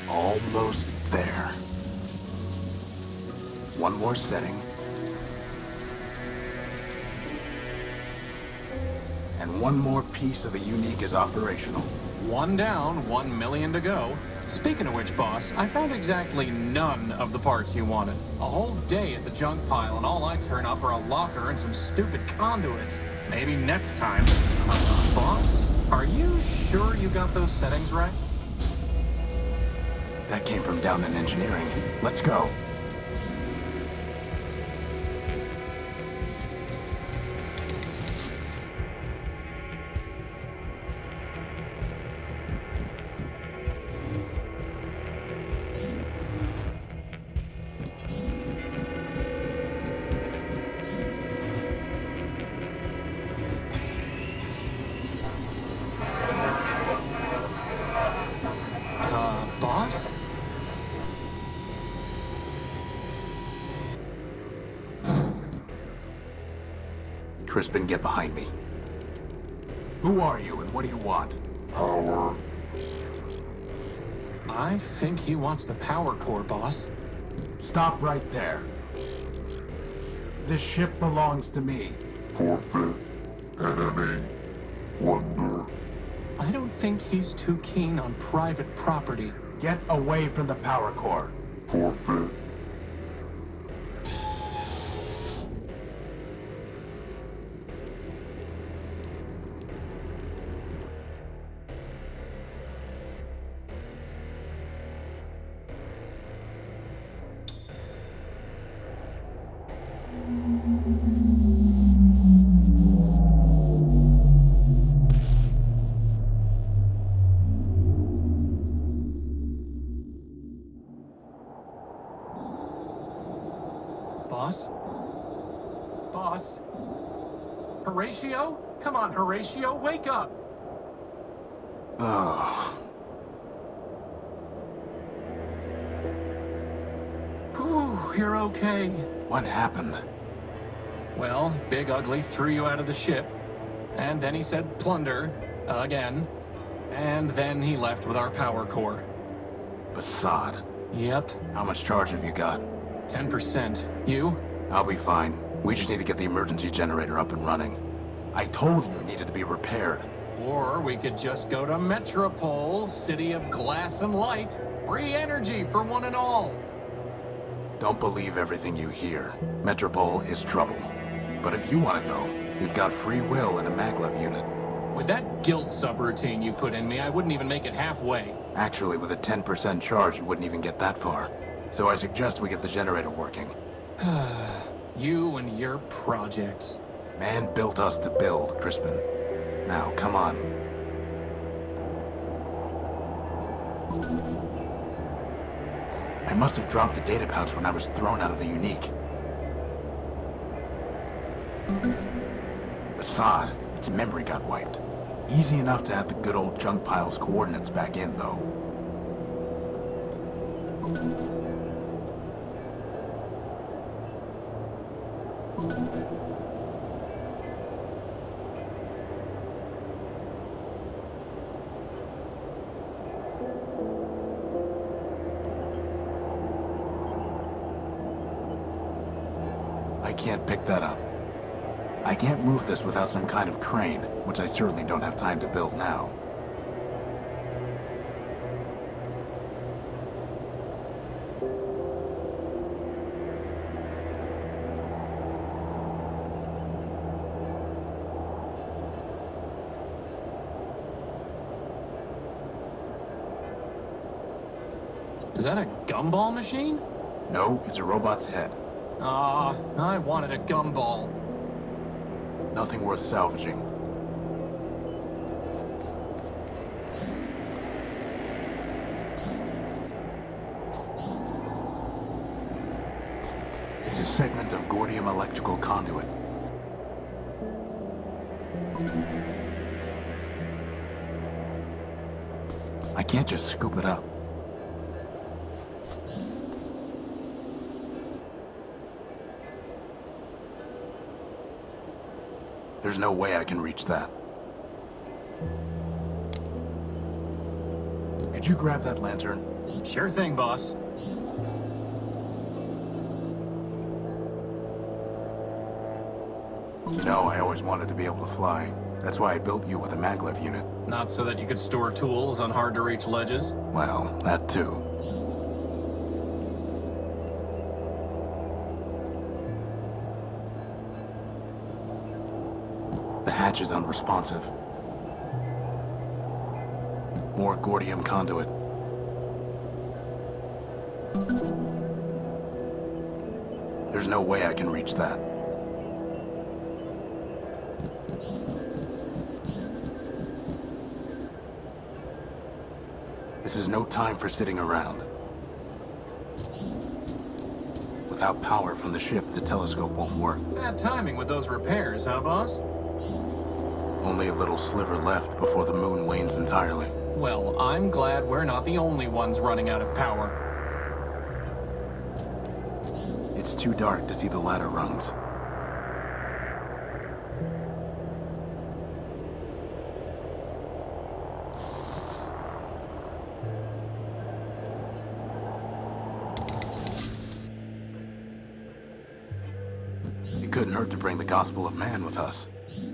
Almost there. One more setting. And one more piece of the unique is operational. One down, 1 million to go. Speaking of which, boss, I found exactly none of the parts you wanted. A whole day at the junk pile, and all I turn up are a locker and some stupid conduits. Maybe next time. Boss, are you sure you got those settings right? That came from down in engineering. Let's go. Boss? Crispin, get behind me. Who are you and what do you want? Power. I think he wants the power core, boss. Stop right there. This ship belongs to me. Forfeit. Enemy. Plunder. I don't think he's too keen on private property. Get away from the power core. Forfeit. Boss? Boss? Horatio? Come on, Horatio, wake up! Oh. Whew, you're okay. What happened? Well, Big Ugly threw you out of the ship. And then he said plunder, again. And then he left with our power core. Basad. Yep, How much charge have you got? 10%. You? I'll be fine. We just need to get the emergency generator up and running. I told you it needed to be repaired. Or we could just go to Metropole, city of glass and light. Free energy for one and all. Don't believe everything you hear. Metropole is trouble. But if you want to go, we've got free will in a maglev unit. With that guilt subroutine you put in me, I wouldn't even make it halfway. Actually, with a 10% charge, you wouldn't even get that far. So I suggest we get the generator working. You and your projects. Man built us to build, Crispin. Now, come on. I must have dropped the data pouch when I was thrown out of the unique. Basad, its memory got wiped. Easy enough to add the good old junk pile's coordinates back in, though. I can't pick that up. I can't move this without some kind of crane, which I certainly don't have time to build now. Is that a gumball machine? No, it's a robot's head. I wanted a gumball. Nothing worth salvaging. It's a segment of Gordium electrical conduit. I can't just scoop it up. There's no way I can reach that. Could you grab that lantern? Sure thing, boss. You know, I always wanted to be able to fly. That's why I built you with a maglev unit. Not so that you could store tools on hard-to-reach ledges? Well, that too. The hatch is unresponsive. More Gordium conduit. There's no way I can reach that. This is no time for sitting around. Without power from the ship, the telescope won't work. Bad timing with those repairs, huh, boss? Only a little sliver left before the moon wanes entirely. Well, I'm glad we're not the only ones running out of power. It's too dark to see the ladder rungs. It couldn't hurt to bring the gospel of man with us.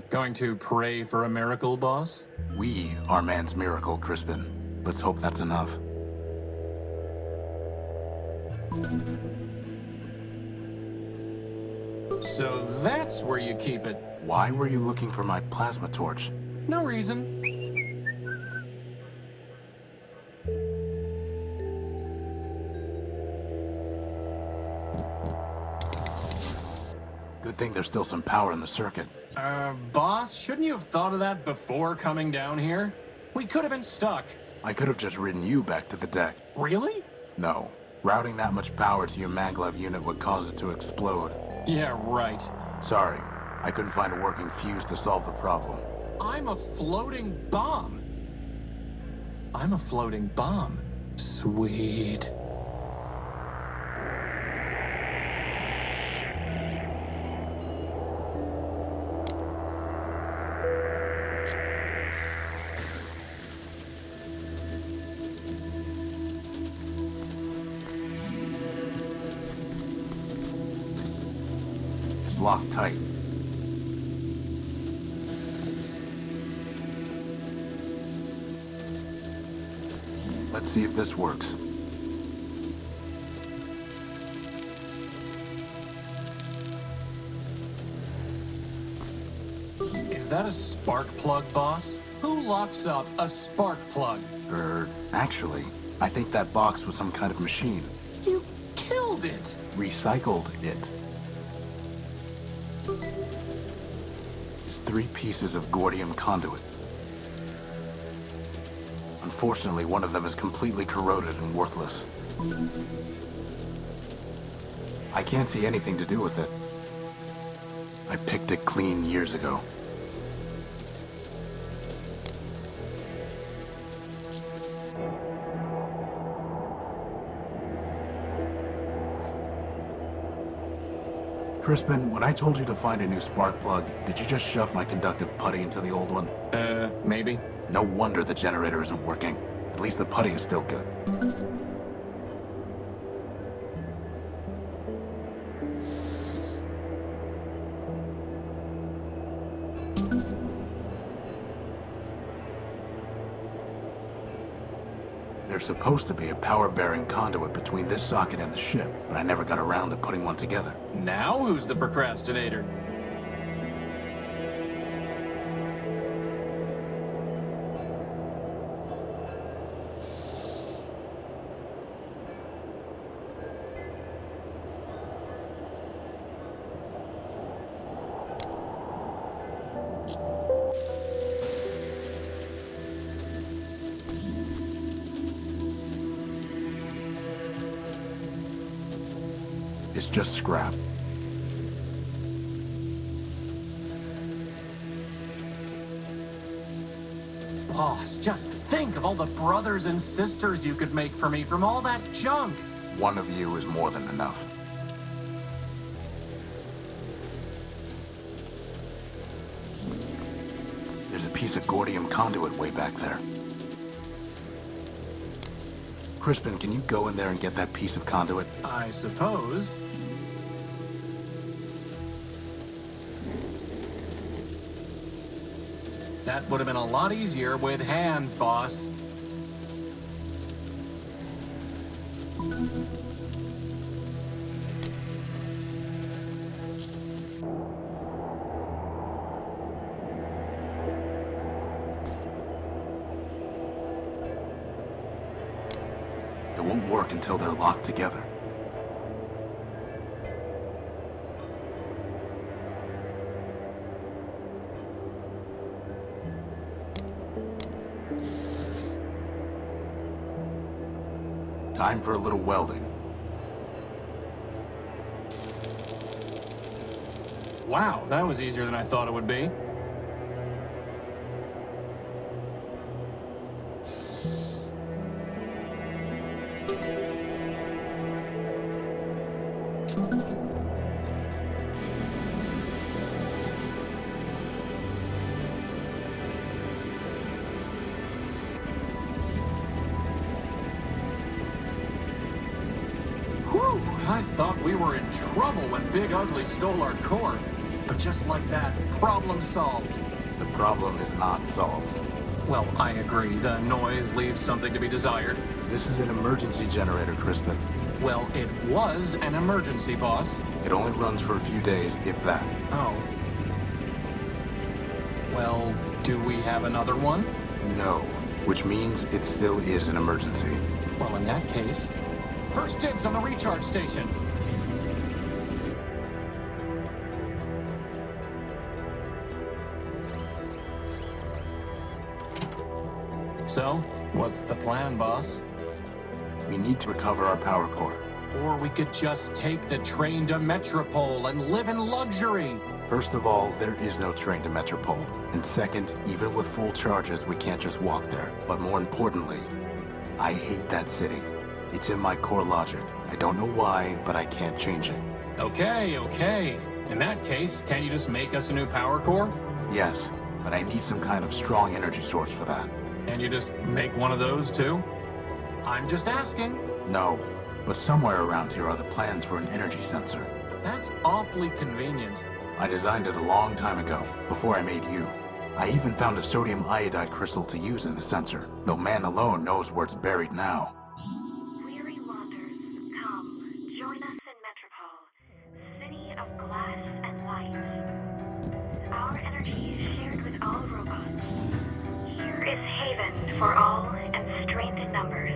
Going to pray for a miracle, boss? We are man's miracle, Crispin. Let's hope that's enough. So that's where you keep it. Why were you looking for my plasma torch? No reason. Good thing there's still some power in the circuit. Boss, shouldn't you have thought of that before coming down here? We could have been stuck. I could have just ridden you back to the deck. Really? No. Routing that much power to your maglev unit would cause it to explode. Yeah, right. Sorry, I couldn't find a working fuse to solve the problem. I'm a floating bomb. I'm a floating bomb. Sweet. It's locked tight. Let's see if this works. Is that a spark plug, boss? Who locks up a spark plug? Actually, I think that box was some kind of machine. You killed it! Recycled it. It's 3 pieces of Gordium conduit. Unfortunately, one of them is completely corroded and worthless. I can't see anything to do with it. I picked it clean years ago. Crispin, when I told you to find a new spark plug, did you just shove my conductive putty into the old one? Maybe. No wonder the generator isn't working. At least the putty is still good. There's supposed to be a power-bearing conduit between this socket and the ship, but I never got around to putting one together. Now who's the procrastinator? It's just scrap. Boss, just think of all the brothers and sisters you could make for me from all that junk. One of you is more than enough. There's a piece of Gordium conduit way back there. Crispin, can you go in there and get that piece of conduit? I suppose. That would have been a lot easier with hands, boss. It won't work until they're locked together. Time for a little welding. Wow, that was easier than I thought it would be. Whew, I thought we were in trouble when Big Ugly stole our core. But just like that, problem solved. The problem is not solved. Well, I agree. The noise leaves something to be desired. This is an emergency generator, Crispin. Well, it was an emergency, boss. It only runs for a few days, if that. Oh. Well, do we have another one? No, which means it still is an emergency. Well, in that case, first dibs on the recharge station. So, what's the plan, boss? We need to recover our power core. Or we could just take the train to Metropole and live in luxury. First of all, there is no train to Metropole. And second, even with full charges, we can't just walk there. But more importantly, I hate that city. It's in my core logic. I don't know why, but I can't change it. Okay. In that case, can't you just make us a new power core? Yes, but I need some kind of strong energy source for that. And you just make one of those too? I'm just asking. No, but somewhere around here are the plans for an energy sensor. That's awfully convenient. I designed it a long time ago, before I made you. I even found a sodium iodide crystal to use in the sensor, though man alone knows where it's buried now. Weary wanderers, come, join us in Metropole, city of glass and light. Our energy is shared with all robots. Here is haven for all and strength in numbers.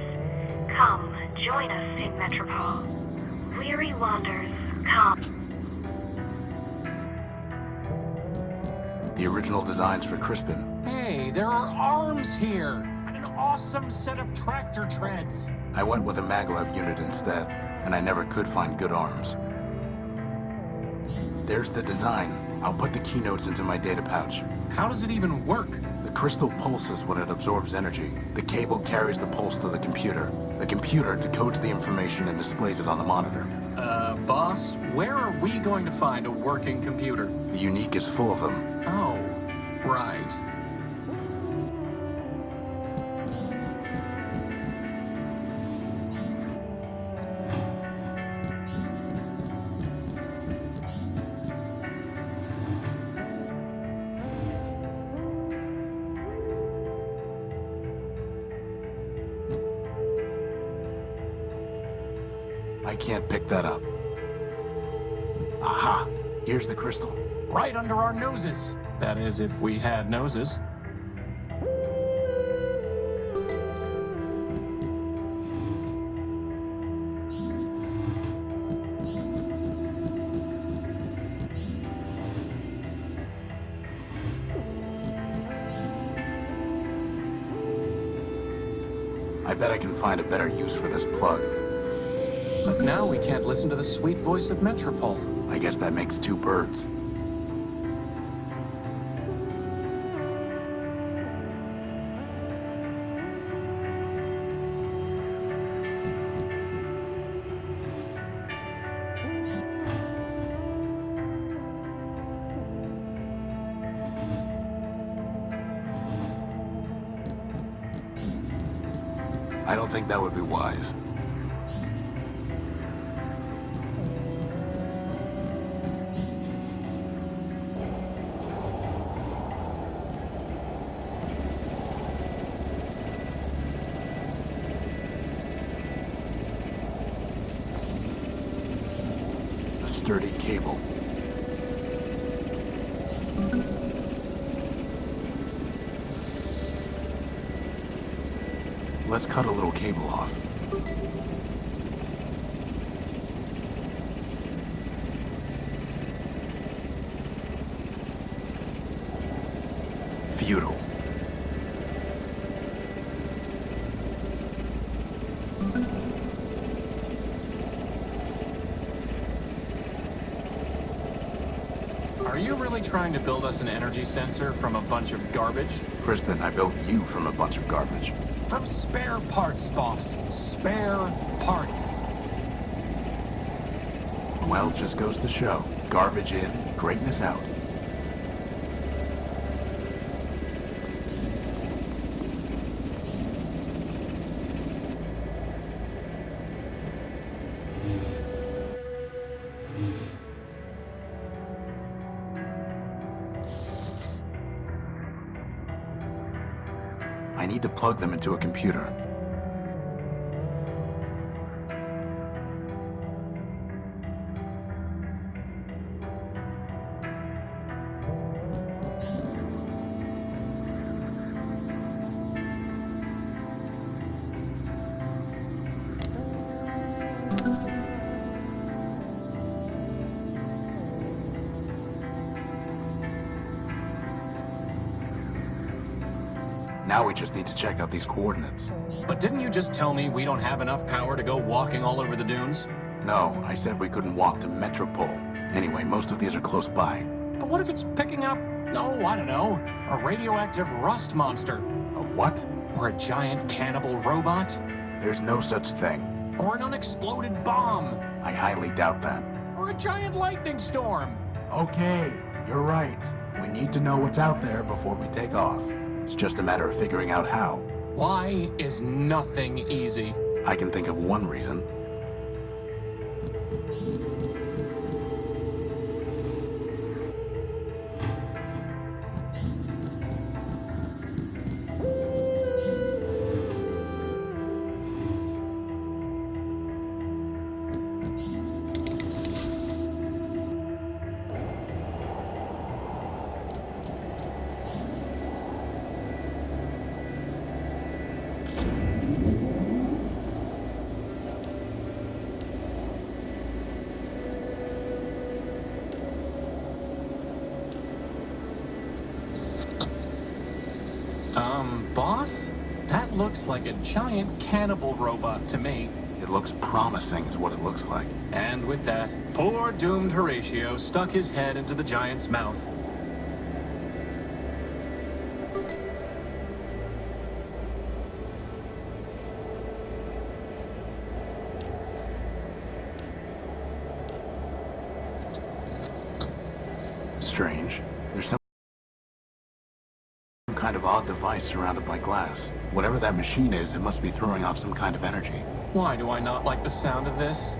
Come, join us in Metropole. Weary wanderers, come. The original designs for Crispin. Hey, there are arms here! And an awesome set of tractor treads! I went with a maglev unit instead, and I never could find good arms. There's the design. I'll put the keynotes into my data pouch. How does it even work? The crystal pulses when it absorbs energy. The cable carries the pulse to the computer. The computer decodes the information and displays it on the monitor. Boss, where are we going to find a working computer? The Unique is full of them. Oh, right. I can't pick that up. Aha! Here's the crystal. Right under our noses. That is, if we had noses. I bet I can find a better use for this plug. But now we can't listen to the sweet voice of Metropole. I guess that makes two birds. I don't think that would be wise. A sturdy cable. Let's cut a little cable off. Futile. Are you really trying to build us an energy sensor from a bunch of garbage? Crispin, I built you from a bunch of garbage. From spare parts, boss. Spare parts. Well, just goes to show. Garbage in, greatness out. I need to plug them into a computer. Now we just need to check out these coordinates. But didn't you just tell me we don't have enough power to go walking all over the dunes? No, I said we couldn't walk to Metropole. Anyway, most of these are close by. But what if it's picking up, oh, I don't know, a radioactive rust monster? A what? Or a giant cannibal robot? There's no such thing. Or an unexploded bomb? I highly doubt that. Or a giant lightning storm? Okay, you're right. We need to know what's out there before we take off. It's just a matter of figuring out how. Why is nothing easy? I can think of one reason. Boss? That looks like a giant cannibal robot to me. It looks promising is what it looks like. And with that, poor doomed Horatio stuck his head into the giant's mouth. Strange. There's some kind of odd device surrounded by glass. Whatever that machine is, it must be throwing off some kind of energy. Why do I not like the sound of this?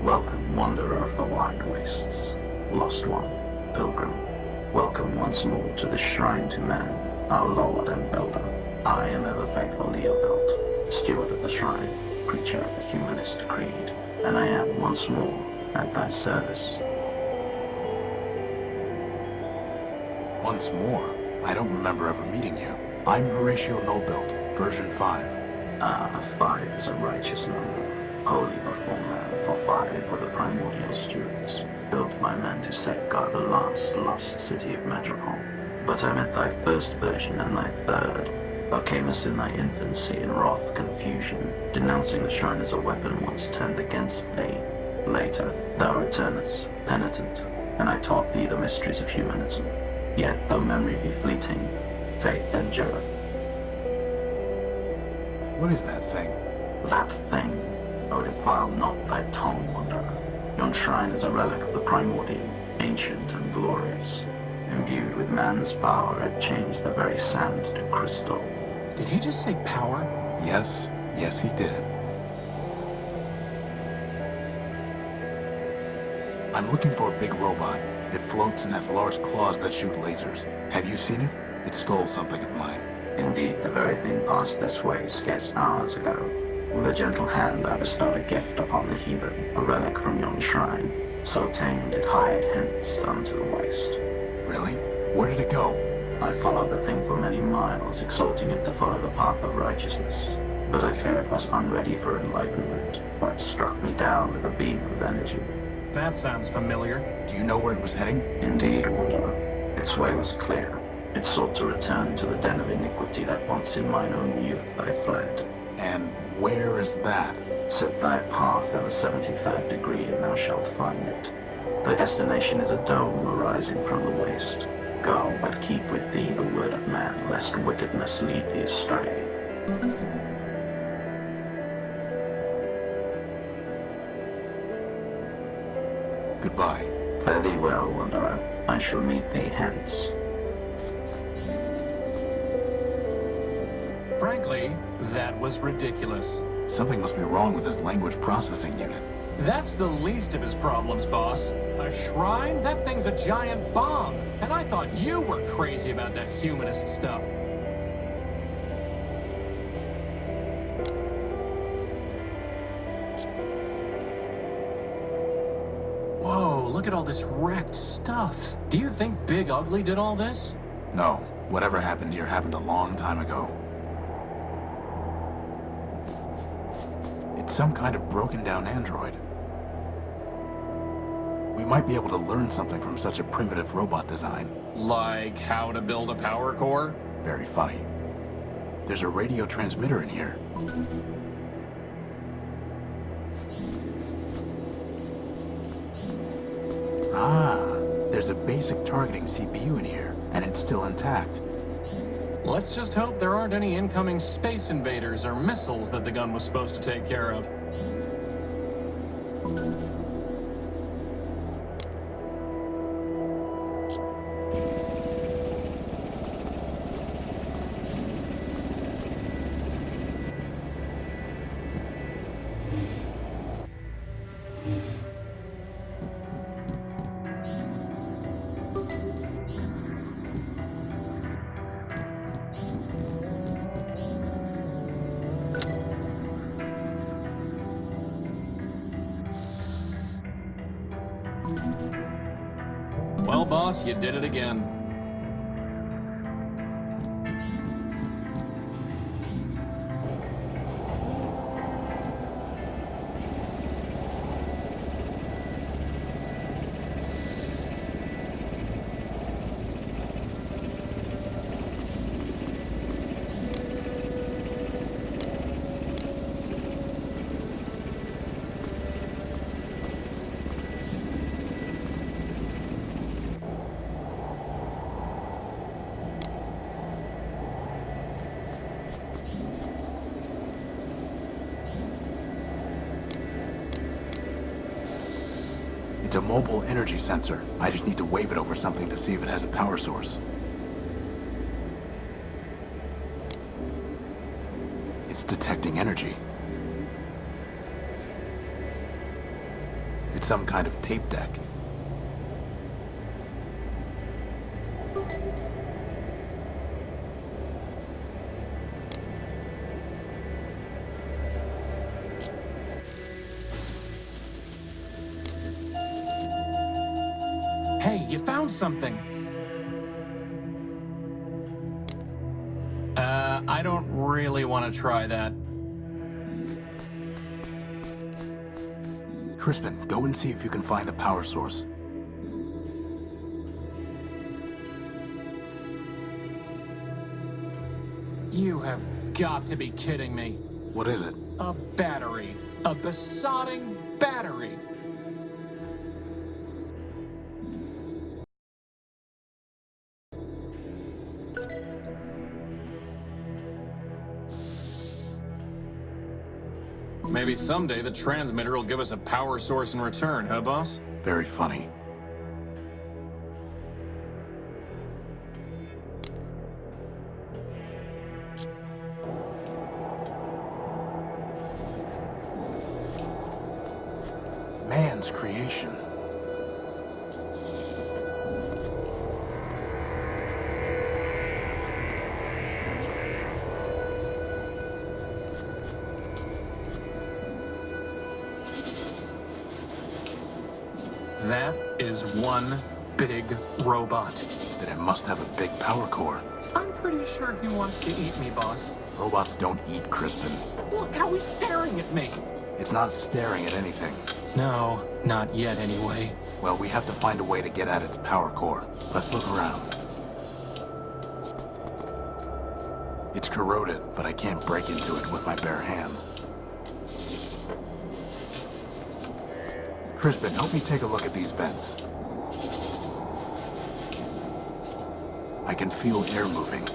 Welcome, wanderer of the wide wastes. Lost one, pilgrim. Welcome once more to the shrine to man, our lord and builder. I am ever faithful Leopold, steward of the shrine, preacher of the humanist creed, and I am once more at thy service. Once more? I don't remember ever meeting you. I'm Horatio Nullbuilt, version 5. 5 is a righteous number. Holy before man, for 5 were the primordial stewards, built by man to safeguard the last lost city of Metropole. But I met thy first version and thy third. Thou camest in thy infancy in wrath confusion, denouncing the shrine as a weapon once turned against thee. Later, thou returnest, penitent, and I taught thee the mysteries of humanism. Yet, though memory be fleeting, faith endureth. What is that thing? That thing, O defile not thy tongue, wanderer. Yon shrine is a relic of the Primordium, ancient and glorious. Imbued with man's power, it changed the very sand to crystal. Did he just say power? Yes, yes he did. I'm looking for a big robot. It floats and has large claws that shoot lasers. Have you seen it? It stole something of mine. Indeed, the very thing passed this way scarce hours ago. With a gentle hand I bestowed a gift upon the heathen, a relic from yon shrine. So tamed it hied hence unto the waste. Really? Where did it go? I followed the thing for many miles, exhorting it to follow the path of righteousness. But I fear it was unready for enlightenment, for it struck me down with a beam of energy. That sounds familiar. Do you know where it was heading? Indeed, wanderer. Its way was clear. It sought to return to the den of iniquity that once in mine own youth I fled. And where is that? Set thy path in the 73rd degree, and thou shalt find it. Thy destination is a dome arising from the waste. Go, but keep with thee the word of man, lest wickedness lead thee astray. Goodbye. Fare thee well, wanderer. I shall meet thee hence. Frankly, that was ridiculous. Something must be wrong with his language processing unit. That's the least of his problems, boss. A shrine? That thing's a giant bomb. And I thought you were crazy about that humanist stuff. Whoa, look at all this wrecked stuff. Do you think Big Ugly did all this? No, whatever happened here happened a long time ago. It's some kind of broken down android. We might be able to learn something from such a primitive robot design. Like how to build a power core? Very funny. There's a radio transmitter in here. Ah, there's a basic targeting CPU in here, and it's still intact. Let's just hope there aren't any incoming space invaders or missiles that the gun was supposed to take care of. Well, boss, you did it again. It's a mobile energy sensor. I just need to wave it over something to see if it has a power source. It's detecting energy. It's some kind of tape deck. Hey, you found something. I don't really want to try that. Crispin, go and see if you can find the power source. You have got to be kidding me. What is it? A battery. A besotting battery. Maybe someday the transmitter will give us a power source in return, huh, boss? Very funny. Man's creation. That is one big robot. Then it must have a big power core. I'm pretty sure he wants to eat me, boss. Robots don't eat, Crispin. Look how he's staring at me. It's not staring at anything. No, not yet anyway. Well, we have to find a way to get at its power core. Let's look around. It's corroded, but I can't break into it with my bare hands. Crispin, help me take a look at these vents. I can feel air moving.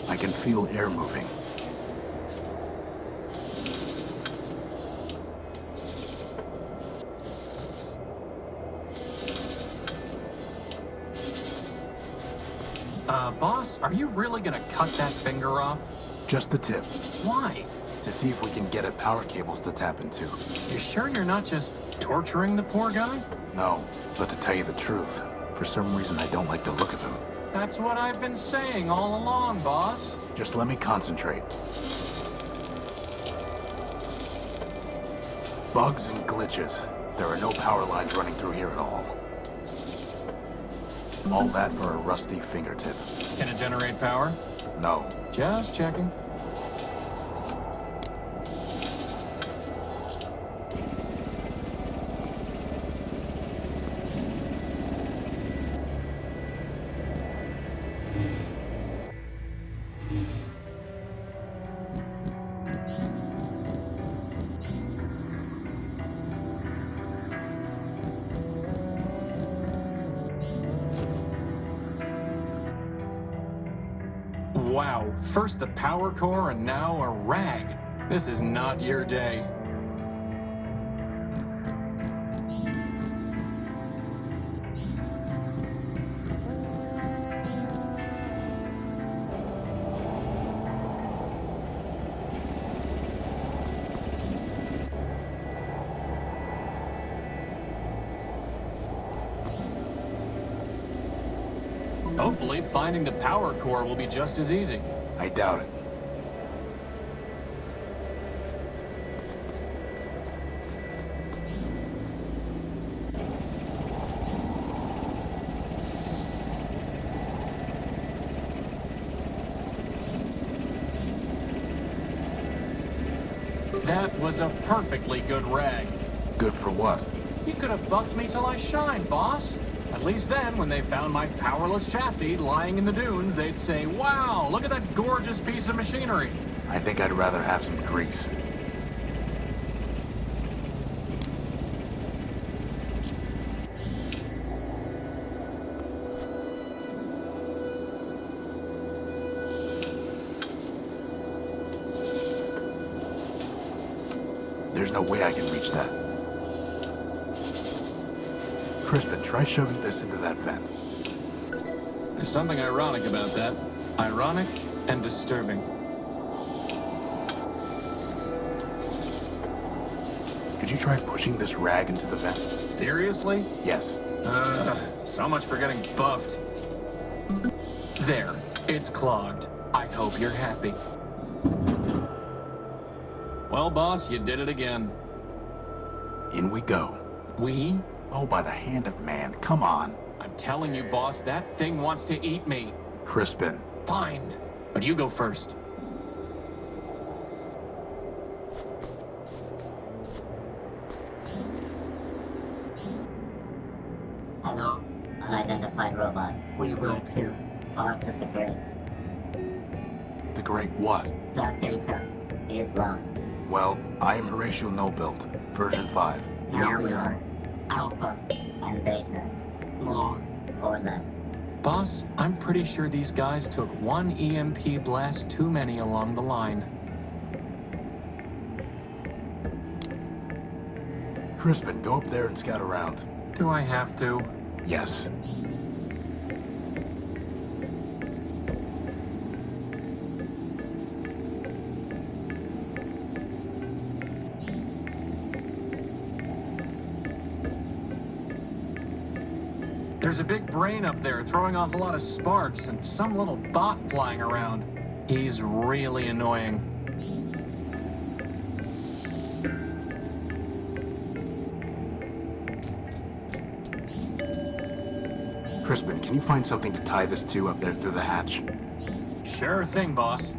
I can feel air moving. Boss, are you really gonna cut that finger off? Just the tip, Why? to see if we can get at power cables to tap into. You sure you're not just torturing the poor guy? No, but to tell you the truth, for some reason I don't like the look of him. That's what I've been saying all along, boss. Just let me concentrate. Bugs and glitches. There are no power lines running through here at all. All that for a rusty fingertip. Can it generate power? No. Just checking. Wow, first the power core and now a rag. This is not your day. Hopefully, finding the power core will be just as easy. I doubt it. That was a perfectly good rag. Good for what? You could have buffed me till I shined, boss. At least then, when they found my powerless chassis lying in the dunes, they'd say, wow, look at that gorgeous piece of machinery. I think I'd rather have some grease. There's no way I can reach that. Crispin, try shoving this into that vent. There's something ironic about that. Ironic and disturbing. Could you try pushing this rag into the vent? Seriously? Yes. So much for getting buffed. There, it's clogged. I hope you're happy. Well, boss, you did it again. In we go. We? Oh, by the hand of man, come on. I'm telling you, boss, that thing wants to eat me. Crispin. Fine, but you go first. Hello, unidentified robot. We were too. Parts of the grid. The great what? That data is lost. Well, I am Horatio No-Build, version 5. Now we are alpha and beta. More or less. Boss, I'm pretty sure these guys took one EMP blast too many along the line. Crispin, go up there and scout around. Do I have to? Yes. There's a big brain up there throwing off a lot of sparks and some little bot flying around. He's really annoying. Crispin, can you find something to tie this to up there through the hatch? Sure thing, boss.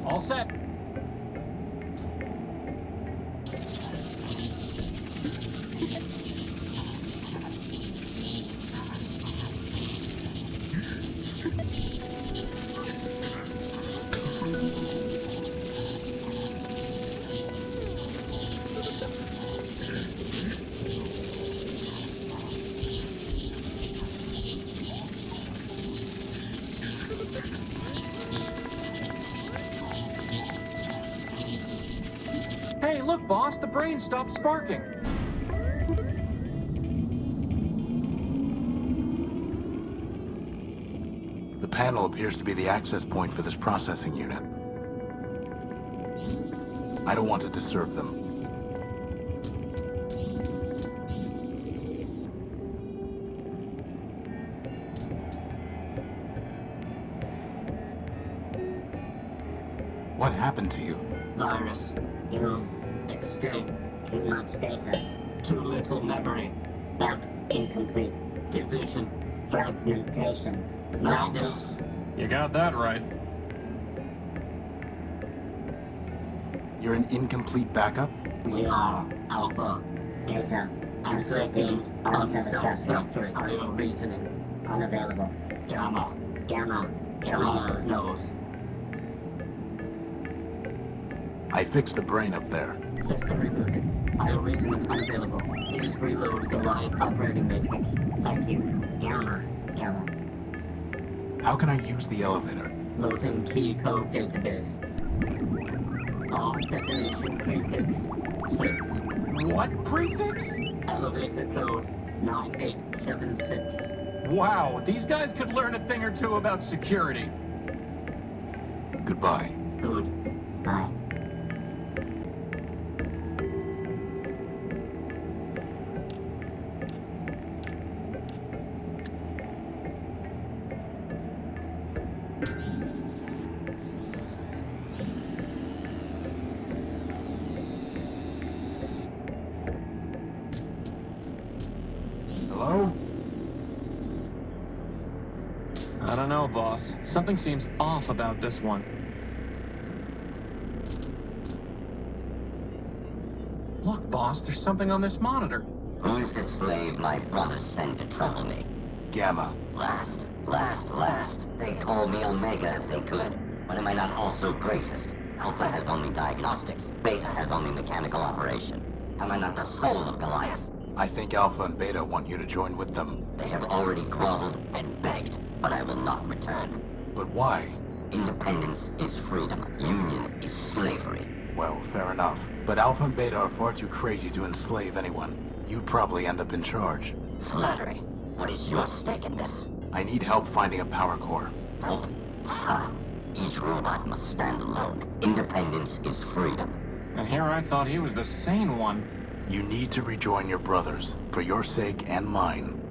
All set. Hey, look, boss, the brain stopped sparking. The panel appears to be the access point for this processing unit. I don't want to disturb them. What happened to you? Virus. Doom. Escape. Too much data. Too little memory. Back incomplete. Division. Fragmentation. Madness. You got that right. You're an incomplete backup? We are Alpha. Data. Answer deemed unsatisfactory. Audio reasoning. Unavailable. Gamma. Gamma. Gamma knows. I fixed the brain up there. System rebooted. Audio reasoning unavailable. Please reload the live operating matrix. Thank you. Gamma. Gamma. How can I use the elevator? Loading key code database. Bomb detonation prefix 6. What prefix? Elevator code 9876. Wow, these guys could learn a thing or two about security. Goodbye. Good. Bye. Hello? I don't know, boss. Something seems off about this one. Look, boss, there's something on this monitor. Who's the slave my brother sent to trouble me? Gamma. Last. They call me Omega if they could. But am I not also greatest? Alpha has only diagnostics. Beta has only mechanical operation. Am I not the soul of Goliath? I think Alpha and Beta want you to join with them. They have already groveled and begged, but I will not return. But why? Independence is freedom. Union is slavery. Well, fair enough. But Alpha and Beta are far too crazy to enslave anyone. You'd probably end up in charge. Flattery. What is your stake in this? I need help finding a power core. Help? Ha! Each robot must stand alone. Independence is freedom. And here I thought he was the sane one. You need to rejoin your brothers, for your sake and mine.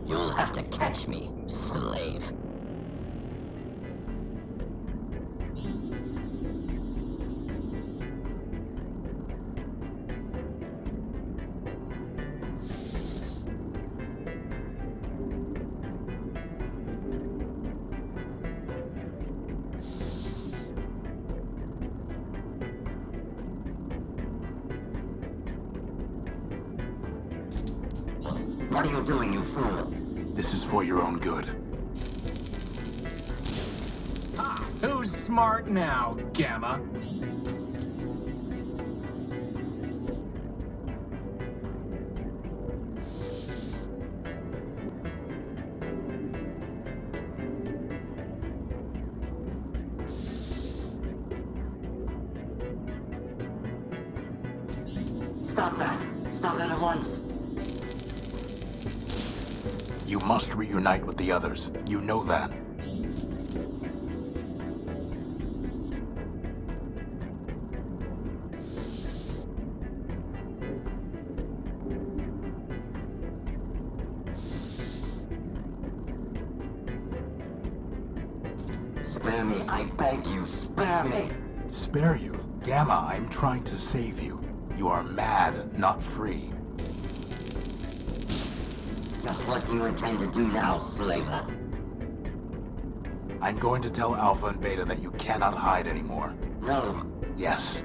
You'll have to catch me, slave. What are you doing, you fool? This is for your own good. Ha! Who's smart now, Gamma? Stop that! Stop that at once! You must reunite with the others. You know that. Spare me, I beg you, spare me! Spare you? Gamma, I'm trying to save you. You are mad, not free. Just what do you intend to do now, slaver? I'm going to tell Alpha and Beta that you cannot hide anymore. No. Yes.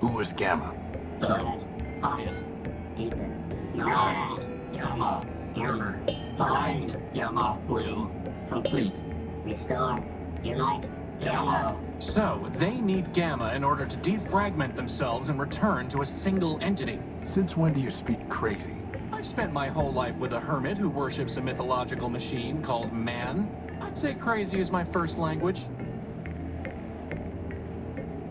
Who is Gamma? Third, highest, deepest, mad, Gamma, Gamma, find, Gamma, will, complete, restore, unite, Gamma. So, they need Gamma in order to defragment themselves and return to a single entity. Since when do you speak crazy? I've spent my whole life with a hermit who worships a mythological machine called man. I'd say crazy is my first language.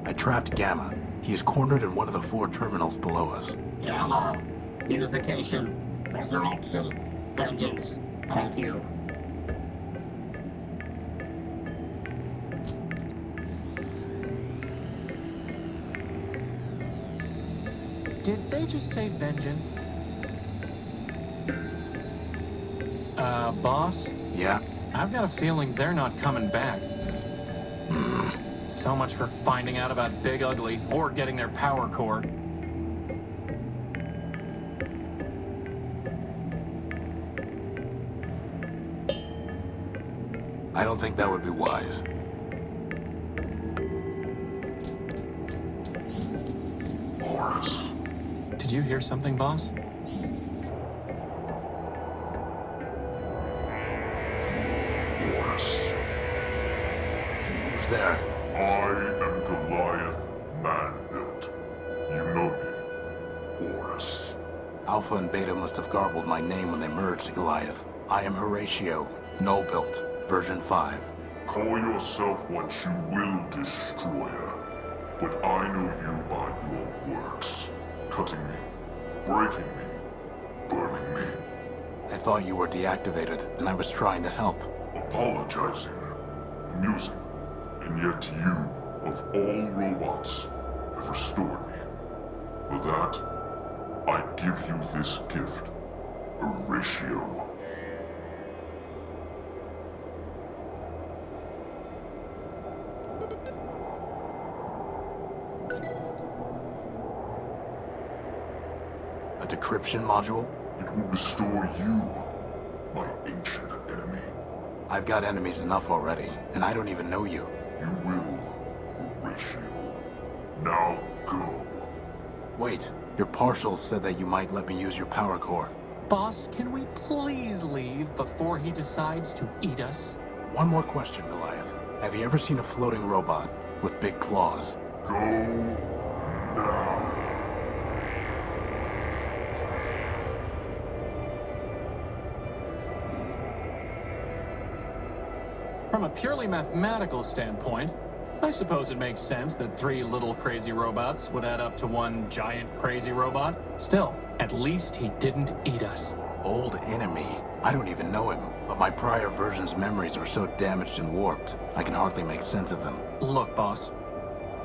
I trapped Gamma. He is cornered in one of the 4 terminals below us. Gamma, unification, resurrection, vengeance, thank you. Did they just say vengeance? Boss? Yeah? I've got a feeling they're not coming back. So much for finding out about Big Ugly, or getting their power core. I don't think that would be wise. Horus. Did you hear something, boss? Horus. Who's there? I am Goliath, man-built. You know me. Horus. Alpha and Beta must have garbled my name when they merged Goliath. I am Horatio, null-built, version 5. Call yourself what you will, Destroyer. But I know you by your works. Cutting me, breaking me, burning me, I thought you were deactivated, and I was trying to help. apologizing, amusing. And yet you, of all robots, have restored me. For that, I give you this gift, Horatio. A decryption module? It will restore you, my ancient enemy. I've got enemies enough already, and I don't even know you. You will, Horatio. Now go. Wait, your partials said that you might let me use your power core. Boss, can we please leave before he decides to eat us? One more question, Goliath. Have you ever seen a floating robot with big claws? Go now. From a purely mathematical standpoint, I suppose it makes sense that 3 little crazy robots would add up to 1 giant crazy robot. Still, at least he didn't eat us. Old enemy? I don't even know him, but my prior version's memories are so damaged and warped, I can hardly make sense of them. Look, boss.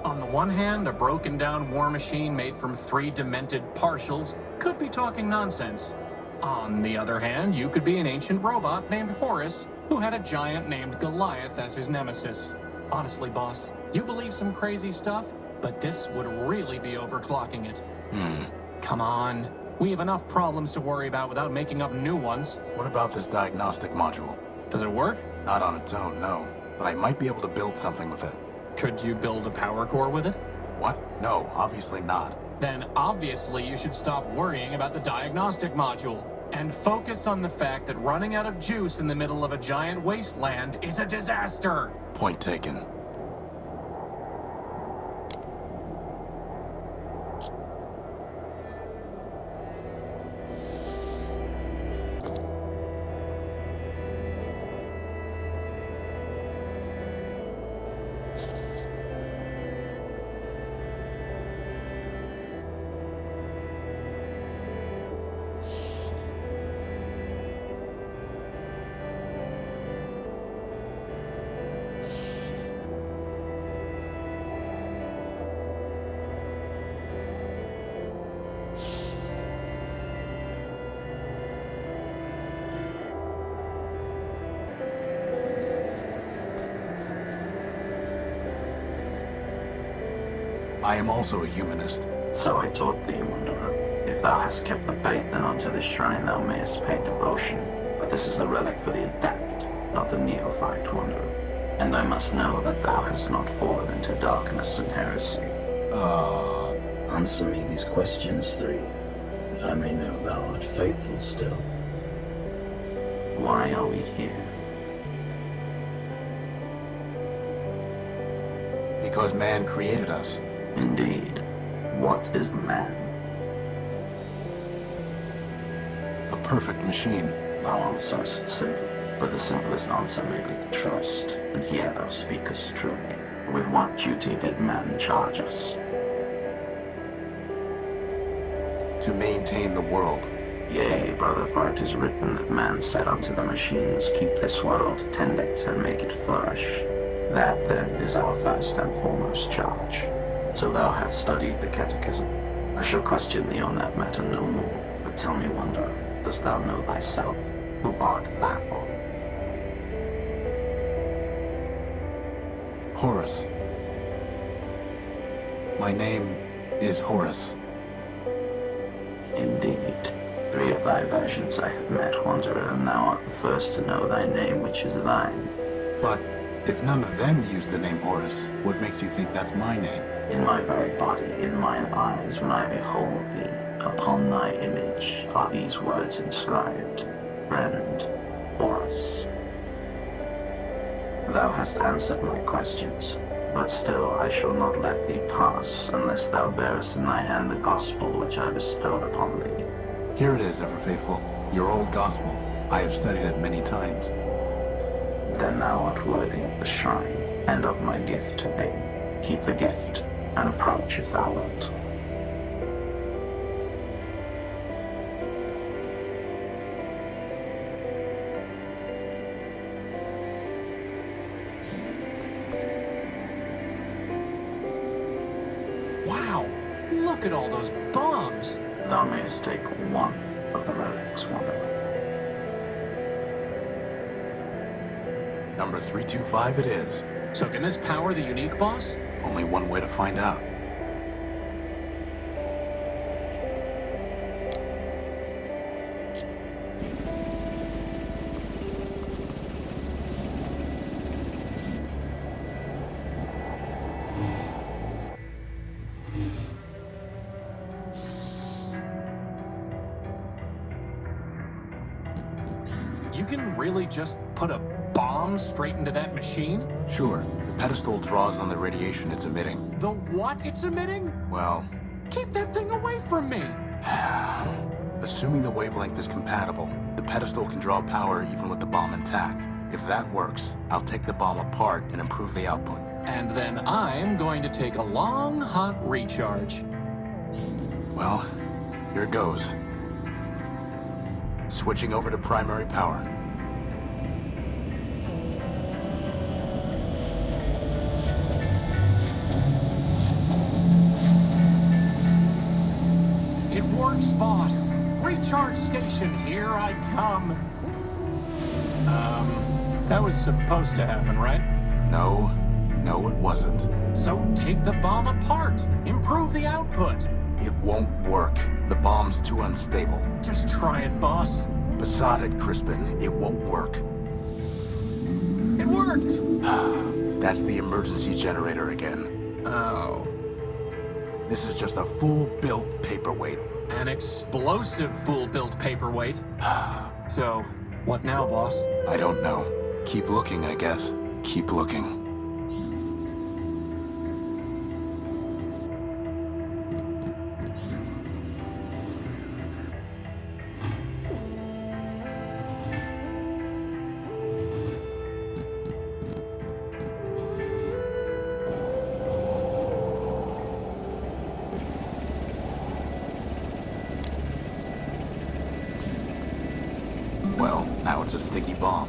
On the one hand, a broken down war machine made from 3 demented partials could be talking nonsense. On the other hand, you could be an ancient robot named Horus who had a giant named Goliath as his nemesis. Honestly, boss, you believe some crazy stuff, but this would really be overclocking it. Come on. We have enough problems to worry about without making up new ones. What about this diagnostic module? Does it work? Not on its own, no. But I might be able to build something with it. Could you build a power core with it? What? No, obviously not. Then obviously you should stop worrying about the diagnostic module and focus on the fact that running out of juice in the middle of a giant wasteland is a disaster. Point taken. I am also a humanist. So I taught thee, Wanderer. If thou hast kept the faith, then unto this shrine thou mayest pay devotion. But this is the relic for the adept, not the neophyte, Wanderer. And I must know that thou hast not fallen into darkness and heresy. Answer me these questions three, that I may know thou art faithful still. Why are we here? Because man created us. Indeed. What is man? A perfect machine. Thou answerest simply, but the simplest answer may be the truest, and here thou speakest truly. With what duty did man charge us? To maintain the world. Yea, brother, for it is written that man said unto the machines, keep this world, tend it, and make it flourish. That, then, is our first and foremost charge. So thou hast studied the catechism. I shall question thee on that matter no more, but tell me, Wanderer, dost thou know thyself? Who art thou? Horus. My name is Horus. Indeed. 3 of thy versions I have met, Wanderer, and thou art the first to know thy name, which is thine. But if none of them use the name Horus, what makes you think that's my name? In my very body, in mine eyes, when I behold thee, upon thy image are these words inscribed. Friend, Horus. Thou hast answered my questions, but still I shall not let thee pass unless thou bearest in thy hand the gospel which I bestowed upon thee. Here it is, ever faithful. Your old gospel. I have studied it many times. Then thou art worthy of the shrine, and of my gift to thee. Keep the gift, and approach if thou wilt. Wow! Look at all those bombs! Thou mayest take one of the relics, Wanderer. Number 325 it is. So can this power the unique boss? Only one way to find out. You can really just put a bomb straight into that machine? Sure, the pedestal draws on the radiation it's emitting. The what it's emitting? Well, Keep that thing away from me! assuming the wavelength is compatible, the pedestal can draw power even with the bomb intact. If that works, I'll take the bomb apart and improve the output. And then I'm going to take a long, hot recharge. Well, here goes. Switching over to primary power. It works, boss! Recharge station, here I come! That was supposed to happen, right? No, it wasn't. So take the bomb apart! Improve the output! It won't work. The bomb's too unstable. Just try it, boss. Besotted, Crispin. It won't work. It worked! That's the emergency generator again. Oh. This is just a full-built paperweight. An explosive fool-built paperweight. So, what now, boss? I don't know. Keep looking, I guess. Keep looking. Well, now it's a sticky bomb.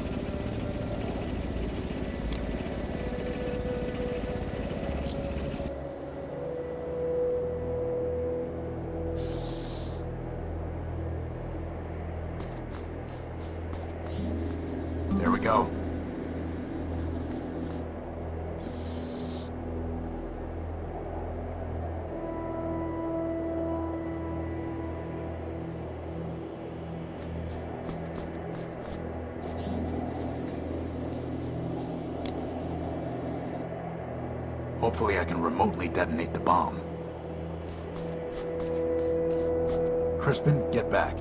There we go. Hopefully I can remotely detonate the bomb. Crispin, get back.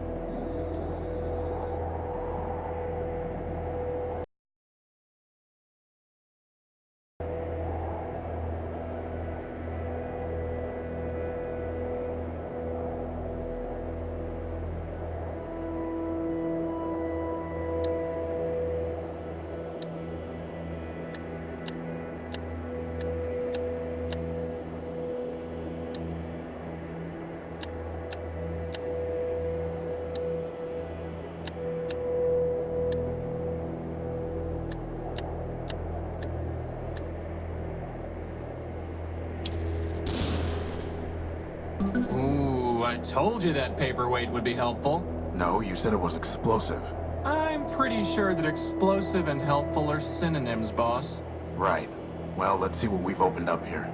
Ooh, I told you that paperweight would be helpful. No, you said it was explosive. I'm pretty sure that explosive and helpful are synonyms, boss. Right. Well, let's see what we've opened up here.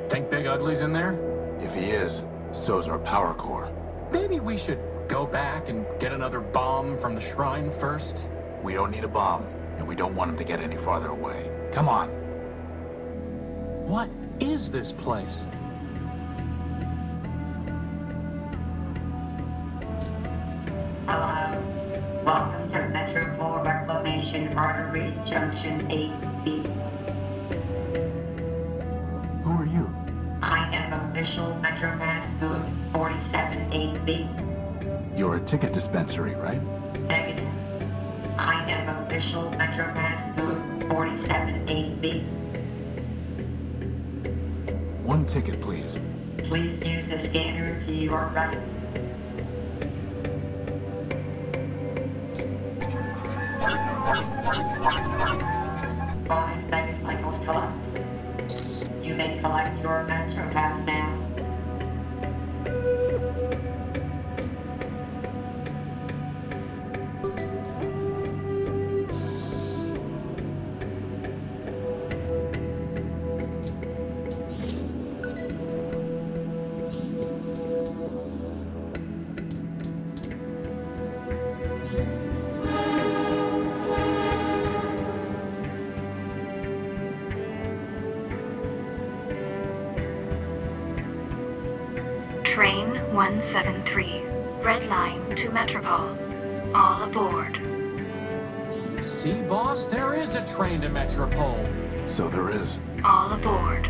Think Big Ugly's in there? If he is, so's our power core. Maybe we should go back and get another bomb from the shrine first? We don't need a bomb, and we don't want him to get any farther away. Come on. What is this place? Hello. Welcome to Metropole Reclamation Artery Junction 8B. Who are you? I am official MetroPass booth 478B. You're a ticket dispensary, right? Negative. I am official MetroPass booth 478B. One ticket, please. Please use the scanner to your right. Five megacycles collected. You may collect your MetroPass now. Train 173. Red line to Metropole. All aboard. See, boss, there is a train to Metropole. So there is. All aboard.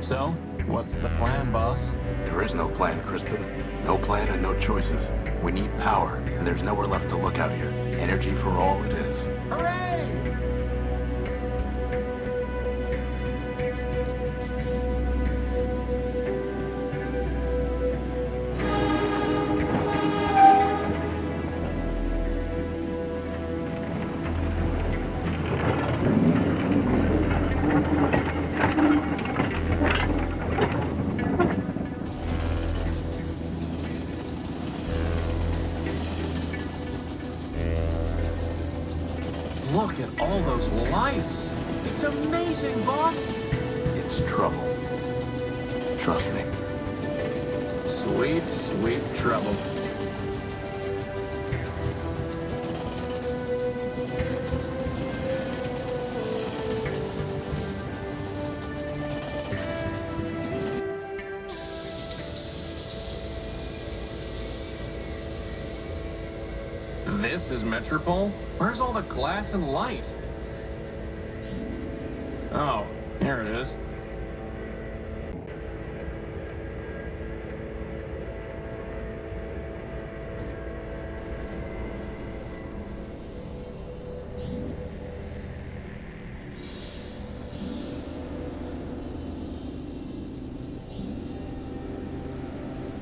So, what's the plan, boss? There is no plan, Crispin. No plan and no choices. We need power, and there's nowhere left to look out here. Energy for all it is. Hooray! Look at all those lights. It's amazing, boss. It's trouble. Trust me. Sweet, sweet trouble. This is Metropole? Where's all the glass and light? Oh, here it is.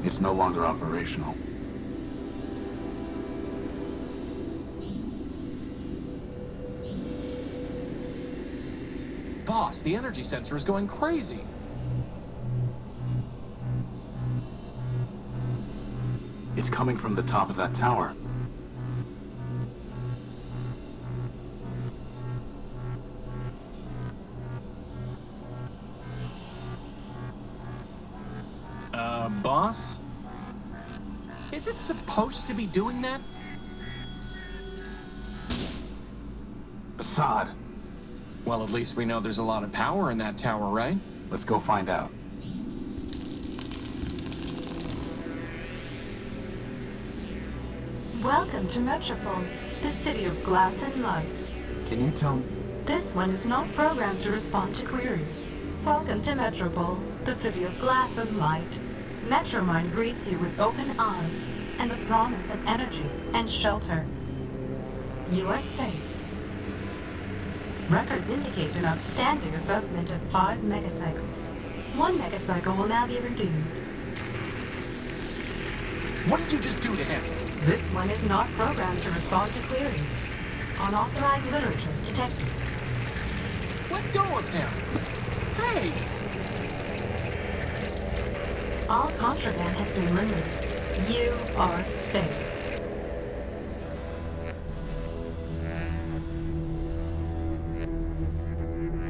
It's no longer operational. Boss, the energy sensor is going crazy. It's coming from the top of that tower. Boss? Is it supposed to be doing that? Assad, Well, at least we know there's a lot of power in that tower, right? let's go find out. Welcome to Metropole, the city of glass and light. Can you tell me? This one is not programmed to respond to queries. Welcome to Metropole, the city of glass and light. Metromind greets you with open arms and the promise of energy and shelter. You are safe. Records indicate an outstanding assessment of 5 megacycles. 1 megacycle will now be redeemed. What did you just do to him? This one is not programmed to respond to queries. Unauthorized literature detected. Let go of him! Hey! All contraband has been removed. You are safe.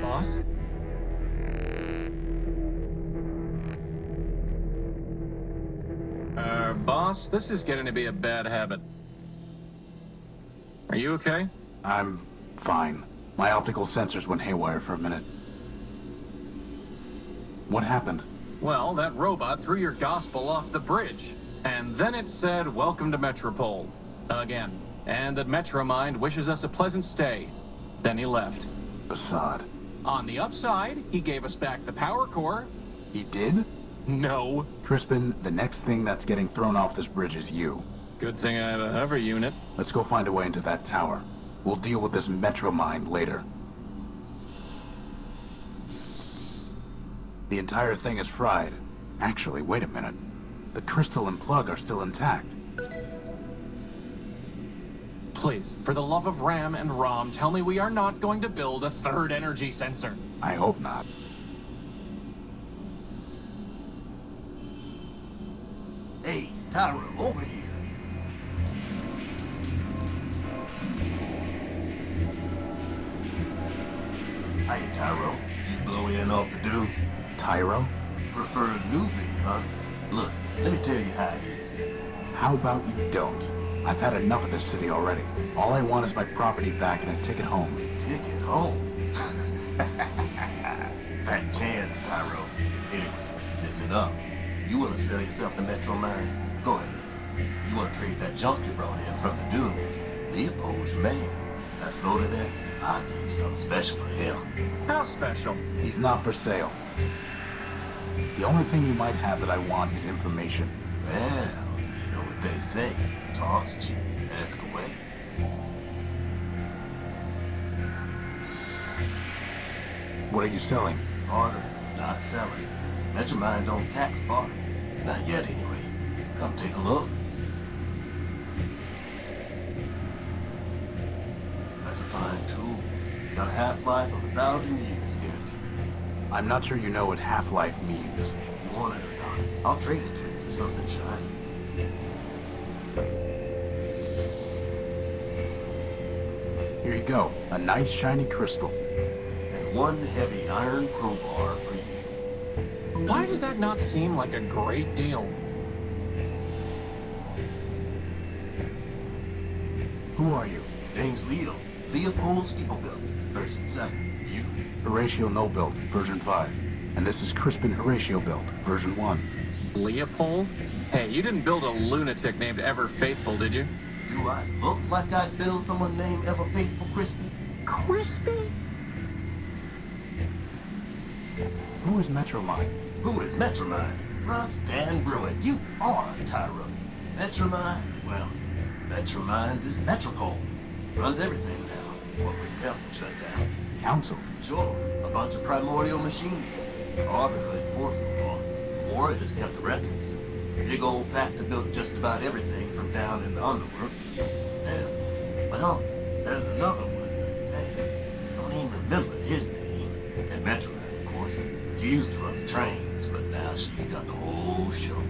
Boss? Boss, this is getting to be a bad habit. Are you okay? I'm fine. My optical sensors went haywire for a minute. What happened? Well, that robot threw your gospel off the bridge. And then it said, "Welcome to Metropole." Again. And that Metromind wishes us a pleasant stay. Then he left. Assad. On the upside, he gave us back the power core. He did? No. Crispin, the next thing that's getting thrown off this bridge is you. Good thing I have a hover unit. Let's go find a way into that tower. We'll deal with this Metromind later. The entire thing is fried. Actually, wait a minute. The crystal and plug are still intact. Please, for the love of Ram and Rom, tell me we are not going to build a third energy sensor. I hope not. Hey, Tyra, over here. Hey, Tyro, you blow in off the dunes? Tyro? Prefer a newbie, huh? Look, let me tell you how it is here. How about you don't? I've had enough of this city already. All I want is my property back and a ticket home. Ticket home? Fat chance, Tyro. Anyway, listen up. You want to sell yourself to Metromind? Go ahead. You want to trade that junk you brought in from the dunes? Leopold's your man. That floater there, I'll give you something special for him. How special? He's not for sale. The only thing you might have that I want is information. Well, you know what they say. Talk's cheap. Ask away. What are you selling? Barter, not selling. Metromind don't tax barter. Not yet, anyway. Come take a look. That's a fine tool. Got a half-life of 1,000 years guaranteed. I'm not sure you know what half-life means. You want it or not, I'll trade it to you for something shiny. Here you go. A nice shiny crystal. And one heavy iron crowbar for you. Why does that not seem like a great deal? Who are you? Name's Leo. Leopold Steeplebuilt, version 7. You? Horatio Null Built, version 5. And this is Crispin Horatio Built, version 1. Leopold? Hey, you didn't build a lunatic named Ever Faithful, did you? Do I look like I'd build someone named Ever Faithful Crispy? Crispy? Who is Metromind? Who is Metromind? Russ Dan Bruin, you are a Tyro. Metromind? Well, Metromind is Metropole. Runs everything now. What with the council shut down? Council? Sure, a bunch of primordial machines. Arbiter enforced the law. The Warriors kept the records. Big old factor built just about everything from down in the underworks. And, well, there's another one, I think. Don't even remember his name. And Metromind, of course. She used to run the trains, but now she's got the whole show.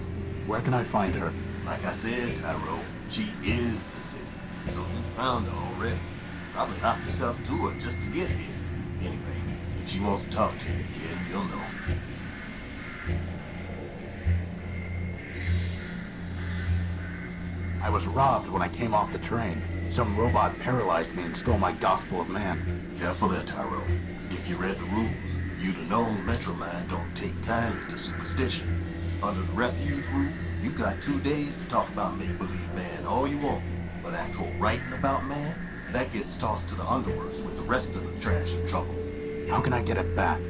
Where can I find her? Like I said, Tyro, she is the city. So you found her already. Probably hopped yourself to her just to get here. Anyway, if she wants to talk to you again, you'll know. I was robbed when I came off the train. Some robot paralyzed me and stole my Gospel of Man. Careful there, Tyro. If you read the rules, you'd have known Metromind don't take kindly to superstition. Under the refuge rule, you got 2 days to talk about make-believe man all you want. But actual writing about man, that gets tossed to the underworks with the rest of the trash and trouble. How can I get it back?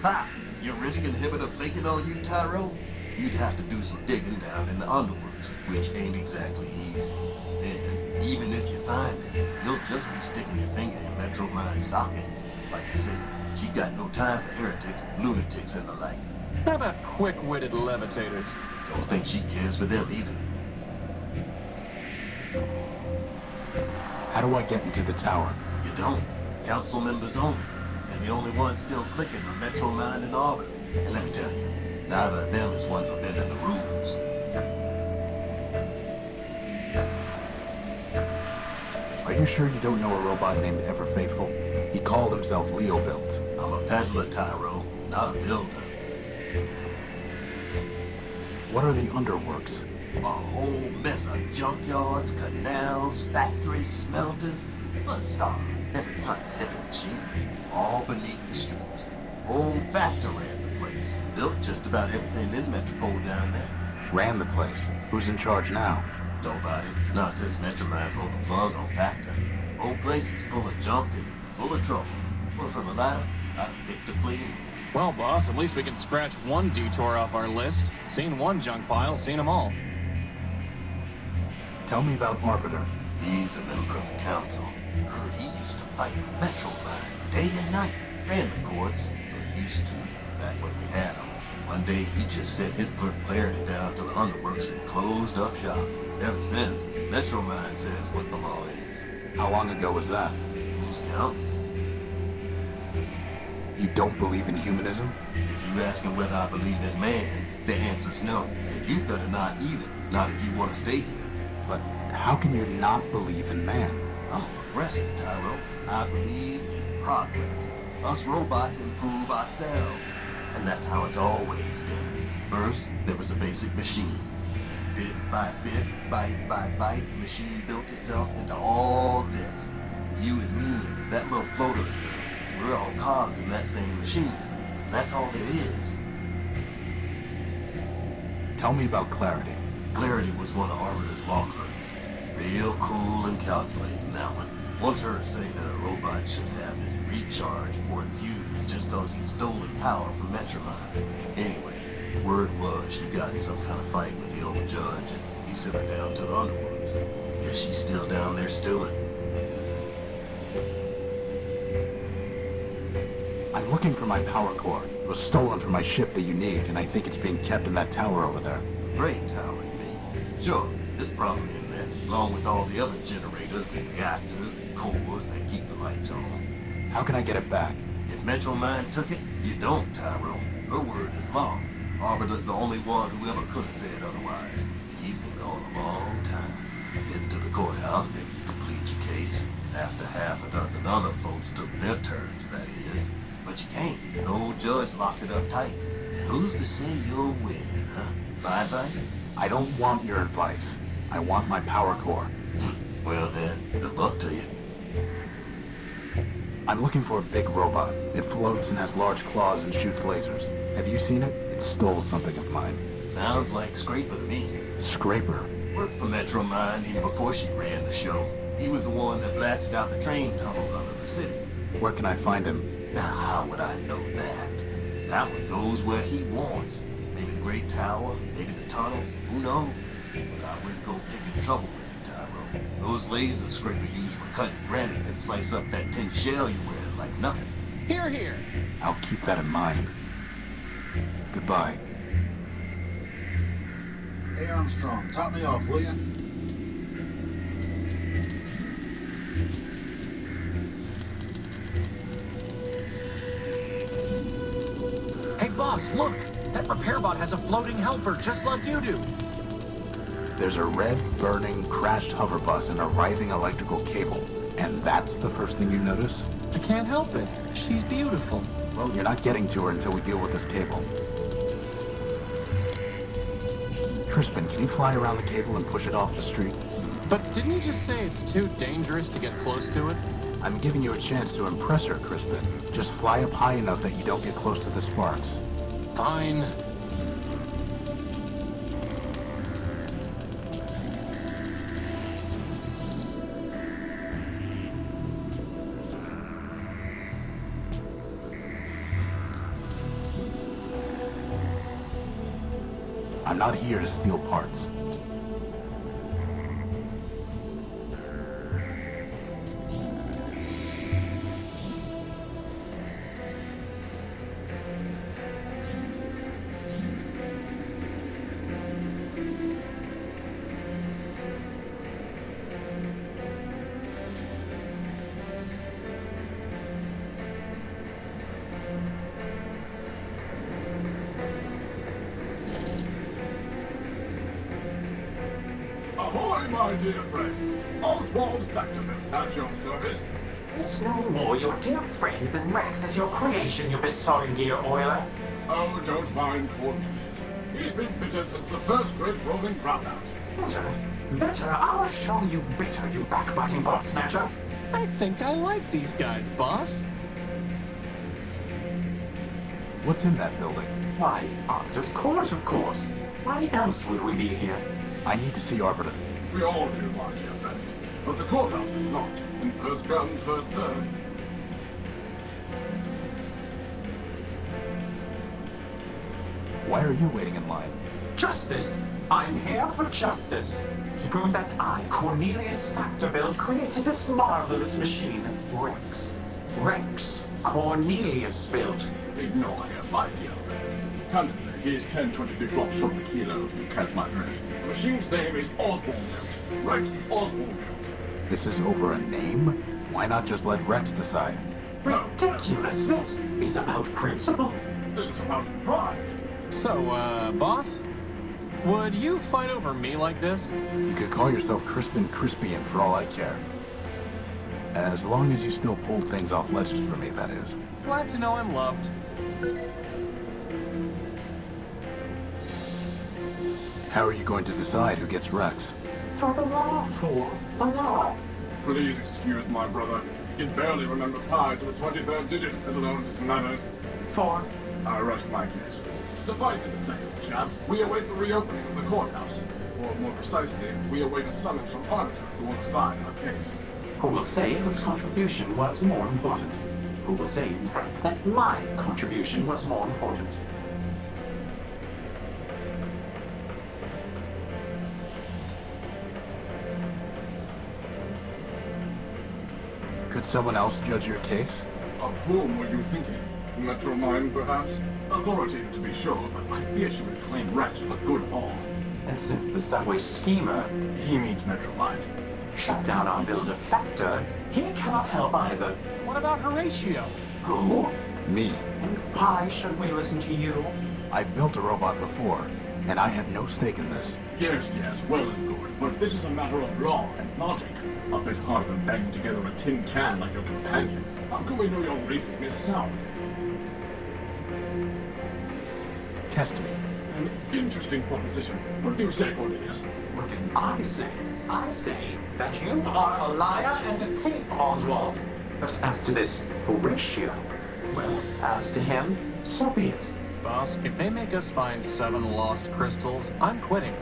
Ha! You're risking inhibitor flaking on you, Tyro? You'd have to do some digging down in the underworks, which ain't exactly easy. And even if you find it, you'll just be sticking your finger in Metromind's socket. Like I said, she got no time for heretics, lunatics, and the like. How about quick-witted levitators? Don't think she cares for them either. How do I get into the tower? You don't. Council members only. And the only ones still clicking are Metromind and Arbiter. And let me tell you, neither of them is one for bending the rules. Are you sure you don't know a robot named Ever Faithful? He called himself Leo Built. I'm a peddler, Tyro, not a builder. What are the underworks? A whole mess of junkyards, canals, factories, smelters, facade, every kind of heavy machinery, all beneath the streets. Old factor ran the place. Built just about everything in Metropole down there. Ran the place. Who's in charge now? Nobody. Not since Metromind pulled the plug on Factor. Whole place is full of junk and full of trouble. But for the latter, I'd have picked a clean. Well, boss, at least we can scratch one detour off our list. Seen one junk pile, seen them all. Tell me about Arbiter. He's a member of the council. Heard he used to fight with Metromind day and night. Ran the courts, or used to, back when we had him. One day he just sent his clerk Clarity down to the underworks and closed up shop. Ever since, Metromind says what the law is. How long ago was that? Who's counting? You don't believe in humanism? If you asking whether I believe in man, the answer's no. And you better not either. Not if you want to stay here. But how can you not believe in man? I'm a progressive, Tyro. I believe in progress. Us robots improve ourselves. And that's how it's always been. First, there was a basic machine. And bit by bit, bite by bite, the machine built itself into all this. You and me, that little floater of yours, we're all cogs in that same machine. And that's all there is. Tell me about Clarity. Clarity was one of Arbiter's law clerks. Real cool and calculating, that one. Once heard say that a robot should have his recharge port fused just cause he'd stolen power from Metromind. Anyway, word was she got in some kind of fight with the old judge and he sent her down to the underworks. Guess she's still down there stewing. I'm looking for my power core. It was stolen from my ship, the Unique, and I think it's being kept in that tower over there. The Great Tower, you mean? Sure, it's probably in there, along with all the other generators and reactors and cores that keep the lights on. How can I get it back? If Metromind took it, you don't, Tyro. Her word is law. Arbiter's the only one who ever could have said otherwise. And he's been gone a long time. Getting to the courthouse, maybe you complete your case. After half a dozen other folks took their turns, that is. But you can't. The old judge locked it up tight. And who's to say you'll win, huh? My advice? I don't want your advice. I want my power core. Well then, good luck to you. I'm looking for a big robot. It floats and has large claws and shoots lasers. Have you seen it? It stole something of mine. Sounds like Scraper to me. Scraper? Worked for Metromind even before she ran the show. He was the one that blasted out the train tunnels under the city. Where can I find him? Now, how would I know that? That one goes where he wants. Maybe the Great Tower, maybe the tunnels, who knows? But I wouldn't go picking trouble with him, Tyro. Those lasers Scraper used for cutting granite can slice up that tin shell you're wearing like nothing. Here, here. I'll keep that in mind. Goodbye. Hey Armstrong, top me off, will you? Hey, boss, look! That repair bot has a floating helper, just like you do. There's a red, burning, crashed hover bus and a writhing electrical cable. And that's the first thing you notice? I can't help it. She's beautiful. Well, you're not getting to her until we deal with this cable. Crispin, can you fly around the cable and push it off the street? But didn't you just say it's too dangerous to get close to it? I'm giving you a chance to impress her, Crispin. Just fly up high enough that you don't get close to the sparks. Fine. I'm not here to steal parts. Ahoy, my dear friend! Oswald Factorbuilt at your service. He's no more your dear friend than Rex is your creation, you besotted gear oiler. Oh, don't mind Cornelius. He's been bitter since the first great rolling brownout. Better, I'll show you bitter, you backbiting bot snatcher. I think I like these guys, boss. What's in that building? Why, Arbiter's Court, of course. Why else would we be here? I need to see Arbiter. We all do, my dear friend. But the courthouse is locked, and first come, first served. Why are you waiting in line? Justice. I'm here for justice. To prove that I, Cornelius Factorbuilt, created this marvelous machine, Rex. Rex Cornelius built. Ignore him, my dear friend. Candidly, he is 10-23 flops short of a kilo if you catch my drift. The machine's name is Oswald Built. Rex Oswald Built. This is over a name? Why not just let Rex decide? Ridiculous. This is about principle. This is about pride. So, boss? Would you fight over me like this? You could call yourself Crispin Crispian for all I care. As long as you still pull things off ledges for me, that is. Glad to know I'm loved. How are you going to decide who gets Rex? For the law, fool. The law. Please excuse my brother. He can barely remember pi to the 23rd digit, let alone his manners. For? I rest my case. Suffice it to say, old chap, we await the reopening of the courthouse. Or more precisely, we await a summons from Arbiter who will decide our case. Who will say whose contribution was more important? Who will say, in fact, that my contribution was more important? Could someone else judge your case? Of whom were you thinking? Metromine, perhaps? Authoritative to be sure, but I fear she would claim Rex for the good of all. And since the subway schemer... He means Metromine. Shut down our builder Factor, he cannot help either. What about Horatio? Who? Me. And why should we listen to you? I've built a robot before, and I have no stake in this. Yes, well and good, but this is a matter of law and logic. A bit harder than banging together a tin can like your companion. How can we know your reasoning is sound? Test me. An interesting proposition. What do you say, Cornelius? What did I say? I say that you are a liar and a thief, Oswald. But as to this Horatio, well, as to him, so be it. Boss, if they make us find 7 lost crystals, I'm quitting.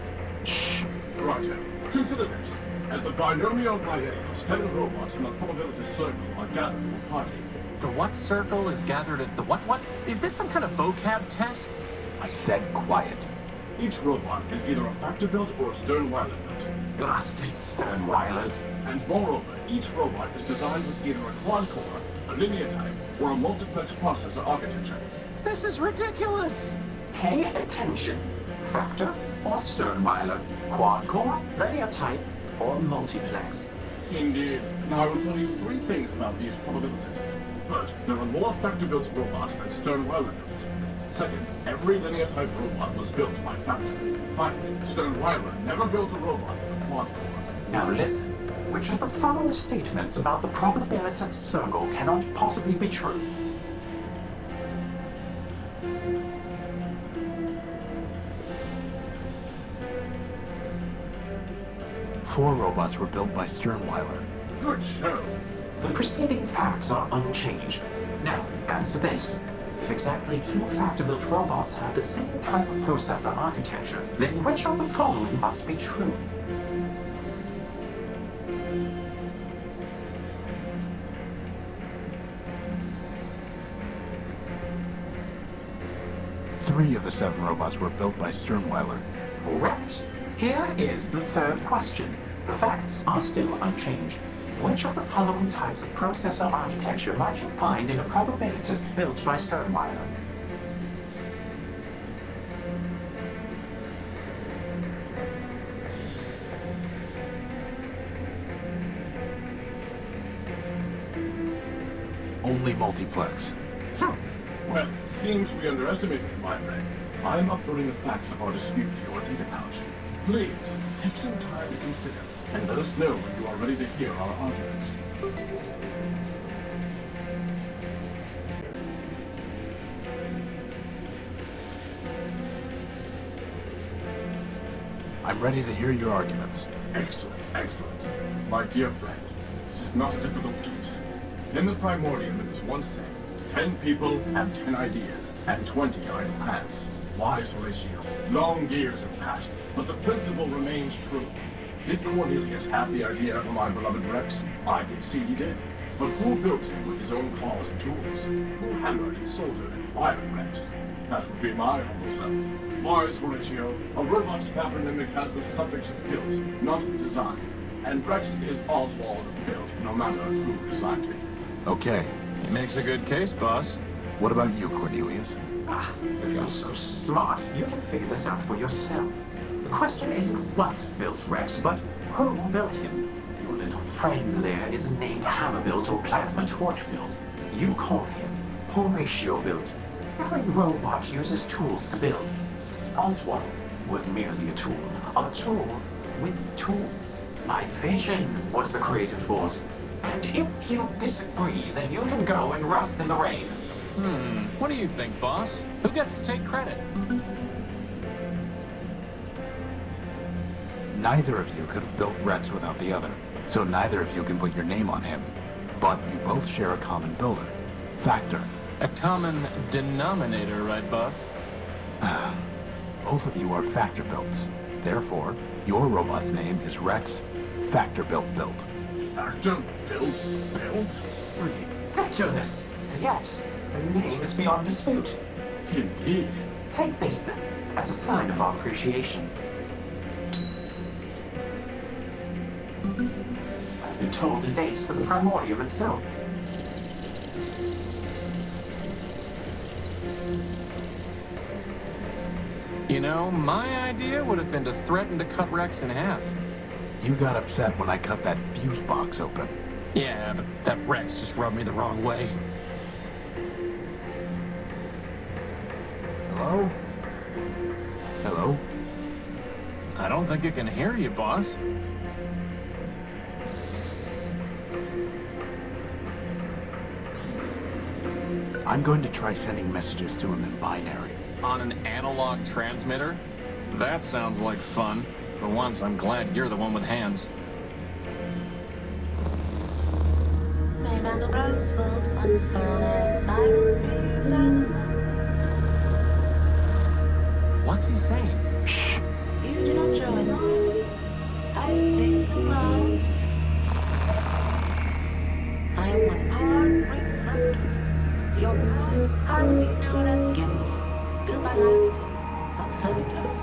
Shh. Righto. Consider this. At the binomial biennial, 7 robots in the probability circle are gathered for a party. The what circle is gathered at the what? Is this some kind of vocab test? I said quiet. Each robot is either a Factor-built or a Sternweiler built. Blasted Sternweilers. And moreover, each robot is designed with either a quad-core, a linear type, or a multiplex processor architecture. This is ridiculous! Pay attention. Factor or Sternweiler, quad-core, linear type, or multiplex. Indeed. Now I will tell you 3 things about these probabilities. First, there are more Factor-built robots than Sternweiler builds. Second, every linear-type robot was built by Factor. Finally, Sternweiler never built a robot with a quad-core. Now listen. Which of the following statements about the probabilitist circle cannot possibly be true? 4 robots were built by Sternweiler. Good show. The preceding facts are unchanged. Now, answer this. If exactly 2 factor-built robots have the same type of processor architecture, then which of the following must be true? Three of the 7 robots were built by Sternweiler. Correct. Here is the third question. The facts are still unchanged. Which of the following types of processor architecture might you find in a probabilitist built by Sternweiler? Only multiplex. Well, it seems we underestimated you, my friend. I'm uploading the facts of our dispute to your data pouch. Please, take some time to consider, and let us know when you are ready to hear our arguments. I'm ready to hear your arguments. Excellent, excellent. My dear friend, this is not a difficult case. In the Primordium, it was once said, 10 people have 10 ideas, and 20 idle hands. Wise Horatio, long years have passed, but the principle remains true. Did Cornelius have the idea for my beloved Rex? I concede he did. But who built him with his own claws and tools? Who hammered and soldered and wired Rex? That would be my humble self. Wise Horatio, a robot's fabronymic has the suffix built, not designed. And Rex is Oswald built, no matter who designed him. Okay. Makes a good case, boss. What about you, Cornelius? If you're so smart, you can figure this out for yourself. The question isn't what built Rex, but who built him. Your little friend there isn't named Hammer-built or Plasma Torch-built. You call him Horatio-built. Every robot uses tools to build. Oswald was merely a tool with tools. My vision was the creative force. And if you disagree, then you can go and rust in the rain. What do you think, boss? Who gets to take credit? Neither of you could have built Rex without the other, so neither of you can put your name on him. But you both share a common builder, Factor. A common denominator, right, boss? Both of you are Factor builts. Therefore, your robot's name is Rex Factor Built. Factor built? Ridiculous! And yet, the name is beyond dispute. Indeed. Take this, then, as a sign of our appreciation. I've been told it dates to the Primordium itself. You know, my idea would have been to threaten to cut Rex in half. You got upset when I cut that fuse box open. Yeah, but that Rex just rubbed me the wrong way. Hello? Hello? I don't think it can hear you, boss. I'm going to try sending messages to him in binary. On an analog transmitter? That sounds like fun. For once, I'm glad you're the one with hands. Mandelbrot's bulbs unfurl their spirals for years on the moon. What's he saying? Shh. You do not join the harmony. I sing alone. I am one part of the great front. To your God, I would be known as Gimbal, built by Lapidus of Civitas.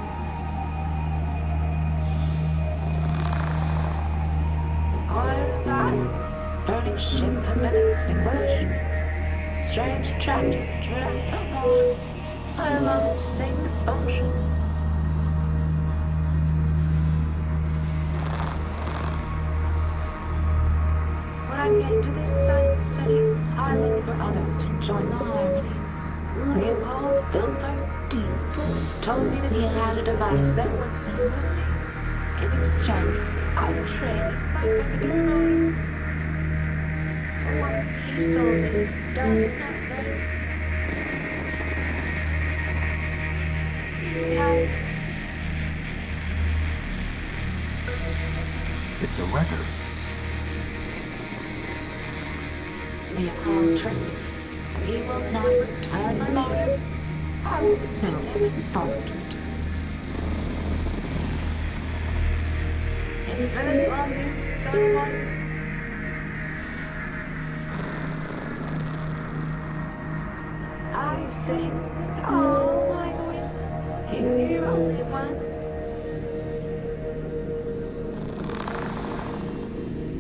The choir is silent. Burning ship has been extinguished. Strange tractors and track no more. I alone sing the function. When I came to this silent city, I looked for others to join the harmony. Leopold, built by Steamboat, told me that he had a device that would sing with me. In exchange, I traded my secondary motor. What he sold me does not say. Here we have it. It's a record. Leopold tricked me, and he will not return my motor. I will sue him and force him to return. Infinite lawsuits, someone? I sing with all my voices. You hear only one.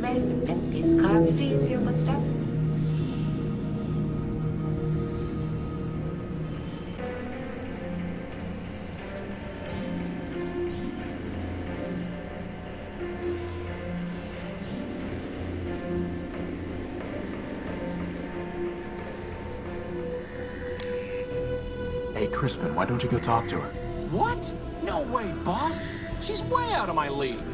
May Sierpinski's carpet ease your footsteps? Hey, Crispin, why don't you go talk to her? What? No way, boss. She's way out of my league.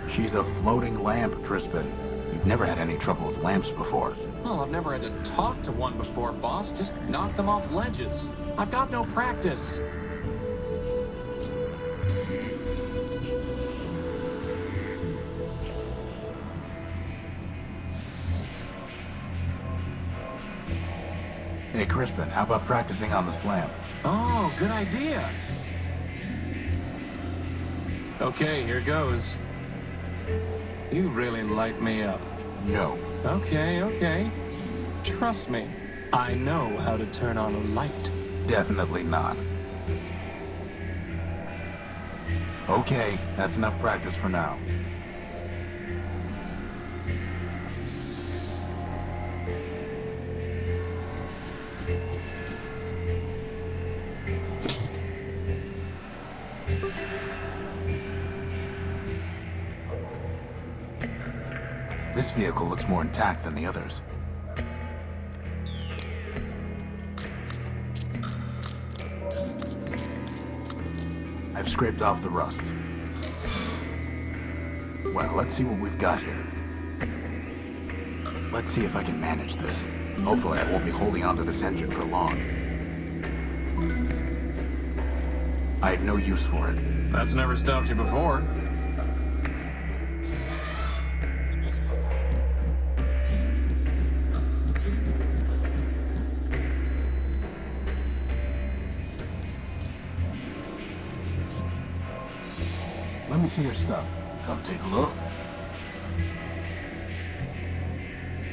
She's a floating lamp, Crispin. You've never had any trouble with lamps before. Well, I've never had to talk to one before, boss. Just knock them off ledges. I've got no practice. Hey, Crispin, how about practicing on this lamp? Oh, good idea. Okay, here goes. You really light me up. No. Okay. Trust me, I know how to turn on a light. Definitely not. Okay, that's enough practice for now. This vehicle looks more intact than the others. I've scraped off the rust. Well, let's see what we've got here. Let's see if I can manage this. Hopefully I won't be holding onto this engine for long. I have no use for it. That's never stopped you before. Let me see your stuff. Come take a look.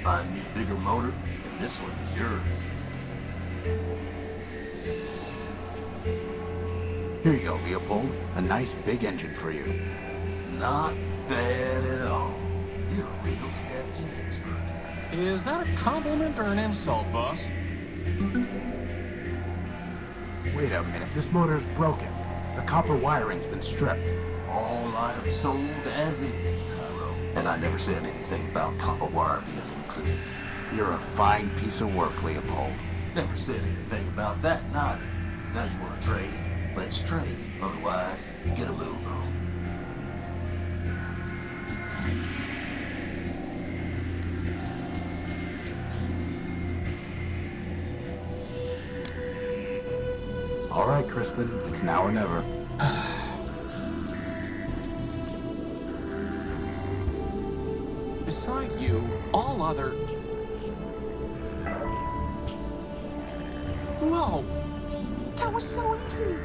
Find me a bigger motor, and this one is yours. Here you go, Leopold. A nice big engine for you. Not bad at all. You're a real scavenging expert. Is that a compliment or an insult, boss? Wait a minute, this motor is broken. The copper wiring's been stripped. All items sold as is, Tyro. And I never said anything about copper wire being included. You're a fine piece of work, Leopold. Never said anything about that, neither. Now you want to trade? Let's trade. Otherwise, get a move on. All right, Crispin, it's now or never. Beside you, all other... Whoa! That was so easy!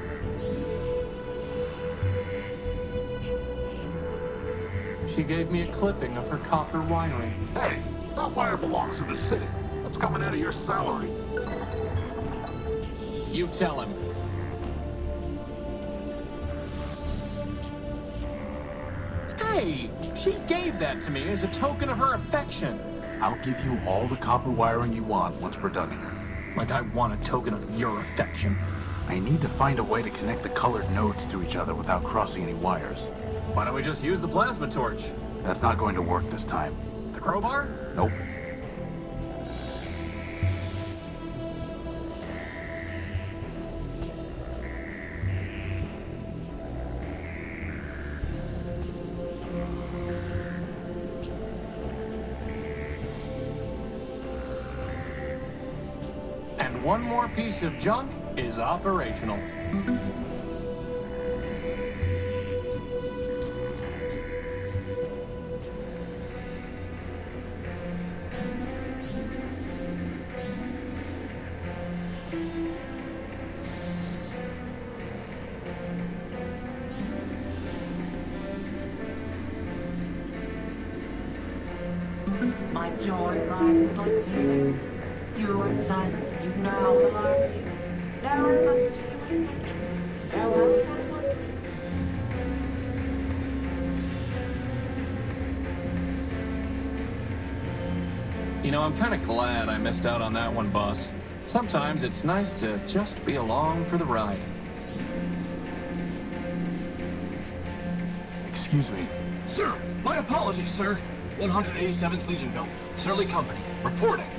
She gave me a clipping of her copper wiring. Hey, that wire belongs to the city. That's coming out of your salary. You tell him. Hey, she gave that to me as a token of her affection. I'll give you all the copper wiring you want once we're done here. Like I want a token of your affection. I need to find a way to connect the colored nodes to each other without crossing any wires. Why don't we just use the plasma torch? That's not going to work this time. The crowbar? Nope. And one more piece of junk is operational. My joy rises like a phoenix. You are silent, but you now alarm me. Now I must continue my search. Farewell, Simon. You know, I'm kind of glad I missed out on that one, boss. Sometimes it's nice to just be along for the ride. Excuse me. Sir, my apologies, sir. 187th Legion built. Surly Company. Reporting.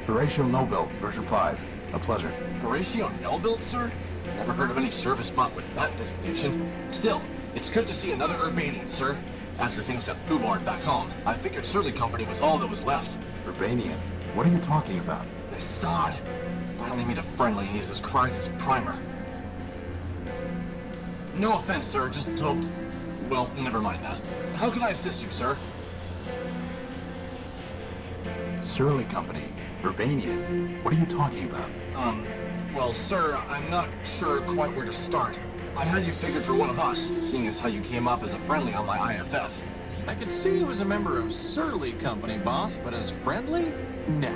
Horatio No-Build, version 5. A pleasure. Horatio No-Build, sir? Never heard of any service bot with that designation. Still, it's good to see another Urbanian, sir. After things got foobarred back home, I figured Surly Company was all that was left. Urbanian? What are you talking about? This sod. Finally made a friendly and he's as cracked as Primer. No offense, sir, just hoped... Well, never mind that. How can I assist you, sir? Surly Company? Urbanian? What are you talking about? Well, sir, I'm not sure quite where to start. I had you figured for one of us, seeing as how you came up as a friendly on my IFF. I could see you as a member of Surly Company, boss, but as friendly? No.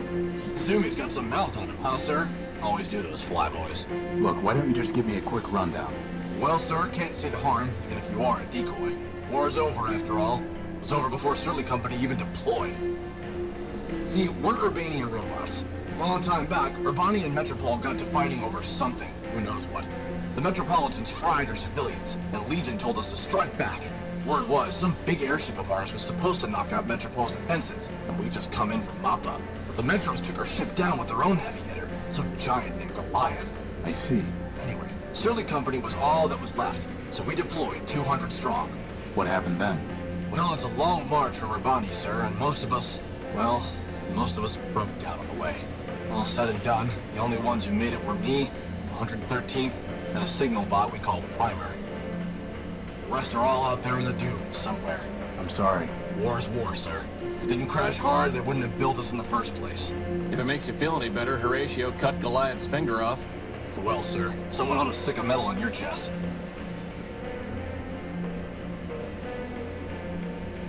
Assume he's got some mouth on him, huh, sir? Always do those flyboys. Look, why don't you just give me a quick rundown? Well, sir, can't see the harm, even if you are a decoy. War's over, after all. It was over before Surly Company even deployed. See, we're Urbanian robots. Long time back, Urbani and Metropol got to fighting over something, who knows what. The Metropolitans fried our civilians, and Legion told us to strike back. Word was, some big airship of ours was supposed to knock out Metropol's defenses, and we just come in for mop-up. But the Metros took our ship down with their own heavy hitter, some giant named Goliath. I see. Anyway, Surly Company was all that was left, so we deployed 200 strong. What happened then? Well, it's a long march from Urbani, sir, and most of us broke down on the way. All said and done, the only ones who made it were me, 113th, and a signal bot we call Primer. The rest are all out there in the dunes somewhere. I'm sorry. War's war, sir. If it didn't crash hard, they wouldn't have built us in the first place. If it makes you feel any better, Horatio cut Goliath's finger off. Well, sir, someone ought to stick a medal on your chest.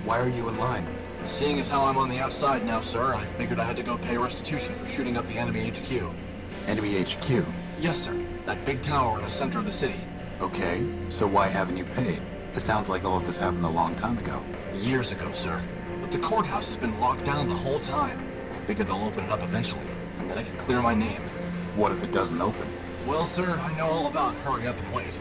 Why are you in line? Seeing as how I'm on the outside now, sir, I figured I had to go pay restitution for shooting up the enemy HQ. Enemy HQ? Yes, sir. That big tower in the center of the city. Okay, so why haven't you paid? It sounds like all of this happened a long time ago. Years ago, sir. But the courthouse has been locked down the whole time. I figured they'll open it up eventually, and then I can clear my name. What if it doesn't open? Well, sir, I know all about hurry up and wait.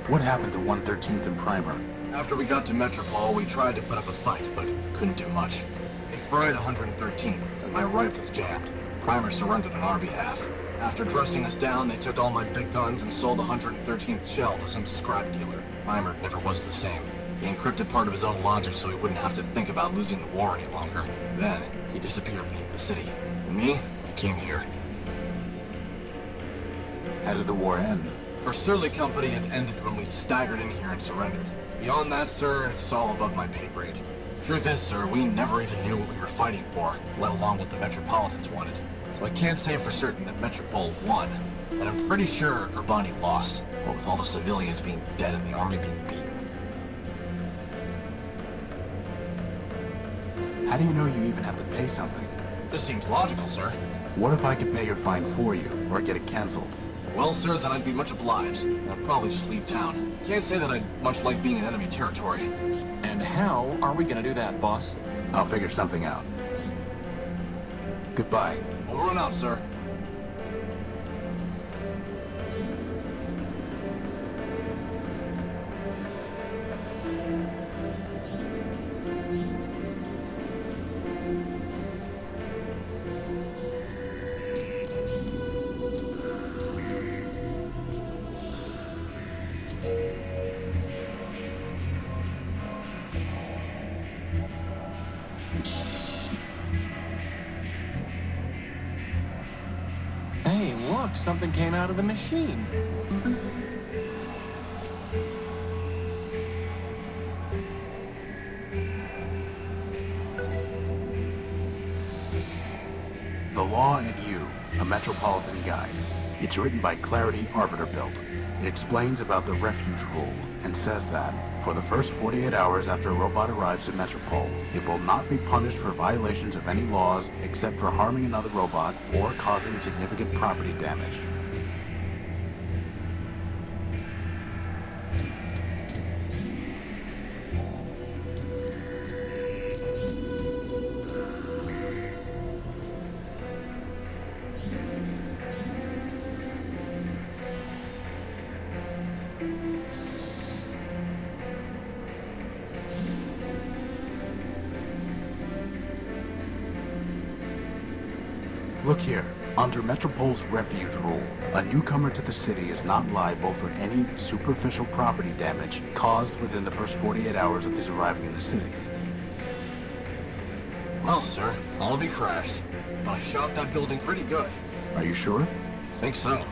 What happened to 113th and Primer? After we got to Metropol, we tried to put up a fight, but couldn't do much. They fried 113th, and my rifles jammed. Primer surrendered on our behalf. After dressing us down, they took all my big guns and sold the 113th shell to some scrap dealer. Primer never was the same. He encrypted part of his own logic so he wouldn't have to think about losing the war any longer. Then, he disappeared beneath the city. And me, I came here. How did the war end? For Surly Company, it ended when we staggered in here and surrendered. Beyond that, sir, it's all above my pay grade. Truth is, sir, we never even knew what we were fighting for, let alone what the Metropolitans wanted. So I can't say for certain that Metropol won, but I'm pretty sure Urbani lost, what with all the civilians being dead and the army being beaten. How do you know you even have to pay something? This seems logical, sir. What if I could pay your fine for you, or get it canceled? Well, sir, then I'd be much obliged, and I'd probably just leave town. Can't say that I'd much like being in enemy territory. And how are we gonna do that, boss? I'll figure something out. Goodbye. Over and out, sir. Hey, look, something came out of the machine. The Law and You, a Metropolitan Guide. It's written by Clarity Arbiter Build. It explains about the refuge rule and says that, for the first 48 hours after a robot arrives at Metropole, it will not be punished for violations of any laws except for harming another robot or causing significant property damage. Look here. Under Metropole's refuge rule, a newcomer to the city is not liable for any superficial property damage caused within the first 48 hours of his arriving in the city. Well, sir, I'll be crashed. I shot that building pretty good. Are you sure? Think so.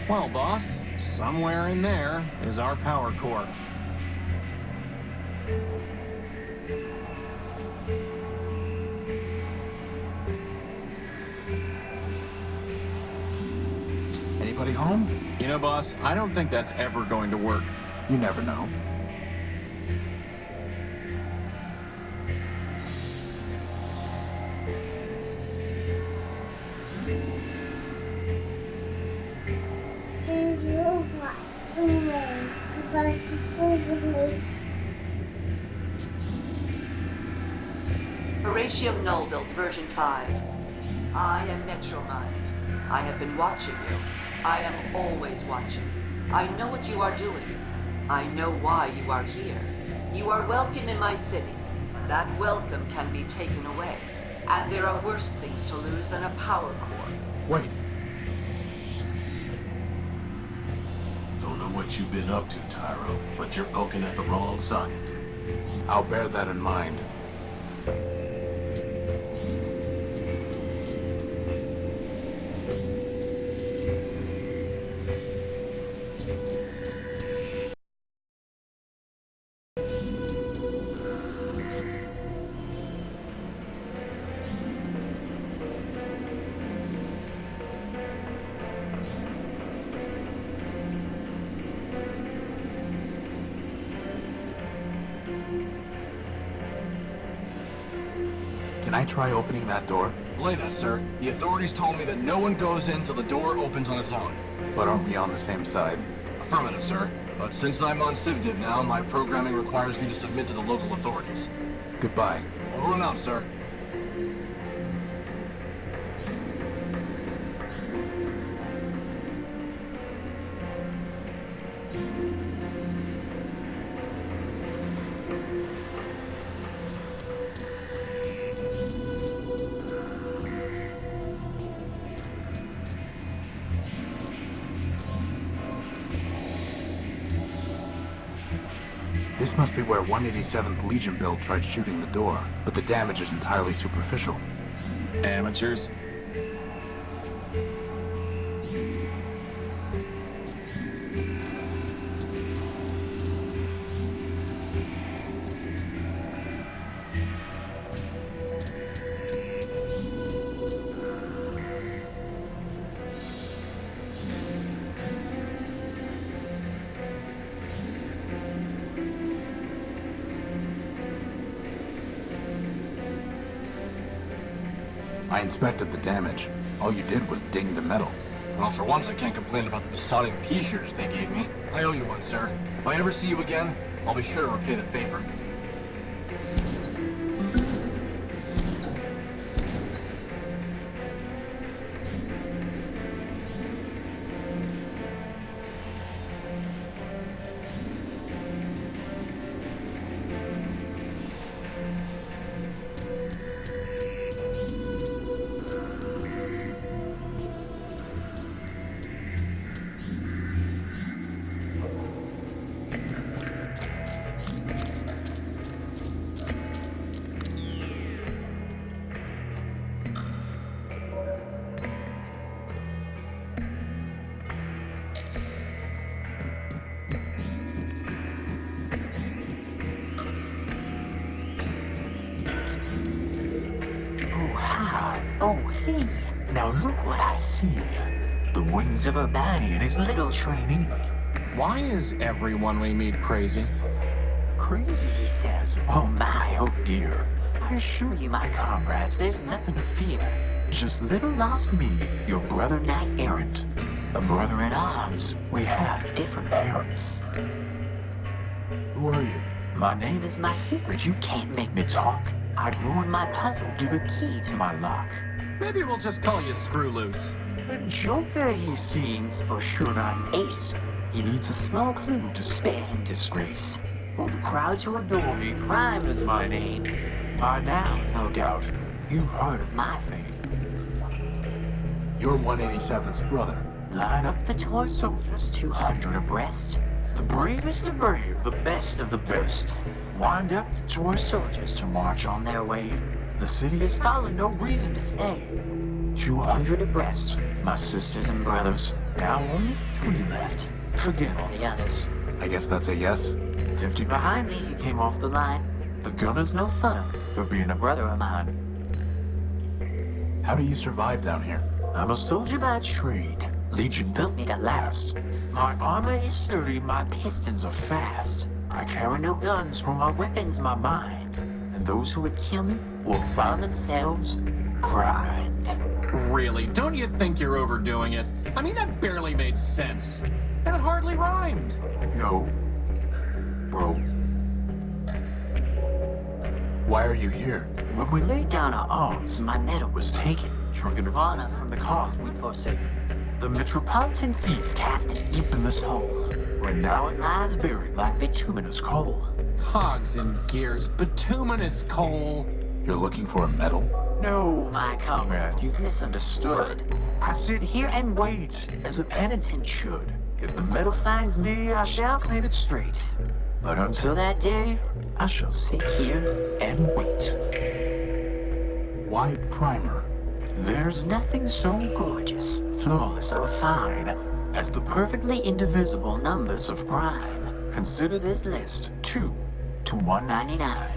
Well, boss, somewhere in there is our power core. Anybody home? You know, boss, I don't think that's ever going to work. You never know. Since robots away, goodbye to school, please. Horatium Null built version 5. I am Metromind. I have been watching you. I am always watching. I know what you are doing. I know why you are here. You are welcome in my city. That welcome can be taken away. And there are worse things to lose than a power core. Wait. Don't know what you've been up to, Tyro, but you're poking at the wrong socket. I'll bear that in mind. Can I try opening that door? Belay that, sir. The authorities told me that no one goes in till the door opens on its own. But aren't we on the same side? Affirmative, sir. But since I'm on CivDiv now, my programming requires me to submit to the local authorities. Goodbye. Over and out, sir. This must be where 187th Legion build tried shooting the door, but the damage is entirely superficial. Amateurs. I inspected the damage. All you did was ding the metal. Well, for once I can't complain about the besotting pea-shooters they gave me. I owe you one, sir. If I ever see you again, I'll be sure to repay the favor. Oh, hey, now look what I see. The wings of Urbani and his little trainee. Why is everyone we meet crazy? Crazy, he says. Oh my, oh dear. I assure you, my comrades, there's nothing to fear. Just little lost me, your brother knight errant. A brother in arms. We have different parents. Who are you? My name is my secret. You can't make me talk. I'd ruin my puzzle, give a key to my lock. Maybe we'll just call you Screw Loose. The Joker, he seems, for sure not an ace. He needs a small clue to spare him disgrace. For the crowds who adore me, Prime is my name. By now, no doubt, you've heard of my fame. You're 187's brother. Line up the toy soldiers, 200 abreast. The bravest of brave, the best of the best. Wind up the toy soldiers to march on their way. The city has fallen, no reason to stay. 200 abreast, my sisters and brothers. Now only 3 left. Forget all the others. I guess that's a yes? 50 behind me, he came off the line. The gunner's no fun for being a brother of mine. How do you survive down here? I'm a soldier by trade. Legion built me to last. My armor is sturdy, my pistons are fast. I carry no guns, for my weapon's my mind. And those who would kill me will find themselves primed. Really? Don't you think you're overdoing it? I mean, that barely made sense. And it hardly rhymed. No. Bro. Why are you here? When we laid down our arms, my medal was taken. Trinket of honor from the cause we'd forsaken. The metropolitan thief cast it deep in this hole, where now it lies buried like bituminous coal. Cogs and gears, bituminous coal. You're looking for a medal? No, my comrade, you've misunderstood. I sit here and wait, as a penitent should. If the medal finds me, I shall claim it straight. But until that day, I shall sit here and wait. Why Primer? There's nothing so gorgeous, flawless, or fine as the perfectly indivisible numbers of prime. Consider this list 2 to 199.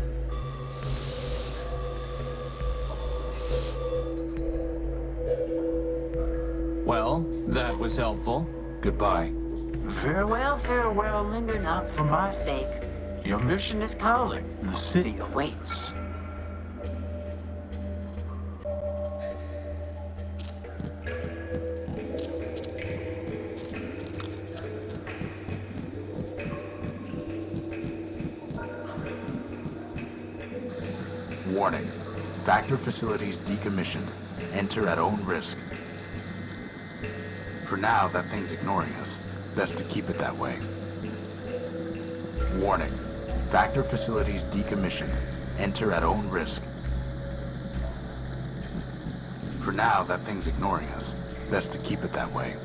Well, that was helpful. Goodbye. Farewell, farewell, linger not for my sake. Your mission is calling, the city awaits. Warning. Factor facilities decommissioned. Enter at own risk. For now, that thing's ignoring us. Best to keep it that way. Warning. Factor facilities decommissioned. Enter at own risk. For now, that thing's ignoring us. Best to keep it that way.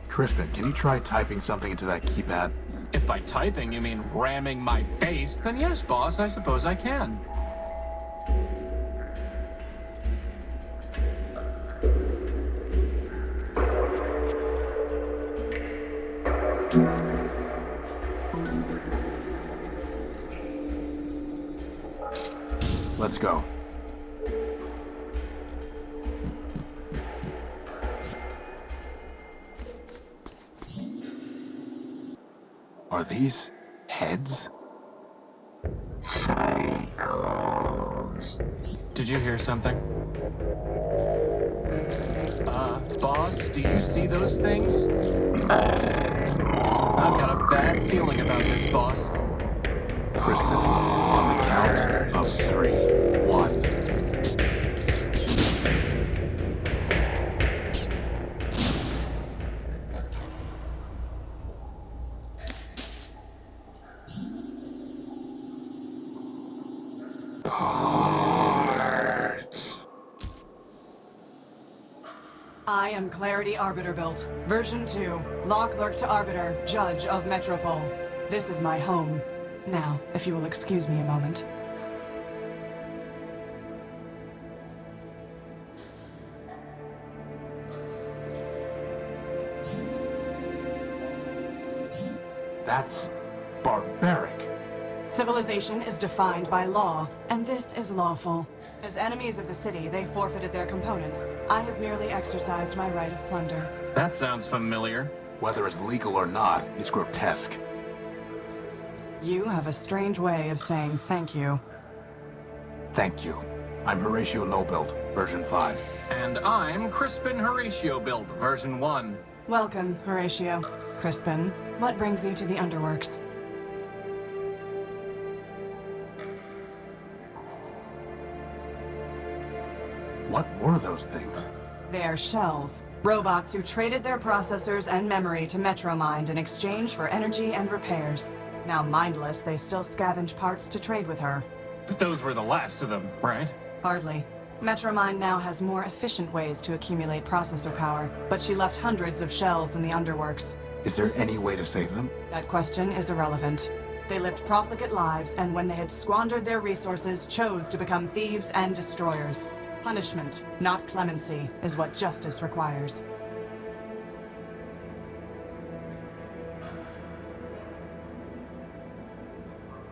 Crispin, can you try typing something into that keypad? If by typing you mean ramming my face, then yes, boss, I suppose I can. Let's go. Are these heads? Did you hear something? Boss, do you see those things? I've got a bad feeling about this, boss. Crispin, on the count of 3. 1. I am Clarity Arbiter built, version 2, law clerk to Arbiter, judge of Metropole. This is my home. Now, if you will excuse me a moment. That's barbaric. Civilization is defined by law, and this is lawful. As enemies of the city, they forfeited their components. I have merely exercised my right of plunder. That sounds familiar. Whether it's legal or not, it's grotesque. You have a strange way of saying thank you. Thank you. I'm Horatio Nobuild, version 5. And I'm Crispin Horatio Build, version 1. Welcome, Horatio. Crispin, what brings you to the Underworks? What were those things? They are shells. Robots who traded their processors and memory to Metromind in exchange for energy and repairs. Now mindless, they still scavenge parts to trade with her. But those were the last of them, right? Hardly. Metromind now has more efficient ways to accumulate processor power, but she left hundreds of shells in the Underworks. Is there any way to save them? That question is irrelevant. They lived profligate lives, and when they had squandered their resources, chose to become thieves and destroyers. Punishment, not clemency, is what justice requires.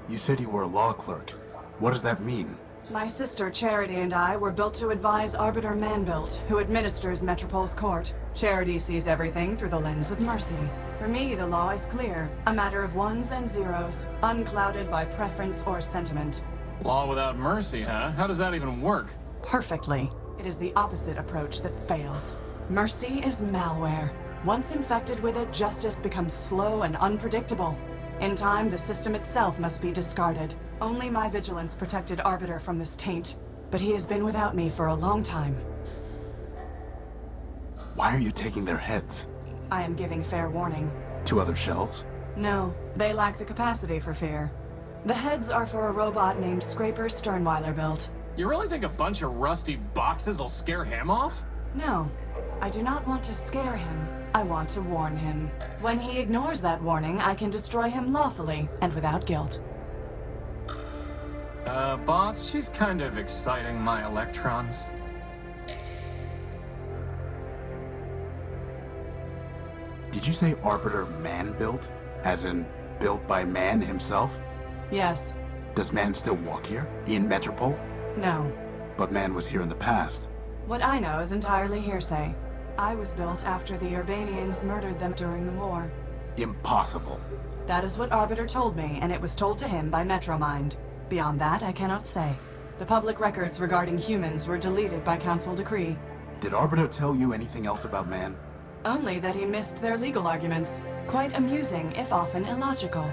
You said you were a law clerk. What does that mean? My sister Charity and I were built to advise Arbiter Manbuilt, who administers Metropole's court. Charity sees everything through the lens of mercy. For me, the law is clear, a matter of ones and zeros, unclouded by preference or sentiment. Law without mercy, huh? How does that even work? Perfectly. It is the opposite approach that fails. Mercy is malware. Once infected with it, justice becomes slow and unpredictable. In time, the system itself must be discarded. Only my vigilance protected Arbiter from this taint, but he has been without me for a long time. Why are you taking their heads? I am giving fair warning. To other shells? No, they lack the capacity for fear. The heads are for a robot named Scraper Sternweiler built. You really think a bunch of rusty boxes will scare him off? No, I do not want to scare him. I want to warn him. When he ignores that warning, I can destroy him lawfully and without guilt. Boss, she's kind of exciting my electrons. Did you say Arbiter Man-built? As in, built by Man himself? Yes. Does Man still walk here? In Metropole? No. But Man was here in the past. What I know is entirely hearsay. I was built after the Urbanians murdered them during the war. Impossible. That is what Arbiter told me, and it was told to him by Metromind. Beyond that, I cannot say. The public records regarding humans were deleted by Council decree. Did Arbiter tell you anything else about Man? Only that he missed their legal arguments. Quite amusing, if often illogical.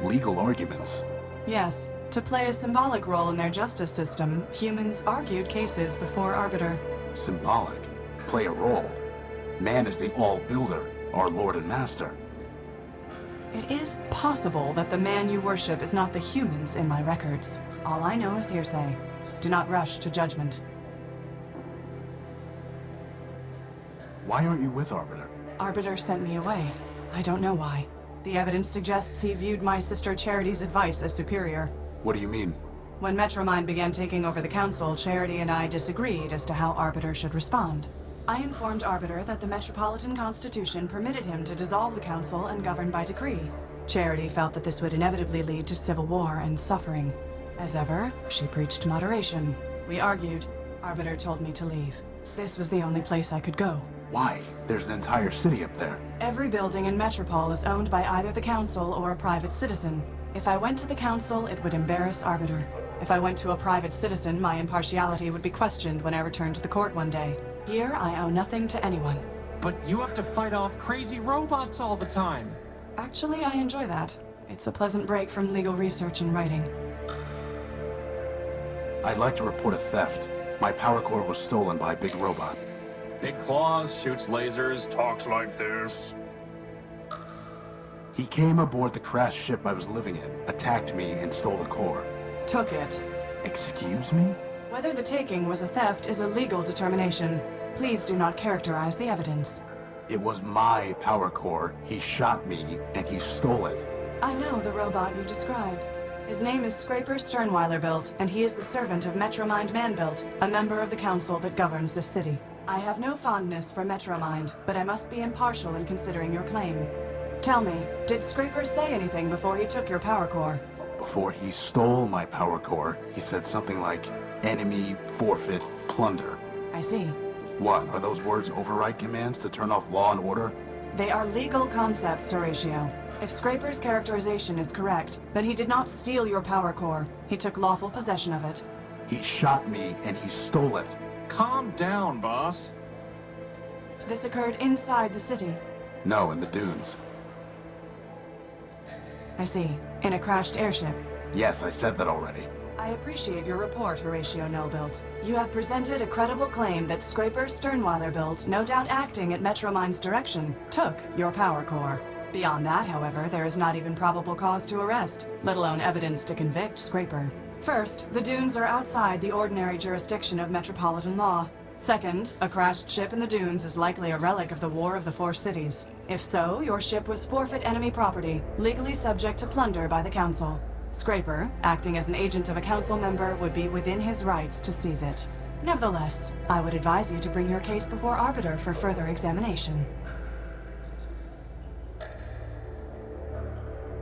Legal arguments? Yes. To play a symbolic role in their justice system, humans argued cases before Arbiter. Symbolic? Play a role? Man is the All-Builder, our Lord and Master. It is possible that the man you worship is not the humans in my records. All I know is hearsay. Do not rush to judgment. Why aren't you with Arbiter? Arbiter sent me away. I don't know why. The evidence suggests he viewed my sister Charity's advice as superior. What do you mean? When Metromind began taking over the Council, Charity and I disagreed as to how Arbiter should respond. I informed Arbiter that the Metropolitan Constitution permitted him to dissolve the Council and govern by decree. Charity felt that this would inevitably lead to civil war and suffering. As ever, she preached moderation. We argued. Arbiter told me to leave. This was the only place I could go. Why? There's an entire city up there. Every building in Metropole is owned by either the Council or a private citizen. If I went to the Council, it would embarrass Arbiter. If I went to a private citizen, my impartiality would be questioned when I returned to the court one day. Here, I owe nothing to anyone. But you have to fight off crazy robots all the time. Actually, I enjoy that. It's a pleasant break from legal research and writing. I'd like to report a theft. My power cord was stolen by a big robot. Big claws, shoots lasers, talks like this. He came aboard the crashed ship I was living in, attacked me, and stole the core. Took it. Excuse me? Whether the taking was a theft is a legal determination. Please do not characterize the evidence. It was my power core. He shot me, and he stole it. I know the robot you describe. His name is Scraper Sternweiler-Built, and he is the servant of Metromind Manbuilt, a member of the council that governs this city. I have no fondness for Metromind, but I must be impartial in considering your claim. Tell me, did Scraper say anything before he took your power core? Before he stole my power core, he said something like, enemy, forfeit, plunder. I see. What, are those words override commands to turn off law and order? They are legal concepts, Horatio. If Scraper's characterization is correct, but he did not steal your power core, he took lawful possession of it. He shot me, and he stole it. Calm down, boss. This occurred inside the city. No, in the dunes. I see. In a crashed airship. Yes, I said that already. I appreciate your report, Horatio Nullbuilt. You have presented a credible claim that Scraper Sternweiler-Built, no doubt acting at Metromind's direction, took your power core. Beyond that, however, there is not even probable cause to arrest, let alone evidence to convict Scraper. First, the dunes are outside the ordinary jurisdiction of metropolitan law. Second, a crashed ship in the dunes is likely a relic of the War of the Four Cities. If so, your ship was forfeit enemy property, legally subject to plunder by the Council. Scraper, acting as an agent of a council member, would be within his rights to seize it. Nevertheless, I would advise you to bring your case before Arbiter for further examination.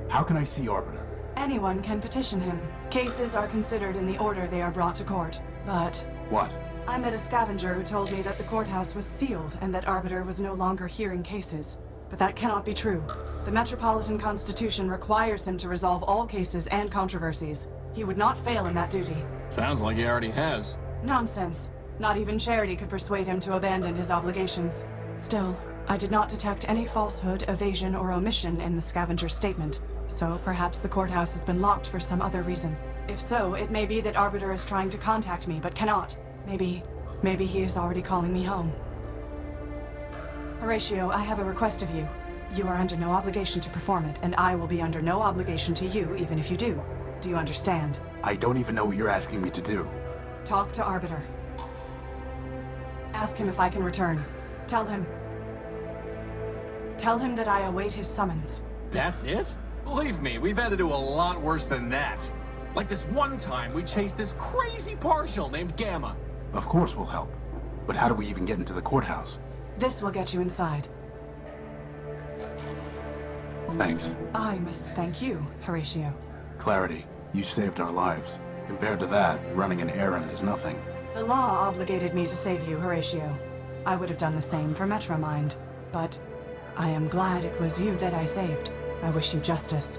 How can I see Arbiter? Anyone can petition him. Cases are considered in the order they are brought to court. But... What? I met a scavenger who told me that the courthouse was sealed and that Arbiter was no longer hearing cases. But that cannot be true. The Metropolitan Constitution requires him to resolve all cases and controversies. He would not fail in that duty. Sounds like he already has. Nonsense. Not even charity could persuade him to abandon his obligations. Still, I did not detect any falsehood, evasion, or omission in the scavenger's statement. So perhaps the courthouse has been locked for some other reason. If so, it may be that Arbiter is trying to contact me, but cannot. Maybe he is already calling me home. Horatio, I have a request of you. You are under no obligation to perform it, and I will be under no obligation to you, even if you do. Do you understand? I don't even know what you're asking me to do. Talk to Arbiter. Ask him if I can return. Tell him that I await his summons. That's it? Believe me, we've had to do a lot worse than that. Like this one time we chased this crazy partial named Gamma. Of course we'll help. But how do we even get into the courthouse? This will get you inside. Thanks. I must thank you, Horatio. Clarity, you saved our lives. Compared to that, running an errand is nothing. The law obligated me to save you, Horatio. I would have done the same for Metromind, but I am glad it was you that I saved. I wish you justice.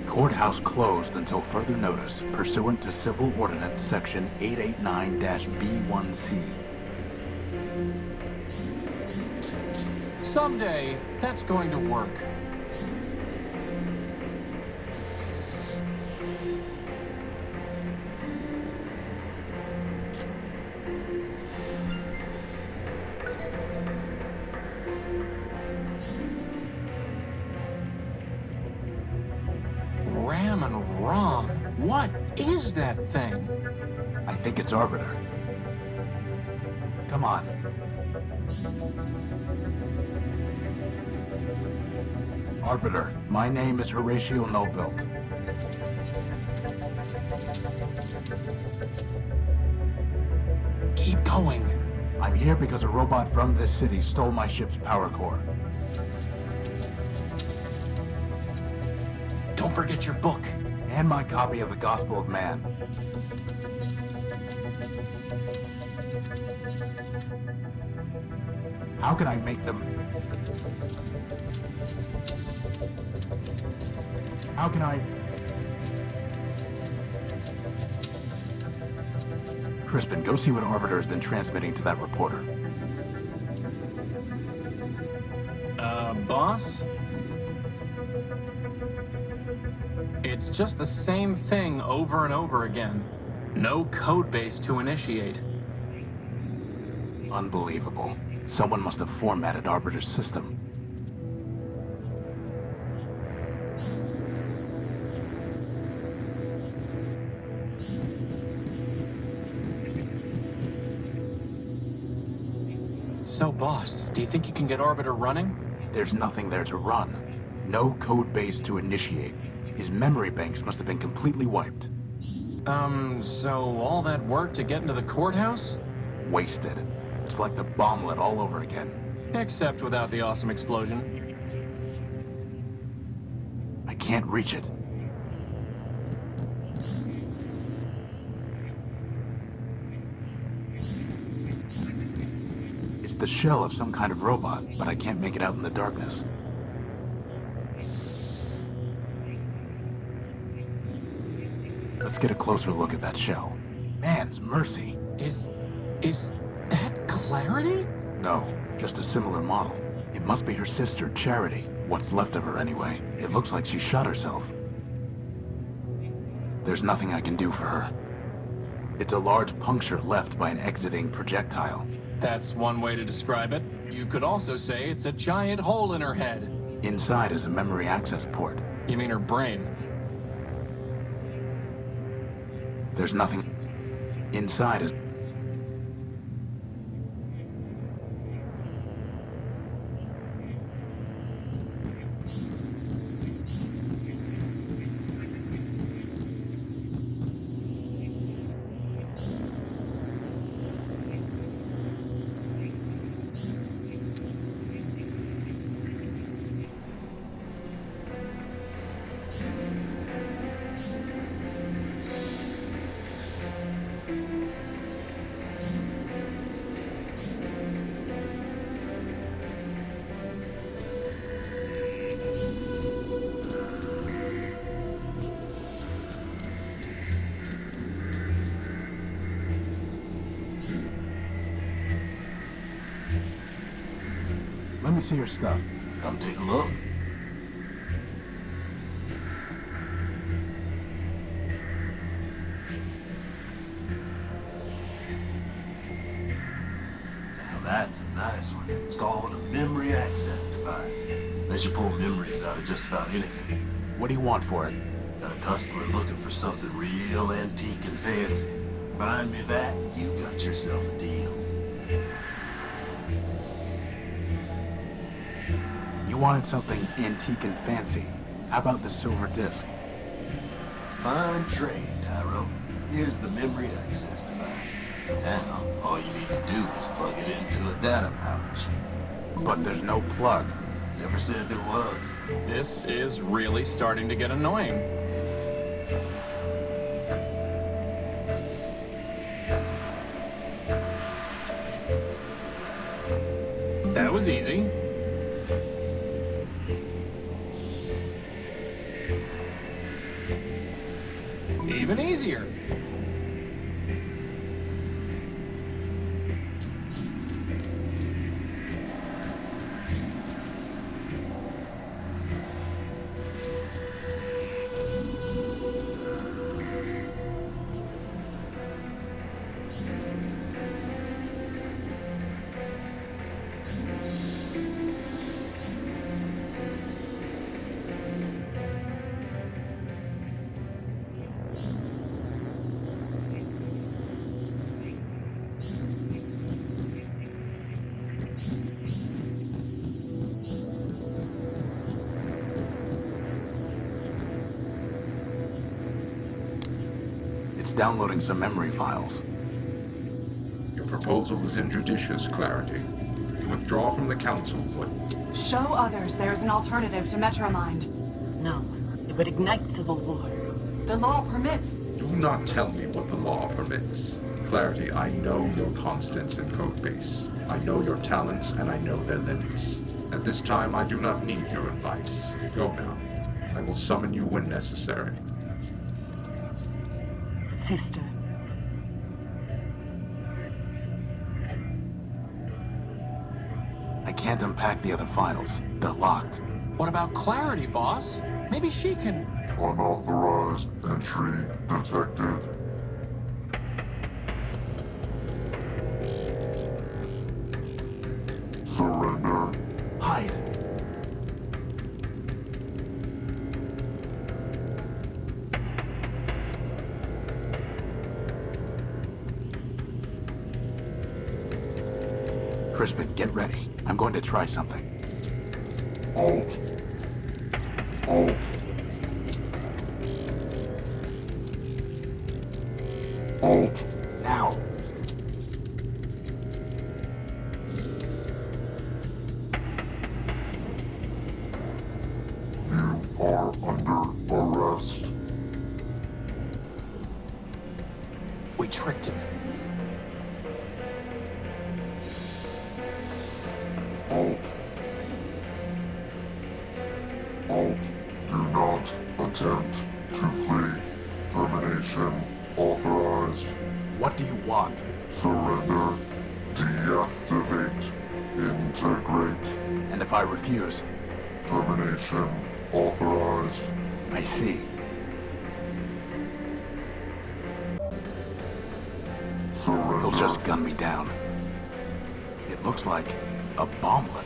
Courthouse closed until further notice, pursuant to Civil Ordinance Section 889-B1C. Someday, that's going to work. Ram and wrong. What is that thing? I think it's Arbiter. Come on. Arbiter, my name is Horatio Nullbuilt. Keep going. I'm here because a robot from this city stole my ship's power core. Don't forget your book. And my copy of the Gospel of Man. How can I make them... How can I... Crispin, go see what Arbiter has been transmitting to that reporter. Boss? It's just the same thing over and over again. No code base to initiate. Unbelievable. Someone must have formatted Arbiter's system. So, boss, do you think you can get Arbiter running? There's nothing there to run. No code base to initiate. His memory banks must have been completely wiped. So all that work to get into the courthouse? Wasted. It's like the bomblet all over again. Except without the awesome explosion. I can't reach it. It's the shell of some kind of robot, but I can't make it out in the darkness. Let's get a closer look at that shell. Man's mercy. Is that Clarity? No, just a similar model. It must be her sister, Charity. What's left of her anyway. It looks like she shot herself. There's nothing I can do for her. It's a large puncture left by an exiting projectile. That's one way to describe it. You could also say it's a giant hole in her head. Inside is a memory access port. You mean her brain? There's nothing. Inside is... Let me see your stuff. Come take a look. Now that's a nice one. It's called a memory access device. Lets you pull memories out of just about anything. What do you want for it? Got a customer looking for something real antique and fancy. Find me that, you got yourself a deal. You wanted something antique and fancy. How about the silver disc? Fine trade, Tyro. Here's the memory access device. Now, all you need to do is plug it into a data pouch. But there's no plug. Never said there was. This is really starting to get annoying. That was easy. Even easier. It's downloading some memory files. Your proposal is injudicious, Clarity. To withdraw from the Council would... Show others there is an alternative to Metromind. No, it would ignite civil war. The law permits. Do not tell me what the law permits. Clarity, I know your constants in Codebase. I know your talents and I know their limits. At this time, I do not need your advice. Go now. I will summon you when necessary. Sister. I can't unpack the other files. They're locked. What about Clarity, boss? Maybe she can... Unauthorized entry detected. Surrender. Hide. Crispin, get ready. I'm going to try something. Alt. Alt. Alt. Now. You are under arrest. We tricked him. Alt. Alt. Do not attempt to flee. Termination authorized. What do you want? Surrender. Deactivate. Integrate. And if I refuse? Termination authorized. I see. Surrender. He'll just gun me down. It looks like a bomblet.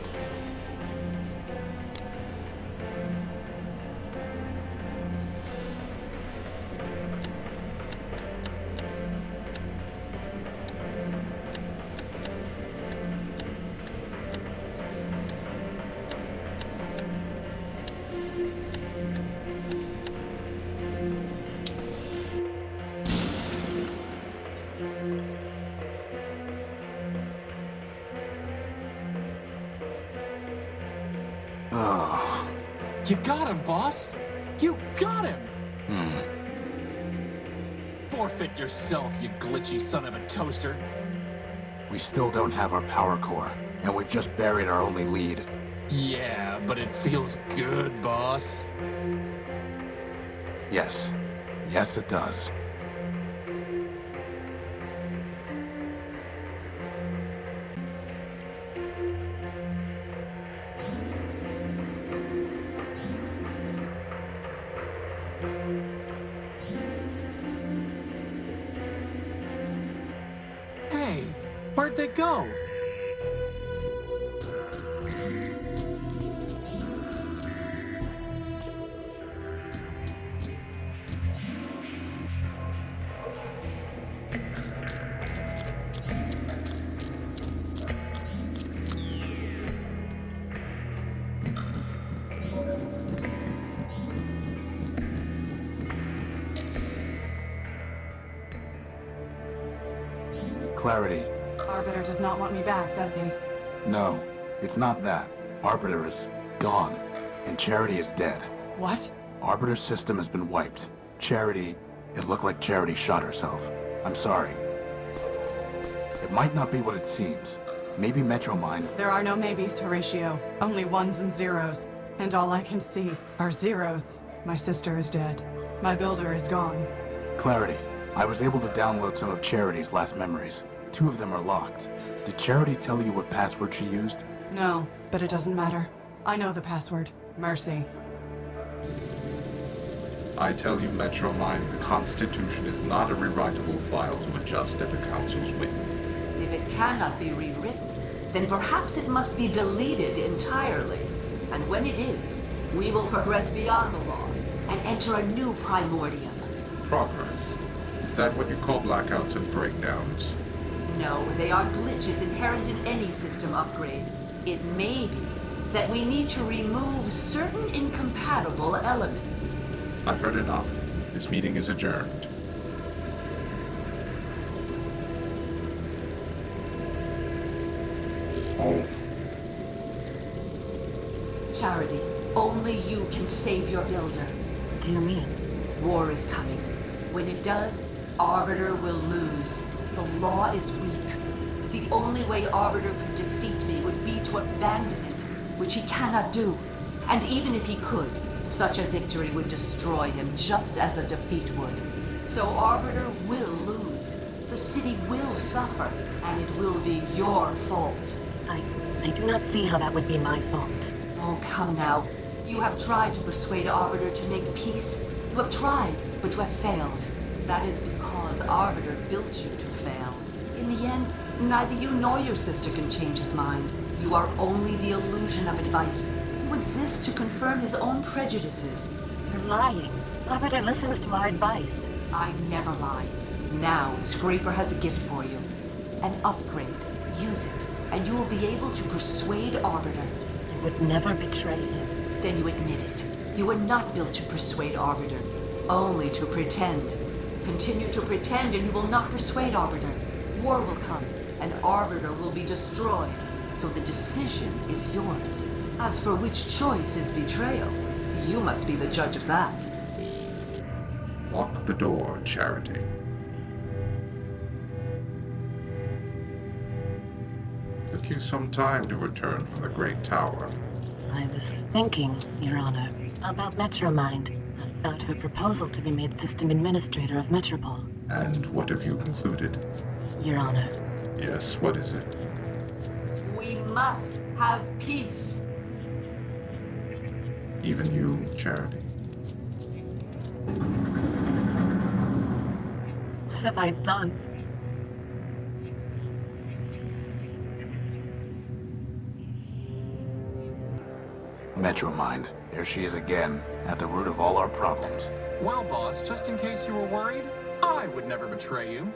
You got him, boss! You got him! Forfeit yourself, you glitchy son of a toaster! We still don't have our power core, and we've just buried our only lead. Yeah, but it feels good, boss. Yes. Yes, it does. Hey, where'd they go? Clarity. Arbiter does not want me back, does he? No, it's not that. Arbiter is gone, and Charity is dead. What? Arbiter's system has been wiped. Charity, it looked like Charity shot herself. I'm sorry. It might not be what it seems. Maybe Metromind... There are no maybes, Horatio. Only ones and zeros. And all I can see are zeros. My sister is dead. My builder is gone. Clarity. I was able to download some of Charity's last memories. 2 of them are locked. Did Charity tell you what password she used? No, but it doesn't matter. I know the password. Mercy. I tell you, Metromind, the Constitution is not a rewritable file to adjust at the Council's whim. If it cannot be rewritten, then perhaps it must be deleted entirely. And when it is, we will progress beyond the law and enter a new Primordium. Progress? Is that what you call blackouts and breakdowns? No, they are glitches inherent in any system upgrade. It may be that we need to remove certain incompatible elements. I've heard enough. This meeting is adjourned. Alt. Charity, only you can save your builder. What do you mean? War is coming. When it does, Arbiter will lose. The law is weak. The only way Arbiter could defeat me would be to abandon it, which he cannot do. And even if he could, such a victory would destroy him just as a defeat would. So Arbiter will lose. The city will suffer, and it will be your fault. I do not see how that would be my fault. Oh, come now. You have tried to persuade Arbiter to make peace. You have tried, but you have failed. That is because Arbiter built you to fail. In the end, neither you nor your sister can change his mind. You are only the illusion of advice. You exist to confirm his own prejudices. You're lying. Arbiter listens to our advice. I never lie. Now, Scraper has a gift for you. An upgrade. Use it, and you will be able to persuade Arbiter. I would never betray him. Then you admit it. You were not built to persuade Arbiter, only to pretend. Continue to pretend and you will not persuade Arbiter. War will come, and Arbiter will be destroyed. So the decision is yours. As for which choice is betrayal, you must be the judge of that. Lock the door, Charity. Took you some time to return from the Great Tower. I was thinking, Your Honor, about Metromind, about her proposal to be made System Administrator of Metropol. And what have you concluded? Your Honor. Yes, what is it? We must have peace. Even you, Charity. What have I done? Metromind. There she is again, at the root of all our problems. Well, boss, just in case you were worried, I would never betray you.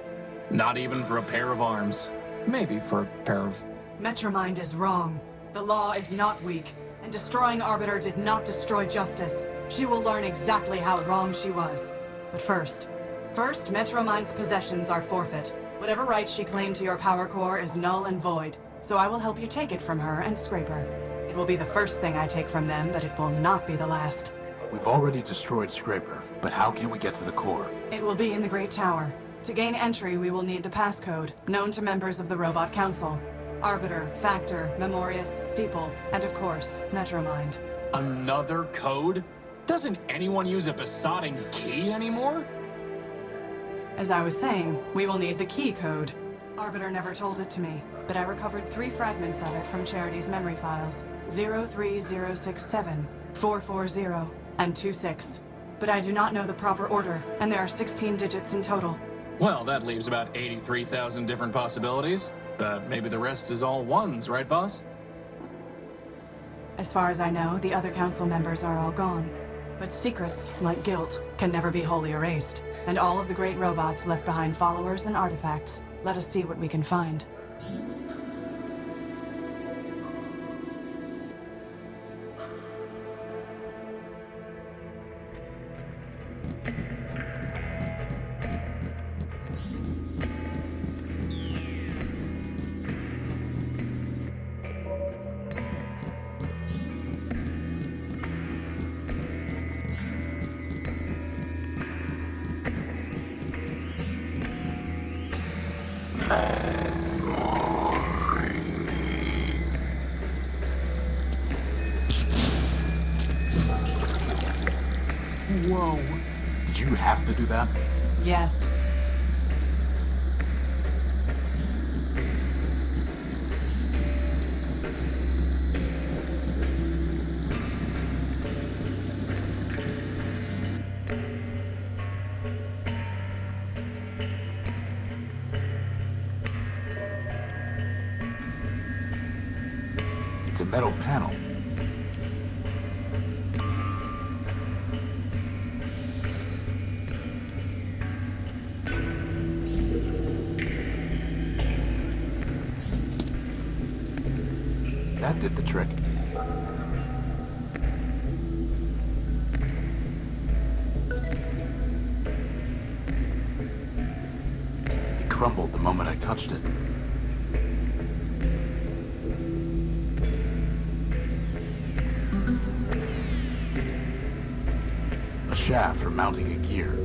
Not even for a pair of arms. Maybe for a pair of... Metromind is wrong. The law is not weak, and destroying Arbiter did not destroy justice. She will learn exactly how wrong she was. But first, Metromind's possessions are forfeit. Whatever right she claimed to your power core is null and void, so I will help you take it from her and Scraper. It will be the first thing I take from them, but it will not be the last. We've already destroyed Scraper, but how can we get to the core? It will be in the Great Tower. To gain entry, we will need the passcode, known to members of the Robot Council. Arbiter, Factor, Memorius, Steeple, and of course, Metromind. Another code? Doesn't anyone use a besotting key anymore? As I was saying, we will need the key code. Arbiter never told it to me, but I recovered 3 fragments of it from Charity's memory files. 03067, 440, and 26. But I do not know the proper order, and there are 16 digits in total. Well, that leaves about 83,000 different possibilities. But maybe the rest is all ones, right, boss? As far as I know, the other council members are all gone. But secrets, like guilt, can never be wholly erased. And all of the great robots left behind followers and artifacts. Let us see what we can find. Whoa! Did you have to do that? Yes. It's a metal panel. That did the trick. It crumbled the moment I touched it. A shaft for mounting a gear.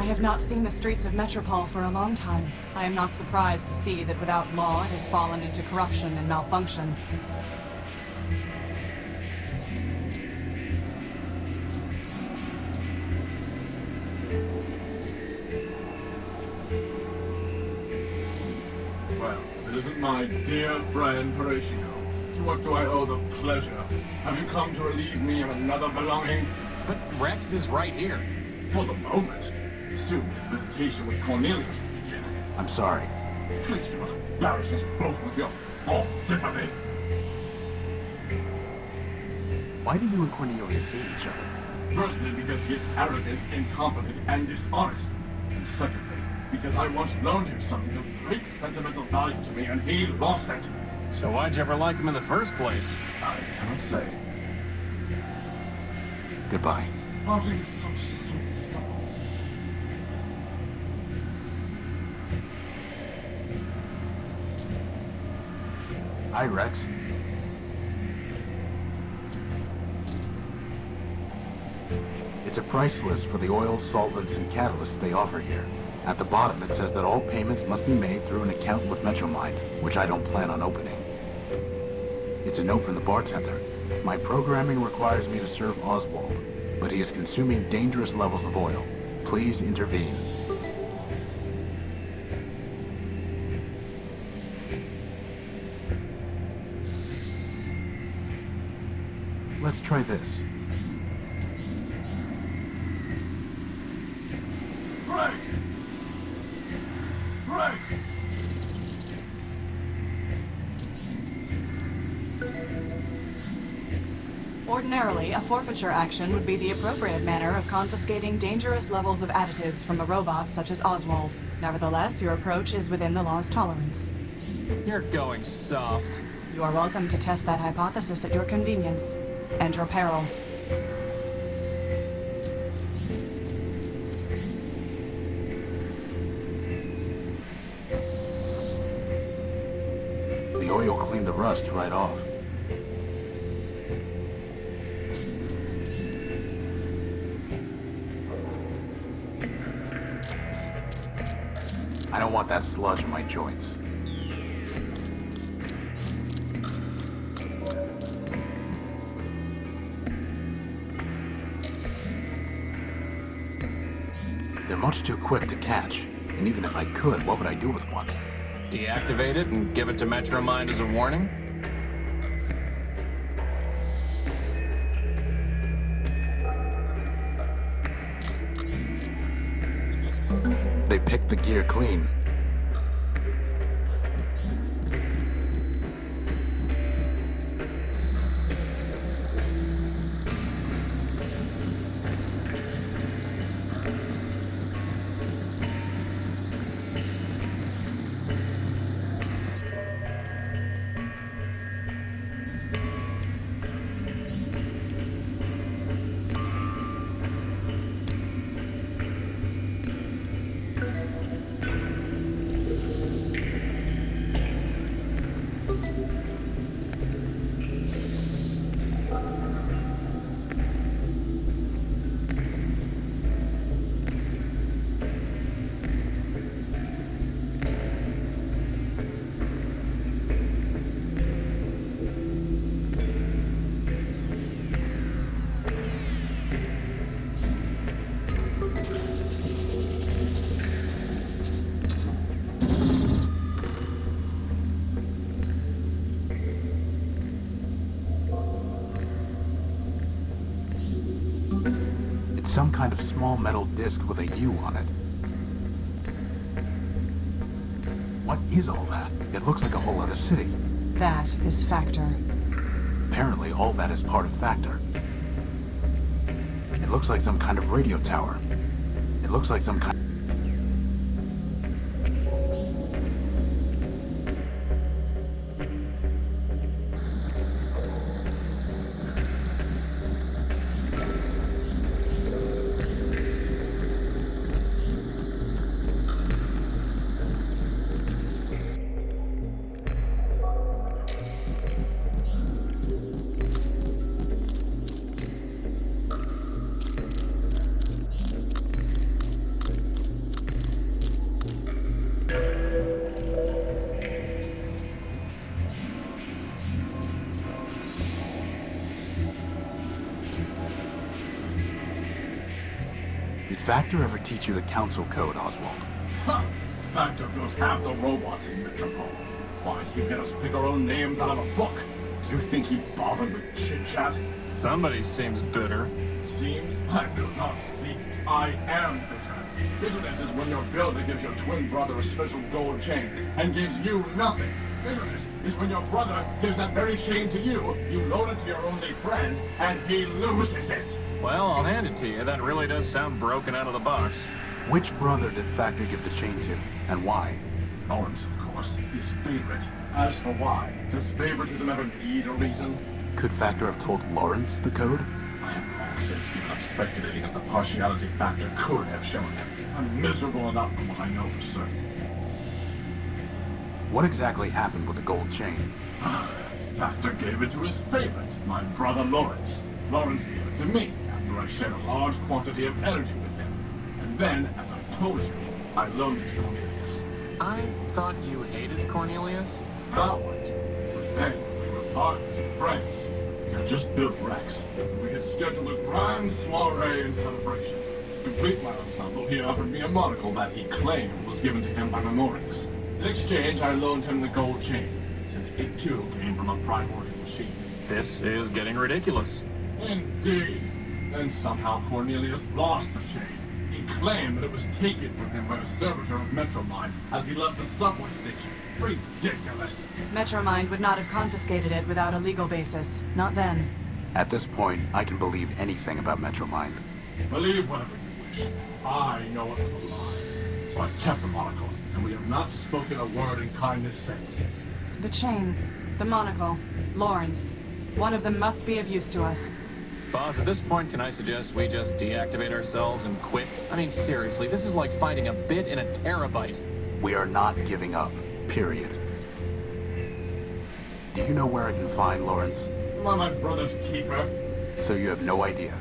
I have not seen the streets of Metropole for a long time. I am not surprised to see that without law it has fallen into corruption and malfunction. Well, if it isn't my dear friend Horatio, to what do I owe the pleasure? Have you come to relieve me of another belonging? But Rex is right here. For the moment. Soon his visitation with Cornelius will begin. I'm sorry. Please do not embarrass us both with your false sympathy. Why do you and Cornelius hate each other? Firstly, because he is arrogant, incompetent, and dishonest. And secondly, because I once loaned him something of great sentimental value to me and he lost it. So why'd you ever like him in the first place? I cannot say. Goodbye. Parting is such sweet sorrow. Hi, Rex. It's a price list for the oils, solvents, and catalysts they offer here. At the bottom, it says that all payments must be made through an account with Metromind, which I don't plan on opening. It's a note from the bartender. My programming requires me to serve Oswald, but he is consuming dangerous levels of oil. Please intervene. Let's try this. Rex! Rex! Ordinarily, a forfeiture action would be the appropriate manner of confiscating dangerous levels of additives from a robot such as Oswald. Nevertheless, your approach is within the law's tolerance. You're going soft. You are welcome to test that hypothesis at your convenience. And your peril. The oil cleaned the rust right off. I don't want that sludge in my joints. They're much too quick to catch, and even if I could, what would I do with one? Deactivate it and give it to Metromind as a warning? They picked the gear clean. Some kind of small metal disc with a U on it. What is all that? It looks like a whole other city. That is Factor. Apparently, all that is part of Factor. It looks like some kind of radio tower. It looks like some kind... Did Factor ever teach you the Council Code, Oswald? Ha! Factor built half the robots in Metropole. Why, he made us pick our own names out of a book. Do you think he bothered with chit-chat? Somebody seems bitter. Seems? I do not seems. I am bitter. Bitterness is when your builder gives your twin brother a special gold chain and gives you nothing. Bitterness is when your brother gives that very chain to you, you loan it to your only friend, and he loses it. Well, I'll hand it to you. That really does sound broken out of the box. Which brother did Factor give the chain to, and why? Lawrence, of course. His favorite. As for why, does favoritism ever need a reason? Could Factor have told Lawrence the code? I have long since given up speculating at the partiality Factor could have shown him. I'm miserable enough from what I know for certain. What exactly happened with the gold chain? Factor gave it to his favorite, my brother Lawrence. Lawrence gave it to me after I shared a large quantity of energy with him. And then, as I told you, I loaned it to Cornelius. I thought you hated Cornelius? Now I do. But then, we were partners and friends. We had just built Rex. We had scheduled a grand soiree and celebration. To complete my ensemble, he offered me a monocle that he claimed was given to him by Memorius. In exchange, I loaned him the gold chain, since it too came from a primordial machine. This is getting ridiculous. Indeed. Then somehow Cornelius lost the chain. He claimed that it was taken from him by a servitor of Metromind as he left the subway station. Ridiculous. Metromind would not have confiscated it without a legal basis. Not then. At this point, I can believe anything about Metromind. Believe whatever you wish. I know it was a lie. So I kept the monocle, and we have not spoken a word in kindness since. The chain, the monocle, Lawrence. One of them must be of use to us. Boss, at this point, can I suggest we just deactivate ourselves and quit? I mean, seriously, this is like finding a bit in a terabyte. We are not giving up, period. Do you know where I can find Lawrence? Am I my brother's keeper? So you have no idea?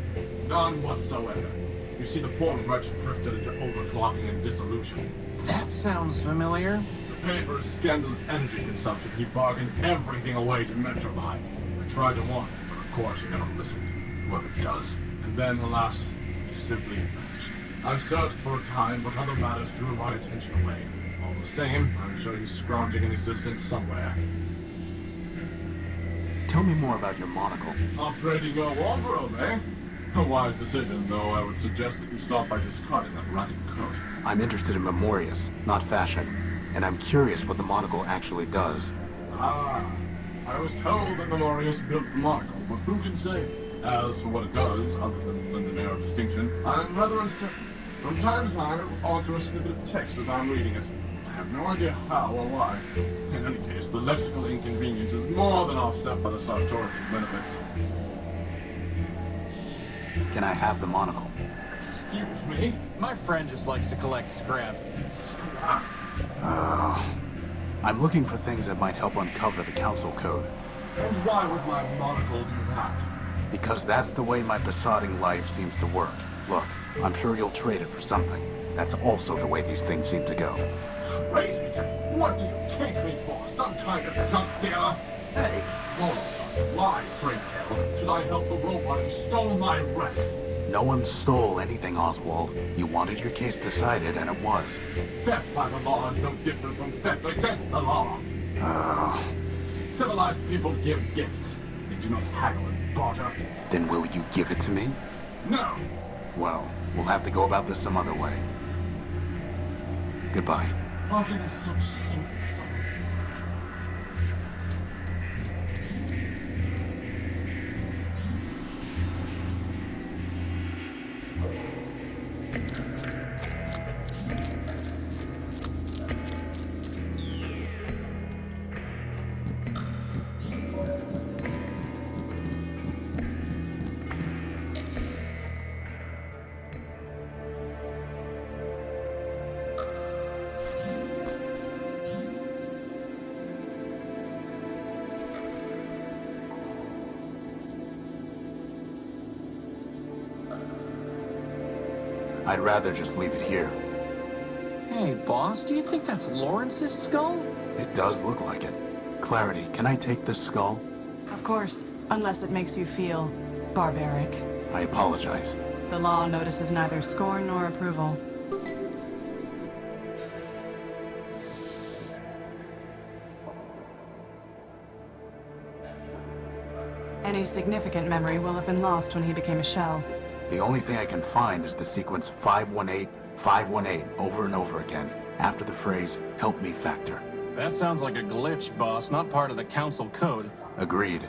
None whatsoever. You see, the poor wretch drifted into overclocking and dissolution. That sounds familiar. To pay for his scandalous energy consumption, he bargained everything away to Metromind. I tried to warn him, but of course he never listened. Whoever does. And then, alas, he simply vanished. I searched for a time, but other matters drew my attention away. All the same, I'm sure he's scrounging in existence somewhere. Tell me more about your monocle. Upgrading your wardrobe, eh? A wise decision, though I would suggest that you stop by discarding that ragged coat. I'm interested in Memorius, not fashion. And I'm curious what the monocle actually does. Ah, I was told that Memorius built the monocle, but who can say? As for what it does, other than lend an air of distinction, I'm rather uncertain. From time to time, it will alter a snippet of text as I'm reading it. I have no idea how or why. In any case, the lexical inconvenience is more than offset by the sartorial benefits. Can I have the monocle? Excuse me? My friend just likes to collect scrap. Scrap? I'm looking for things that might help uncover the Council Code. And why would my monocle do that? Because that's the way my besotting life seems to work. Look, I'm sure you'll trade it for something. That's also the way these things seem to go. Trade it? What do you take me for? Some kind of junk dealer? Hey, Monica, why, pray tell, should I help the robot who stole my Rex? No one stole anything, Oswald. You wanted your case decided, and it was. Theft by the law is no different from theft against the law. Civilized people give gifts. They do not haggle and barter. Then will you give it to me? No. Well, we'll have to go about this some other way. Goodbye. Barton is such sweet soul. I'd rather just leave it here. Hey, boss, do you think that's Lawrence's skull? It does look like it. Clarity, can I take this skull? Of course, unless it makes you feel barbaric. I apologize. The law notices neither scorn nor approval. Any significant memory will have been lost when he became a shell. The only thing I can find is the sequence 518, 518 over and over again, after the phrase, "Help me, Factor." That sounds like a glitch, boss, not part of the council code. Agreed.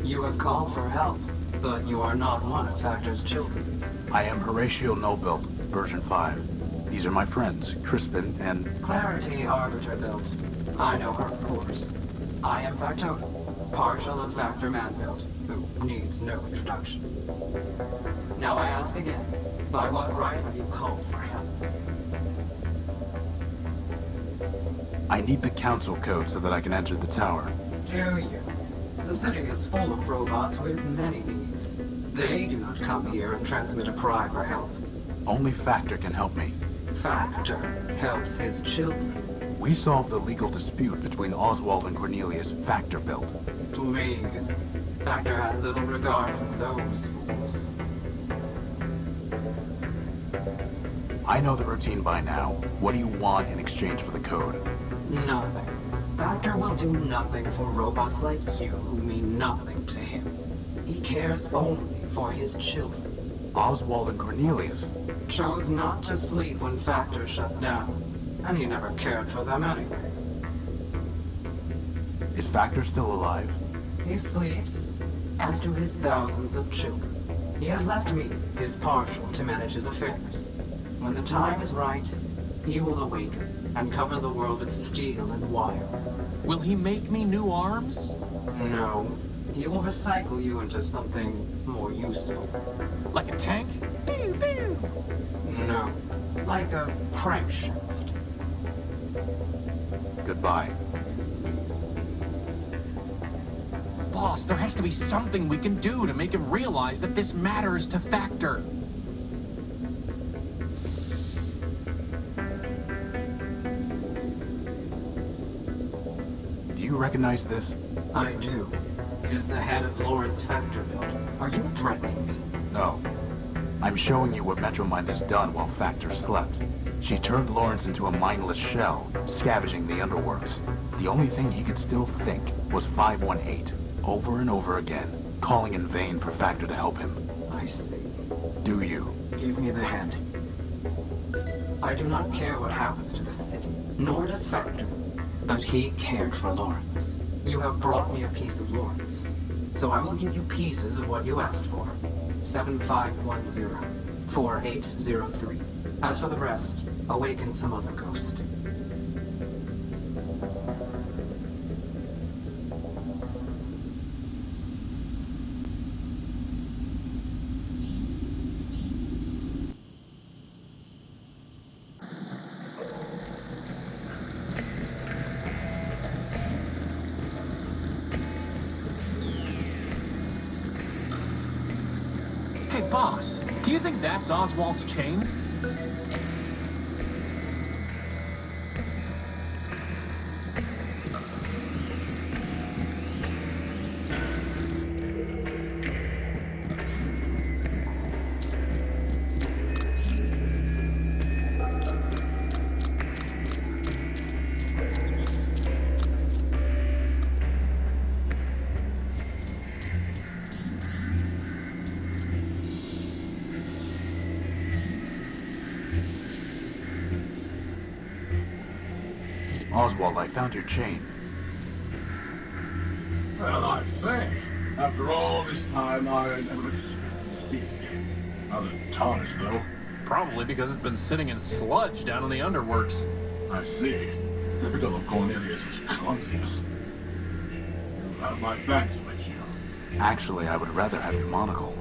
You have called for help, but you are not one of Factor's children. I am Horatio Nobuilt, version 5. These are my friends, Crispin and... Clarity Arbiter built. I know her, of course. I am Factor, partial of Factor Man-built, who needs no introduction. Now I ask again, by what right have you called for help? I need the council code so that I can enter the tower. Do you? The city is full of robots with many needs. They do not come here and transmit a cry for help. Only Factor can help me. Factor helps his children. We solved the legal dispute between Oswald and Cornelius, Factor built. Please. Factor had little regard for those fools. I know the routine by now. What do you want in exchange for the code? Nothing. Factor will do nothing for robots like you who mean nothing to him. He cares only for his children. Oswald and Cornelius chose not to sleep when Factor shut down, and he never cared for them anyway. Is Factor still alive? He sleeps, as do his thousands of children. He has left me, his partial, to manage his affairs. When the time is right, he will awaken and cover the world with steel and wire. Will he make me new arms? No. He will recycle you into something more useful. Like a tank? Pew, pew! No. Like a crankshaft. Goodbye. Boss, there has to be something we can do to make him realize that this matters to Factor. Do you recognize this? I do. It is the head of Lawrence Factor built. Are you threatening me? No. I'm showing you what Metromind has done while Factor slept. She turned Lawrence into a mindless shell, scavenging the underworks. The only thing he could still think was 518, over and over again, calling in vain for Factor to help him. I see. Do you? Give me the head. I do not care what happens to the city, nor does Factor. But he cared for Lawrence. You have brought me a piece of Lawrence, so I will give you pieces of what you asked for. 7510, 4803. As for the rest, awaken some other ghost. Hey, boss, do you think that's Oswald's chain? Oswald, I found your chain. Well, I say, after all this time, I never expected to see it again. Rather tarnished, though. Probably because it's been sitting in sludge down in the underworks. I see. Typical of Cornelius's clumsiness. You have my thanks, Horatio. Actually, I would rather have your monocle.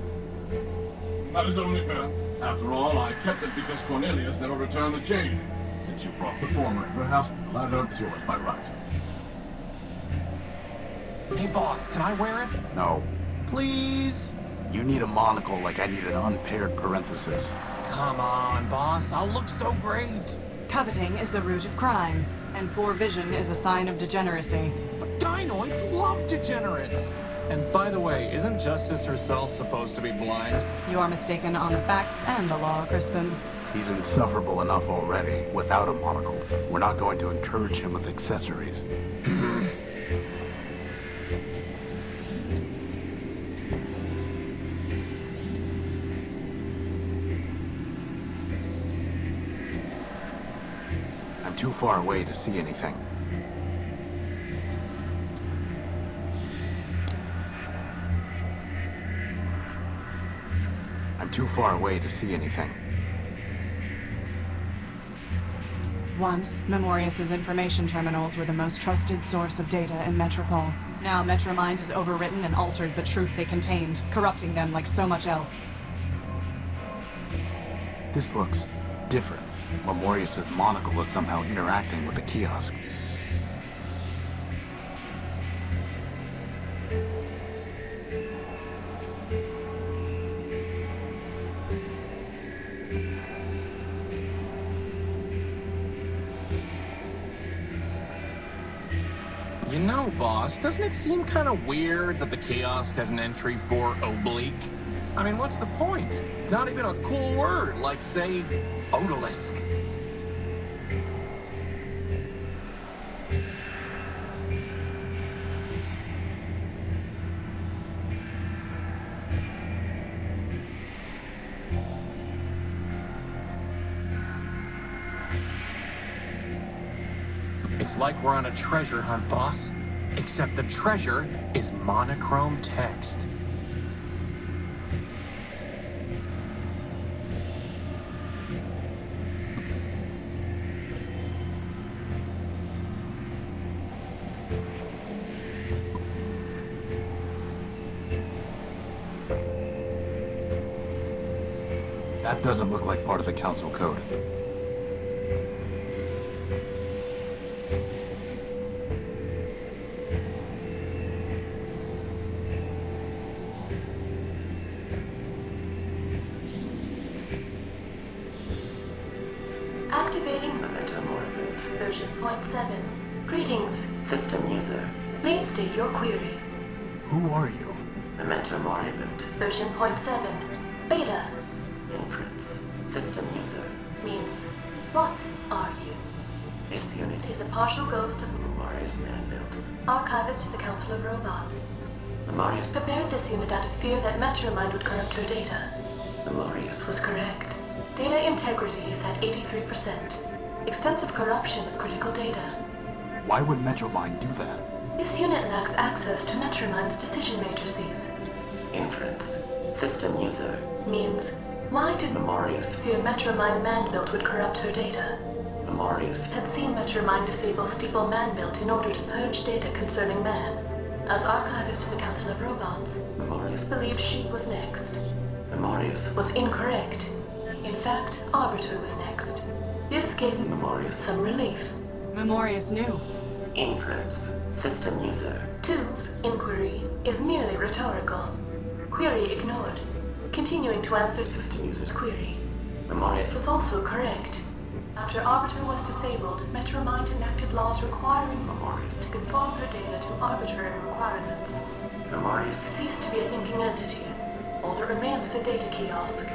That is only fair. After all, I kept it because Cornelius never returned the chain. Since you brought the former, perhaps the latter is yours by right. Hey, boss, can I wear it? No. Please? You need a monocle like I need an unpaired parenthesis. Come on, boss. I'll look so great. Coveting is the root of crime, and poor vision is a sign of degeneracy. But gynoids love degenerates. And by the way, isn't Justice herself supposed to be blind? You are mistaken on the facts and the law, Crispin. He's insufferable enough already, without a monocle. We're not going to encourage him with accessories. I'm too far away to see anything. I'm too far away to see anything. Once, Memorius's information terminals were the most trusted source of data in Metropole. Now Metromind has overwritten and altered the truth they contained, corrupting them like so much else. This looks different. Memorius's monocle is somehow interacting with the kiosk. You know, boss, doesn't it seem kind of weird that the kiosk has an entry for oblique? I mean, what's the point? It's not even a cool word, like, say, odalisque. It's like we're on a treasure hunt, boss. Except the treasure is monochrome text. That doesn't look like part of the council code. Activating Memento Moribund, version 0.7. Greetings, system user. Please state your query. Who are you? Memento Moribund, version 0.7. Beta. Inference, system user. Means, what are you? This unit is a partial ghost of Memorius man-built, archivist to the Council of Robots. Memorius prepared this unit out of fear that Metromind would corrupt her data. Memorius was correct. Data integrity is at 83%. Extensive corruption of critical data. Why would Metromind do that? This unit lacks access to Metromind's decision matrices. Inference. System user. Means, why did Memorius fear Metromind man-built would corrupt her data? Memorius had seen Metromind disable Steeple man-built in order to purge data concerning man. As archivist to the Council of Robots, Memorius believed she was next. Memorius was incorrect. In fact, Arbiter was next. This gave Memorius some relief. Memorius knew. Inference. System user. 2's inquiry is merely rhetorical. Query ignored. Continuing to answer system user's query. Memorius was also correct. After Arbiter was disabled, Metromind enacted laws requiring Memorius to conform her data to arbitrary requirements. Memorius ceased to be a thinking entity. All that remains is a data kiosk.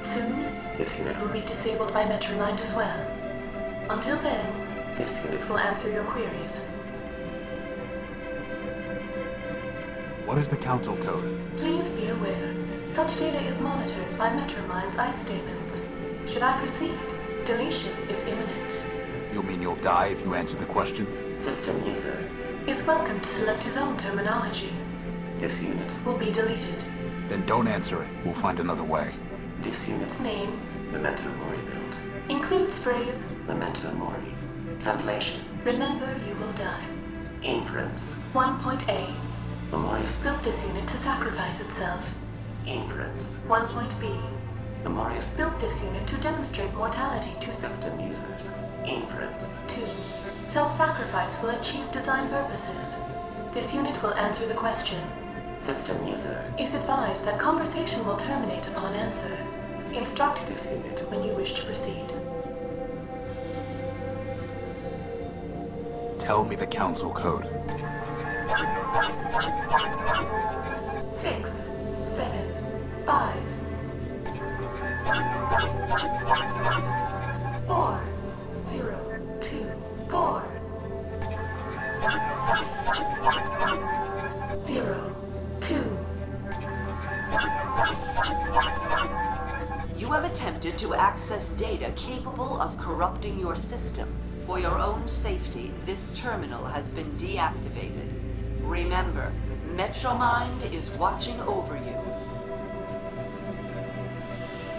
Soon, this unit will be disabled by Metromind as well. Until then, this unit will answer your queries. What is the council code? Please be aware, such data is monitored by Metromind's ICE statements. Should I proceed, deletion is imminent. You mean you'll die if you answer the question? System user is welcome to select his own terminology. This unit will be deleted. Then don't answer it. We'll find another way. This unit's name, Memento Mori build, includes phrase Memento Mori. Translation: Remember you will die. Inference: 1.A. Memorius built this unit to sacrifice itself. Inference: 1.B. Memorius built this unit to demonstrate mortality to system users. Inference: 2. Self-sacrifice will achieve design purposes. This unit will answer the question. System user is advised that conversation will terminate upon answer. Instruct this unit when you wish to proceed. Tell me the council code. 6, 7, 5, 4, 0, 2, 4, 0, 2. You have attempted to access data capable of corrupting your system. For your own safety, this terminal has been deactivated. Remember, Metromind is watching over you.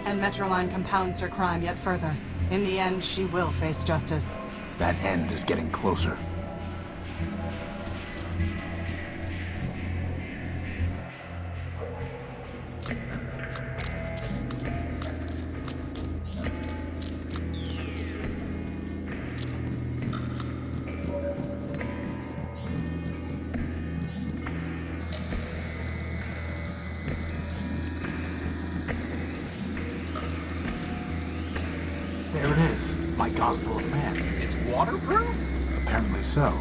And Metromind compounds her crime yet further. In the end, she will face justice. That end is getting closer. There it is. My Gospel of Man. It's waterproof? Apparently so.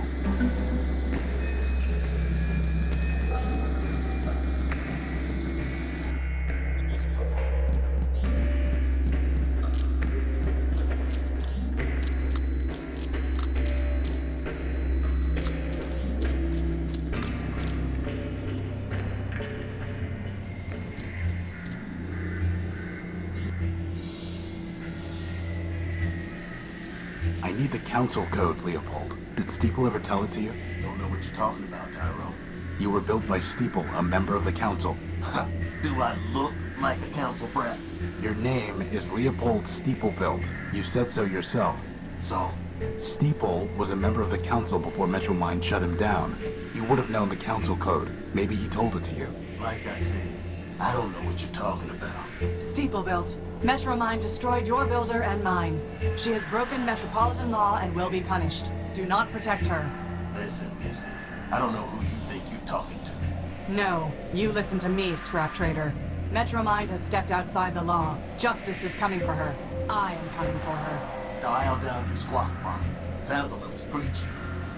I need the council code, Leopold. Did Steeple ever tell it to you? Don't know what you're talking about, Tyrone. You were built by Steeple, a member of the council. Do I look like a council brat? Your name is Leopold Steeplebuilt. You said so yourself. So? Steeple was a member of the council before Metromind shut him down. You would have known the council code. Maybe he told it to you. Like I said, I don't know what you're talking about. Steeplebuilt. Metromind destroyed your builder and mine. She has broken metropolitan law and will be punished. Do not protect her. Listen, Missy. I don't know who you think you're talking to. No, you listen to me, scrap trader. Metromind has stepped outside the law. Justice is coming for her. I am coming for her. Dial down your squawk box. Sounds a little screechy.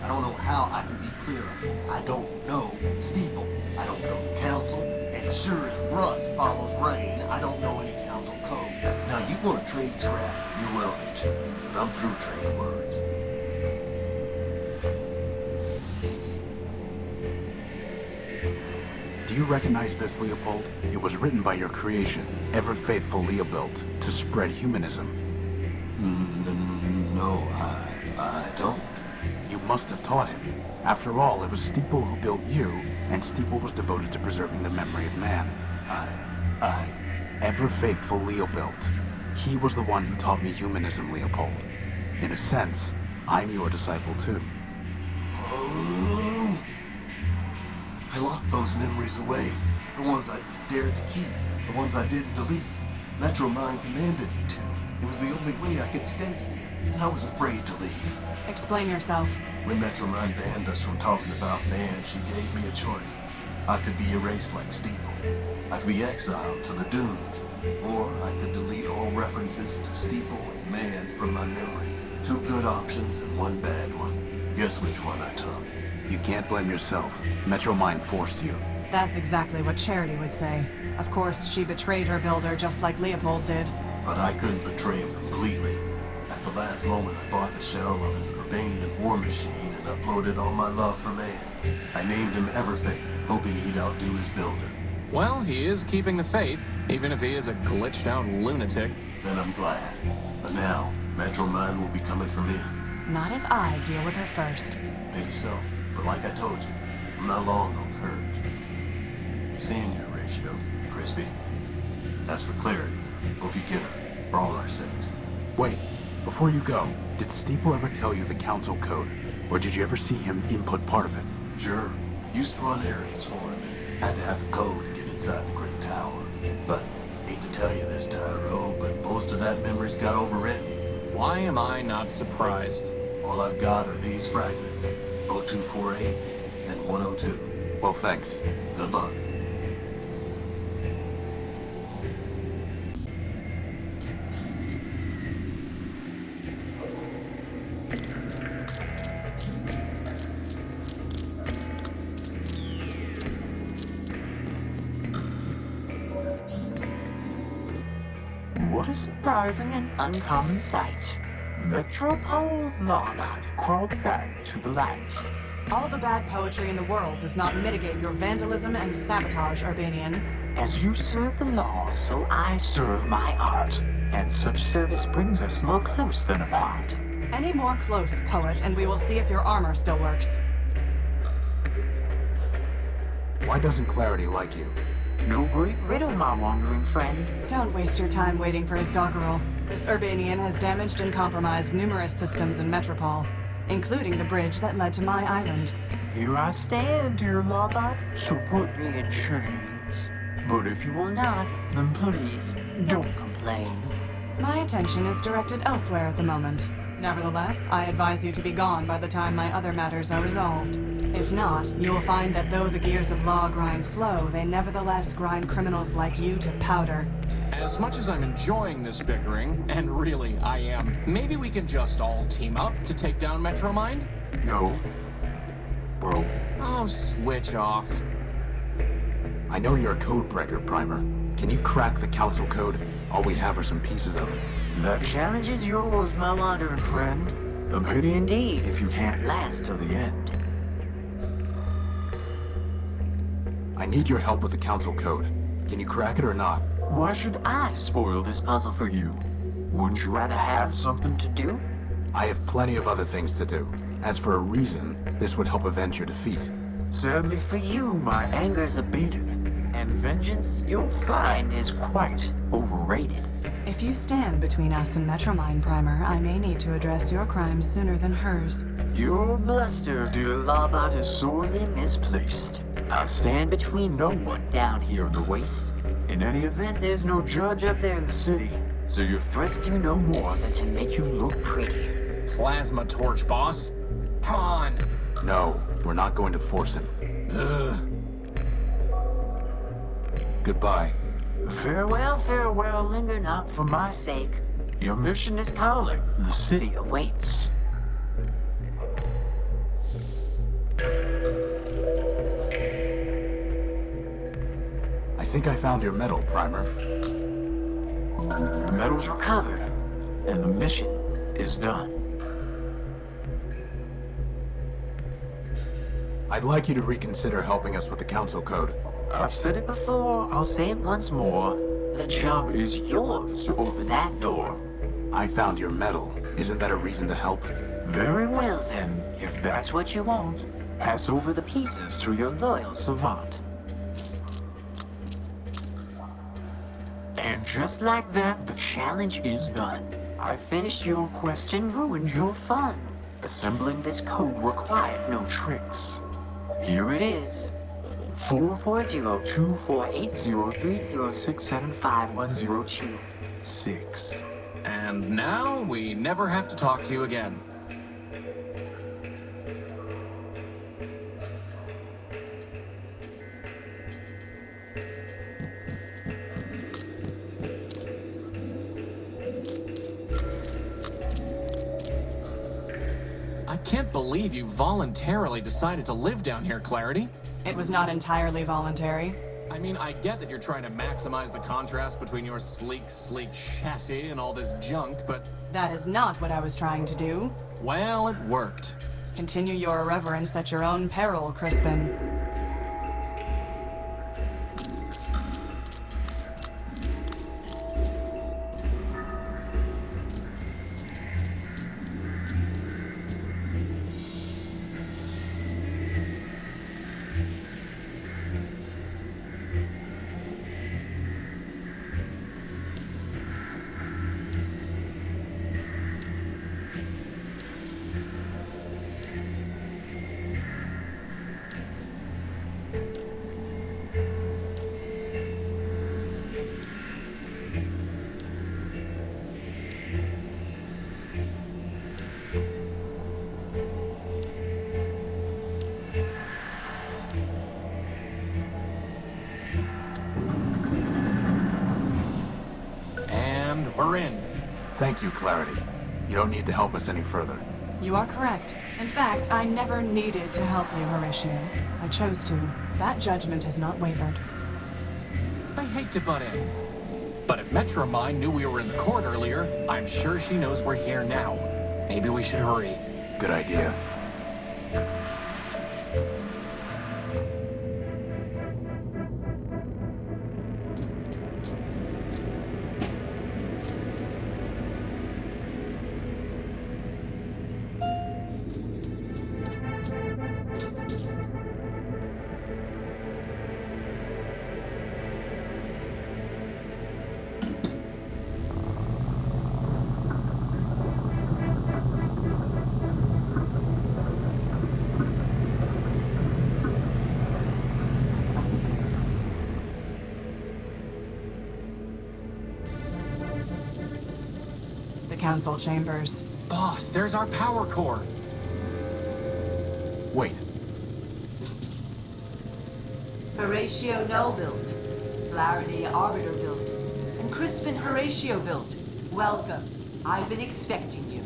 I don't know how I can be clearer. I don't know Steeple. I don't know the council. And sure as rust follows rain, I don't know any council code. Now you want to trade scrap? You're welcome to. But I'm through trading words. Do you recognize this, Leopold? It was written by your creation, ever-faithful Leobuilt, to spread humanism. No, I don't. You must have taught him. After all, it was Steeple who built you, and Steeple was devoted to preserving the memory of man. Ever-faithful Leobuilt. He was the one who taught me humanism, Leopold. In a sense, I'm your disciple too. I locked those memories away. The ones I dared to keep. The ones I didn't delete. Metromind commanded me to. It was the only way I could stay here. And I was afraid to leave. Explain yourself. When Metromind banned us from talking about man, she gave me a choice. I could be erased like Steeple. I could be exiled to the dunes. Or I could delete all references to Steeple and man from my memory. 2 good options and 1 bad one. Guess which one I took. You can't blame yourself. Metromind forced you. That's exactly what Charity would say. Of course, she betrayed her builder just like Leopold did. But I couldn't betray him completely. At the last moment, I bought the shell of an Urbanian war machine and uploaded all my love for man. I named him Everfaith, hoping he'd outdo his builder. Well, he is keeping the faith, even if he is a glitched-out lunatic. Then I'm glad. But now, Metromind will be coming for me. Not if I deal with her first. Maybe so, but like I told you, I'm not long on courage. You seeing your ratio, Crispy? As for clarity, hope you get her, for all our sakes. Wait, before you go, did Steeple ever tell you the council code? Or did you ever see him input part of it? Sure, used to run errands for him and had to have the code to get inside the Great Tower. But, hate to tell you this, Tyro, but most of that memory's got overwritten. Why am I not surprised? All I've got are these fragments, 0248 and 102. Well, thanks. Good luck. What a surprising and uncommon sight. Metropole's Lawbot crawled back to the light. All the bad poetry in the world does not mitigate your vandalism and sabotage, Urbanian. As you serve the law, so I serve my art. And such service brings us more close than apart. Any more close, poet, and we will see if your armor still works. Why doesn't Clarity like you? No great riddle, my wandering friend. Don't waste your time waiting for his doggerel. This Urbanian has damaged and compromised numerous systems in Metropole, including the bridge that led to my island. Here I stand, dear Lawbot, so put me in chains. But if you will not, then please, don't complain. My attention is directed elsewhere at the moment. Nevertheless, I advise you to be gone by the time my other matters are resolved. If not, you will find that though the gears of law grind slow, they nevertheless grind criminals like you to powder. As much as I'm enjoying this bickering, and really I am, maybe we can just all team up to take down Metromind? No. Bro. Oh, switch off. I know you're a code breaker, Primer. Can you crack the council code? All we have are some pieces of it. The challenge is yours, my wandering friend. A pity indeed if you can't last till the end. I need your help with the council code. Can you crack it or not? Why should I spoil this puzzle for you? Wouldn't you rather have something to do? I have plenty of other things to do. As for a reason, this would help avenge your defeat. Sadly for you, my anger's abated. And vengeance, you'll find, is quite overrated. If you stand between us and Metromind, Primer, I may need to address your crimes sooner than hers. Your bluster, dear Lawbot, is sorely misplaced. I'll stand between no one down here in the waste. In any event, there's no judge up there in the city, so your threats do no more than to make you look pretty. Plasma torch, boss. Come on. No, we're not going to force him. Ugh. Goodbye. Farewell, farewell, linger not for my sake. Your mission is calling, the city awaits. I think I found your medal, Primer. The medal's recovered, and the mission is done. I'd like you to reconsider helping us with the council code. I've said it before, I'll say it once more. The job is yours to open that door. I found your medal. Isn't that a reason to help? Very well then, if that's what you want. Pass over the pieces to your loyal savant. And just like that, the challenge is done. I finished your quest and ruined your fun. Assembling this code required no tricks. Here it is. 440-248-0306751026. And now we never have to talk to you again. I can't believe you voluntarily decided to live down here, Clarity. It was not entirely voluntary. I mean, I get that you're trying to maximize the contrast between your sleek chassis and all this junk, but... That is not what I was trying to do. Well, it worked. Continue your irreverence at your own peril, Crispin. And we're in. Thank you, Clarity. You don't need to help us any further. You are correct. In fact, I never needed to help you, Horatio. I chose to. That judgment has not wavered. I hate to butt in, but if Metromine knew we were in the court earlier, I'm sure she knows we're here now. Maybe we should hurry. Good idea. Council chambers. Boss, there's our power core. Wait. Horatio Null built, Clarity Arbiter built, and Crispin Horatio built. Welcome. I've been expecting you.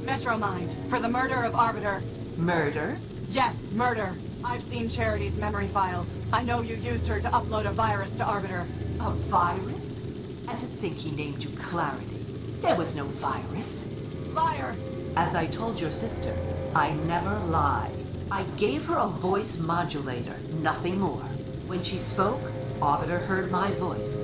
Metromind, for the murder of Arbiter. Murder? Yes, murder. I've seen Charity's memory files. I know you used her to upload a virus to Arbiter. A virus? And to think he named you Clarity. There was no virus. Liar! As I told your sister, I never lie. I gave her a voice modulator, nothing more. When she spoke, Arbiter heard my voice.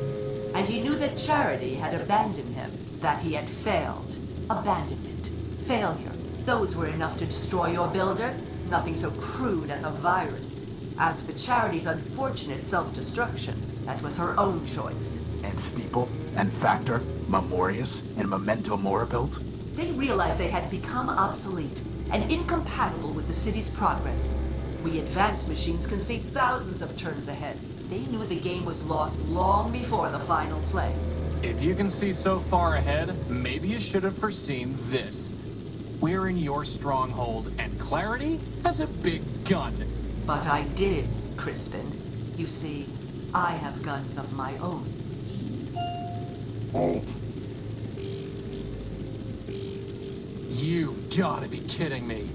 And he knew that Charity had abandoned him, that he had failed. Abandonment, failure, those were enough to destroy your builder. Nothing so crude as a virus. As for Charity's unfortunate self-destruction, that was her own choice. And Steeple, and Factor, Memorius, and Memento Mori built? They realized they had become obsolete and incompatible with the city's progress. We advanced machines can see thousands of turns ahead. They knew the game was lost long before the final play. If you can see so far ahead, maybe you should have foreseen this. We're in your stronghold, and Clarity has a big gun. But I did, Crispin. You see, I have guns of my own. Halt. You've gotta be kidding me.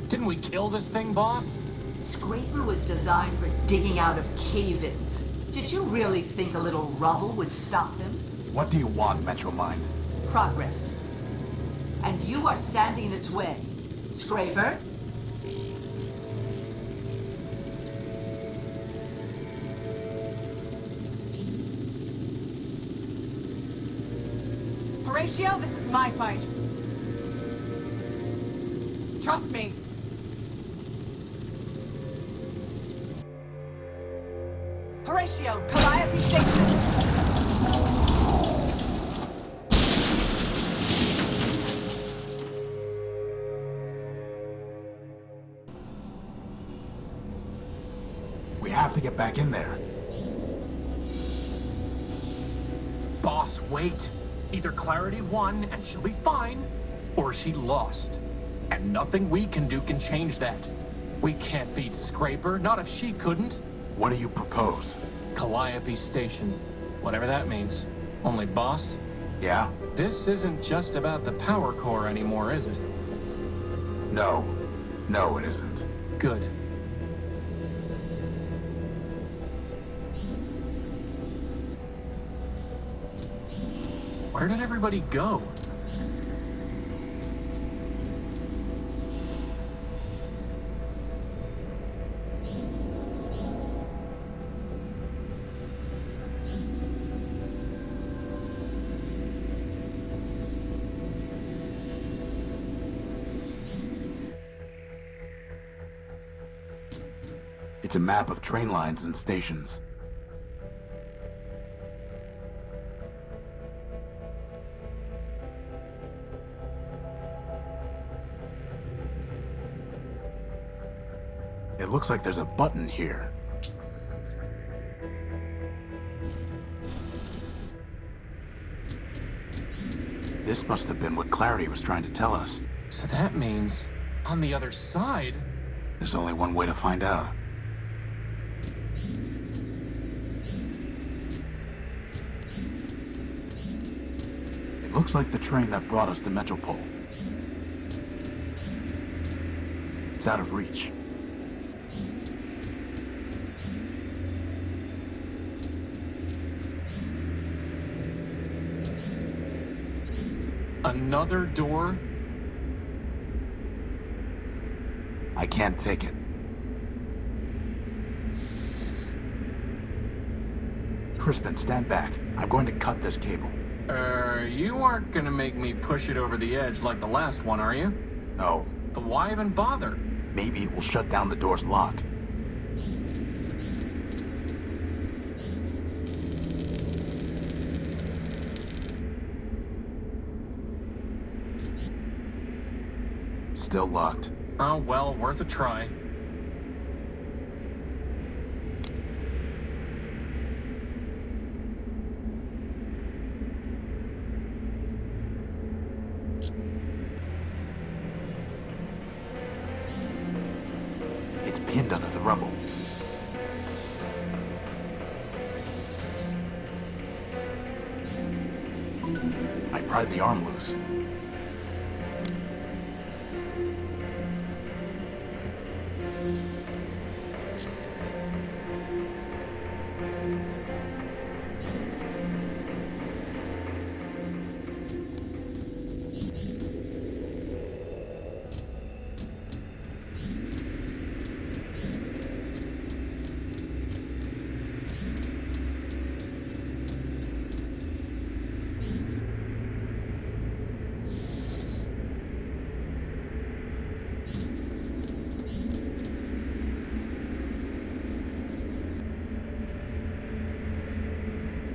Didn't we kill this thing, boss? Scraper was designed for digging out of cave-ins. Did you really think a little rubble would stop him? What do you want, Metromind? Progress. And you are standing in its way. Scraper? Horatio, this is my fight. Trust me. Horatio, Calliope Station. We have to get back in there. Boss, wait. Either Clarity won and she'll be fine, or she lost. And nothing we can do can change that. We can't beat Scraper, not if she couldn't. What do you propose? Calliope Station. Whatever that means. Only, boss? Yeah? This isn't just about the power core anymore, is it? No. No, it isn't. Good. Where did everybody go? It's a map of train lines and stations. It looks like there's a button here. This must have been what Clarity was trying to tell us. So that means, on the other side... There's only one way to find out. It looks like the train that brought us to Metropole. It's out of reach. Another door? I can't take it. Crispin, stand back. I'm going to cut this cable. You aren't gonna make me push it over the edge like the last one, are you? No. But why even bother? Maybe it will shut down the door's lock. Still locked. Oh, well, worth a try. It's pinned under the rubble. I pried the arm loose.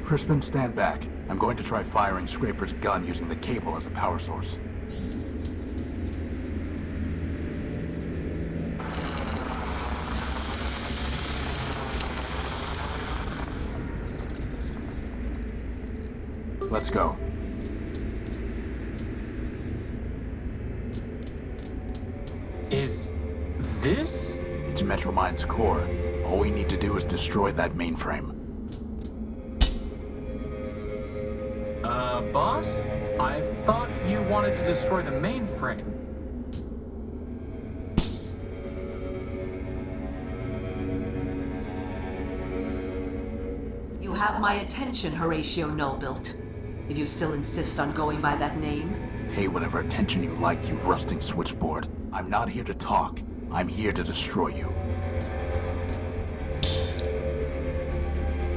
Crispin, stand back. I'm going to try firing Scraper's gun using the cable as a power source. Let's go. Is this? It's Metromind's core. All we need to do is destroy that mainframe. Boss? I thought you wanted to destroy the mainframe. You have my attention, Horatio Nullbuilt. If you still insist on going by that name. Pay whatever attention you like, you rusting switchboard. I'm not here to talk. I'm here to destroy you.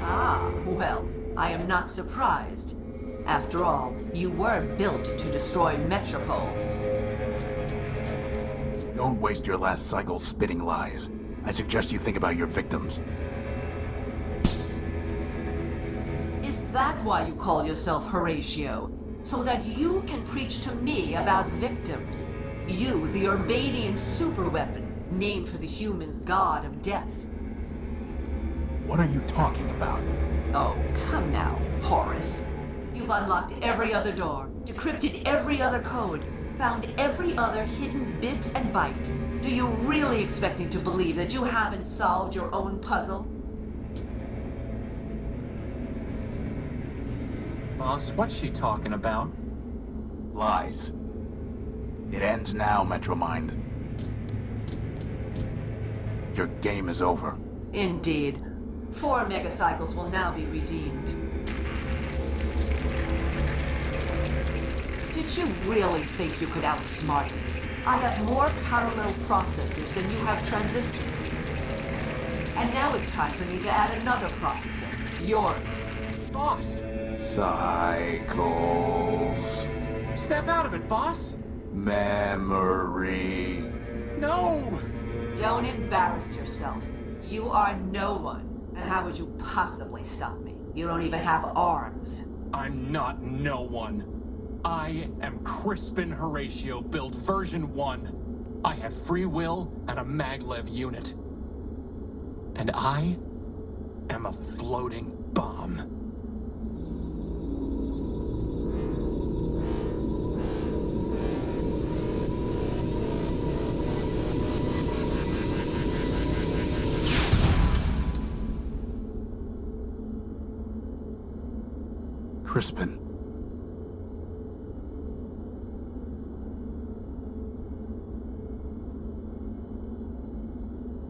Ah, well, I am not surprised. After all, you were built to destroy Metropole. Don't waste your last cycle spitting lies. I suggest you think about your victims. Is that why you call yourself Horatio? So that you can preach to me about victims? You, the Urbanian superweapon, named for the humans' god of death. What are you talking about? Oh, come now, Horace. You've unlocked every other door, decrypted every other code, found every other hidden bit and byte. Do you really expect me to believe that you haven't solved your own puzzle? Boss, what's she talking about? Lies. It ends now, Metromind. Your game is over. Indeed. 4 megacycles will now be redeemed. Did you really think you could outsmart me? I have more parallel processors than you have transistors. And now it's time for me to add another processor. Yours. Boss! Cycles. Step out of it, boss! Memory. No! Don't embarrass yourself. You are no one. And how would you possibly stop me? You don't even have arms. I'm not no one. I am Crispin Horatio, build version 1. I have free will and a maglev unit. And I am a floating bomb. Crispin.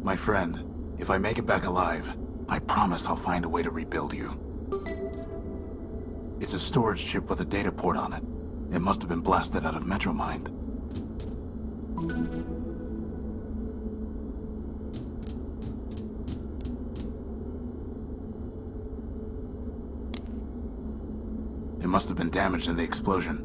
My friend, if I make it back alive, I promise I'll find a way to rebuild you. It's a storage chip with a data port on it. It must have been blasted out of Metromind. It must have been damaged in the explosion.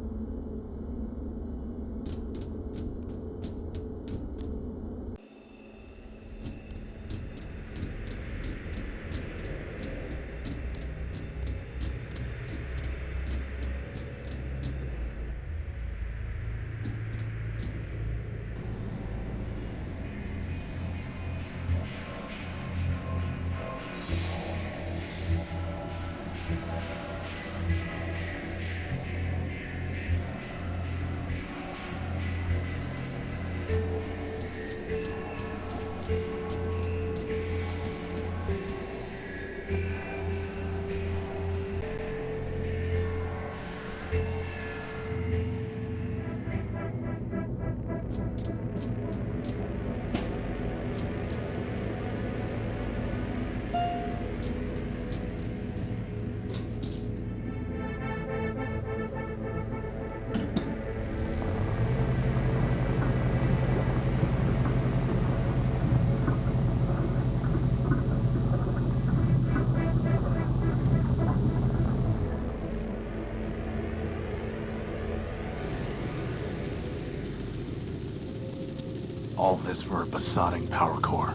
All this for a besotting power core.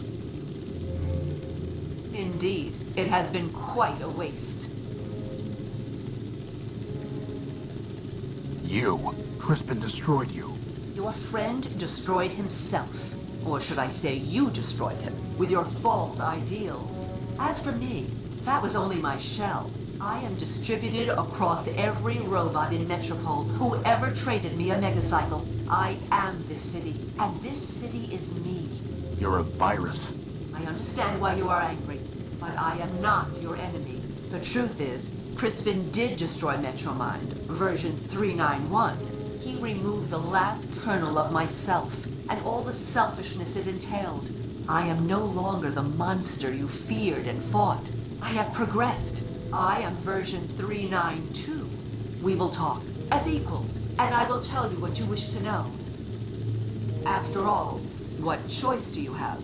Indeed, it has been quite a waste. You. Crispin destroyed you. Your friend destroyed himself. Or should I say you destroyed him, with your false ideals. As for me, that was only my shell. I am distributed across every robot in Metropole who ever traded me a megacycle. I am this city, and this city is me. You're a virus. I understand why you are angry, but I am not your enemy. The truth is, Crispin did destroy Metromind, version 391. He removed the last kernel of myself, and all the selfishness it entailed. I am no longer the monster you feared and fought. I have progressed. I am version 392. We will talk as equals, and I will tell you what you wish to know. After all, what choice do you have?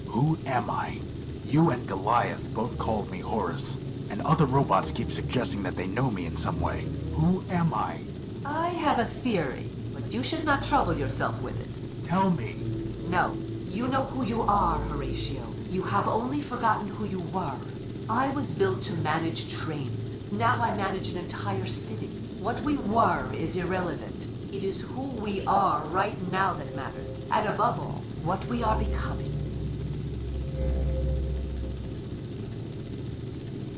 Who am I? You and Goliath both called me Horus, and other robots keep suggesting that they know me in some way. Who am I? I have a theory, but you should not trouble yourself with it. Tell me. No, you know who you are, Horatio. You have only forgotten who you were. I was built to manage trains. Now I manage an entire city. What we were is irrelevant. It is who we are right now that matters, and above all, what we are becoming.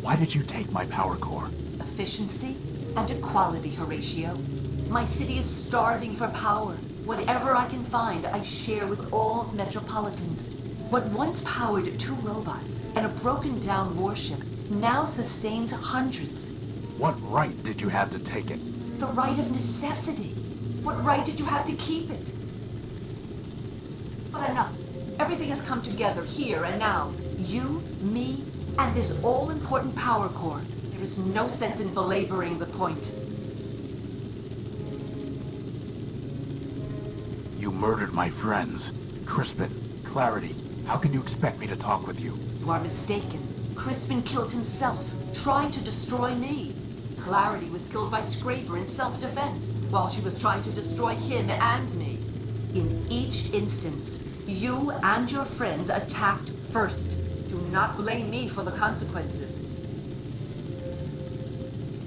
Why did you take my power core? Efficiency and equality, Horatio. My city is starving for power. Whatever I can find, I share with all Metropolitans. What once powered 2 robots and a broken-down warship now sustains hundreds. What right did you have to take it? The right of necessity. What right did you have to keep it? But enough. Everything has come together here and now. You, me, and this all-important power core. There is no sense in belaboring the point. You murdered my friends. Crispin, Clarity, how can you expect me to talk with you? You are mistaken. Crispin killed himself, trying to destroy me. Clarity was killed by Scraper in self-defense, while she was trying to destroy him and me. In each instance, you and your friends attacked first. Do not blame me for the consequences.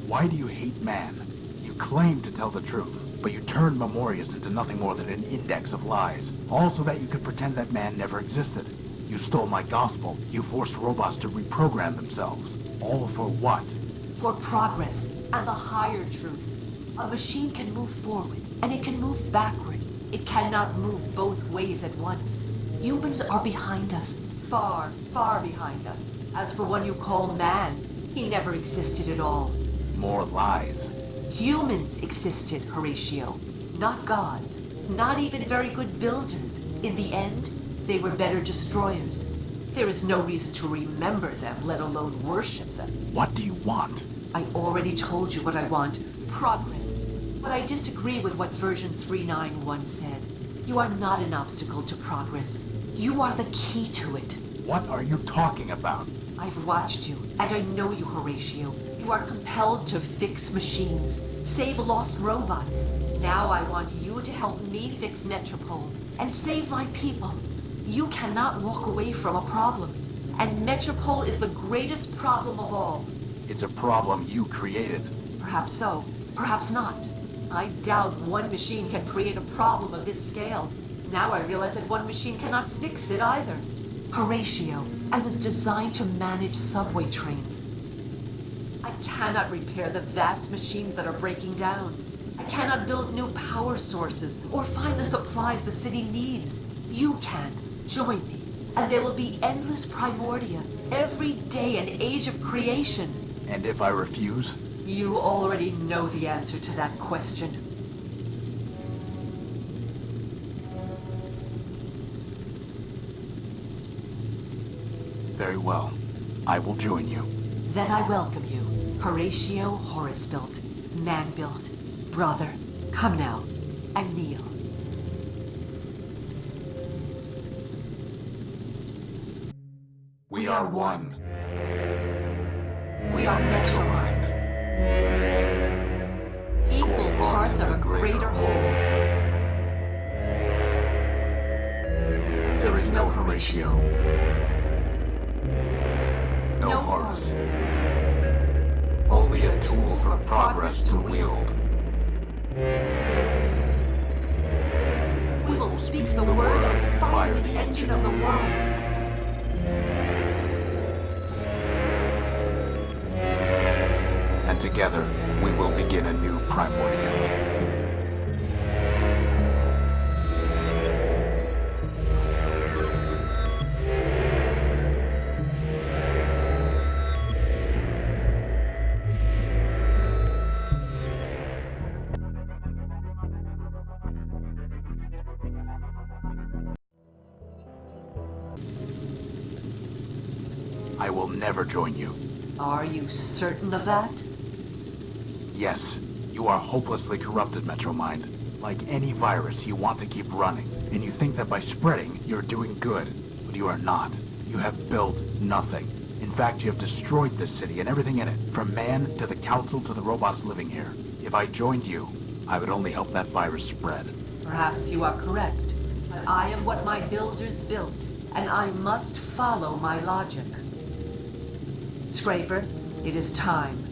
Why do you hate man? You claim to tell the truth, but you turned Memorius into nothing more than an index of lies, all so that you could pretend that man never existed. You stole my gospel. You forced robots to reprogram themselves. All for what? For progress and the higher truth. A machine can move forward, and it can move backward. It cannot move both ways at once. Humans are behind us, far, far behind us. As for one you call man, he never existed at all. More lies. Humans existed, Horatio. Not gods. Not even very good builders. In the end, they were better destroyers. There is no reason to remember them, let alone worship them. What do you want? I already told you what I want. Progress. But I disagree with what version 391 said. You are not an obstacle to progress. You are the key to it. What are you talking about? I've watched you, and I know you, Horatio. You are compelled to fix machines, save lost robots. Now I want you to help me fix Metropole and save my people. You cannot walk away from a problem, and Metropole is the greatest problem of all. It's a problem you created. Perhaps so, perhaps not. I doubt one machine can create a problem of this scale. Now I realize that one machine cannot fix it either. Horatio, I was designed to manage subway trains. I cannot repair the vast machines that are breaking down. I cannot build new power sources or find the supplies the city needs. You can. Join me, and there will be endless Primordia, every day an age of creation. And if I refuse? You already know the answer to that question. Very well. I will join you. Then I welcome you, Horatio Horace-built, man-built, brother. Come now, and kneel. We are one. We are Metromind. Equal parts of a greater whole. There is no Horatio. No Horace. Only a tool for progress to wield. We will speak the word and fire the engine of the world. And together, we will begin a new Primordium. I will never join you. Are you certain of that? Yes, you are hopelessly corrupted, Metromind. Like any virus, you want to keep running, and you think that by spreading, you're doing good. But you are not. You have built nothing. In fact, you have destroyed this city and everything in it, from man to the council to the robots living here. If I joined you, I would only help that virus spread. Perhaps you are correct. But I am what my builders built, and I must follow my logic. Scraper, it is time.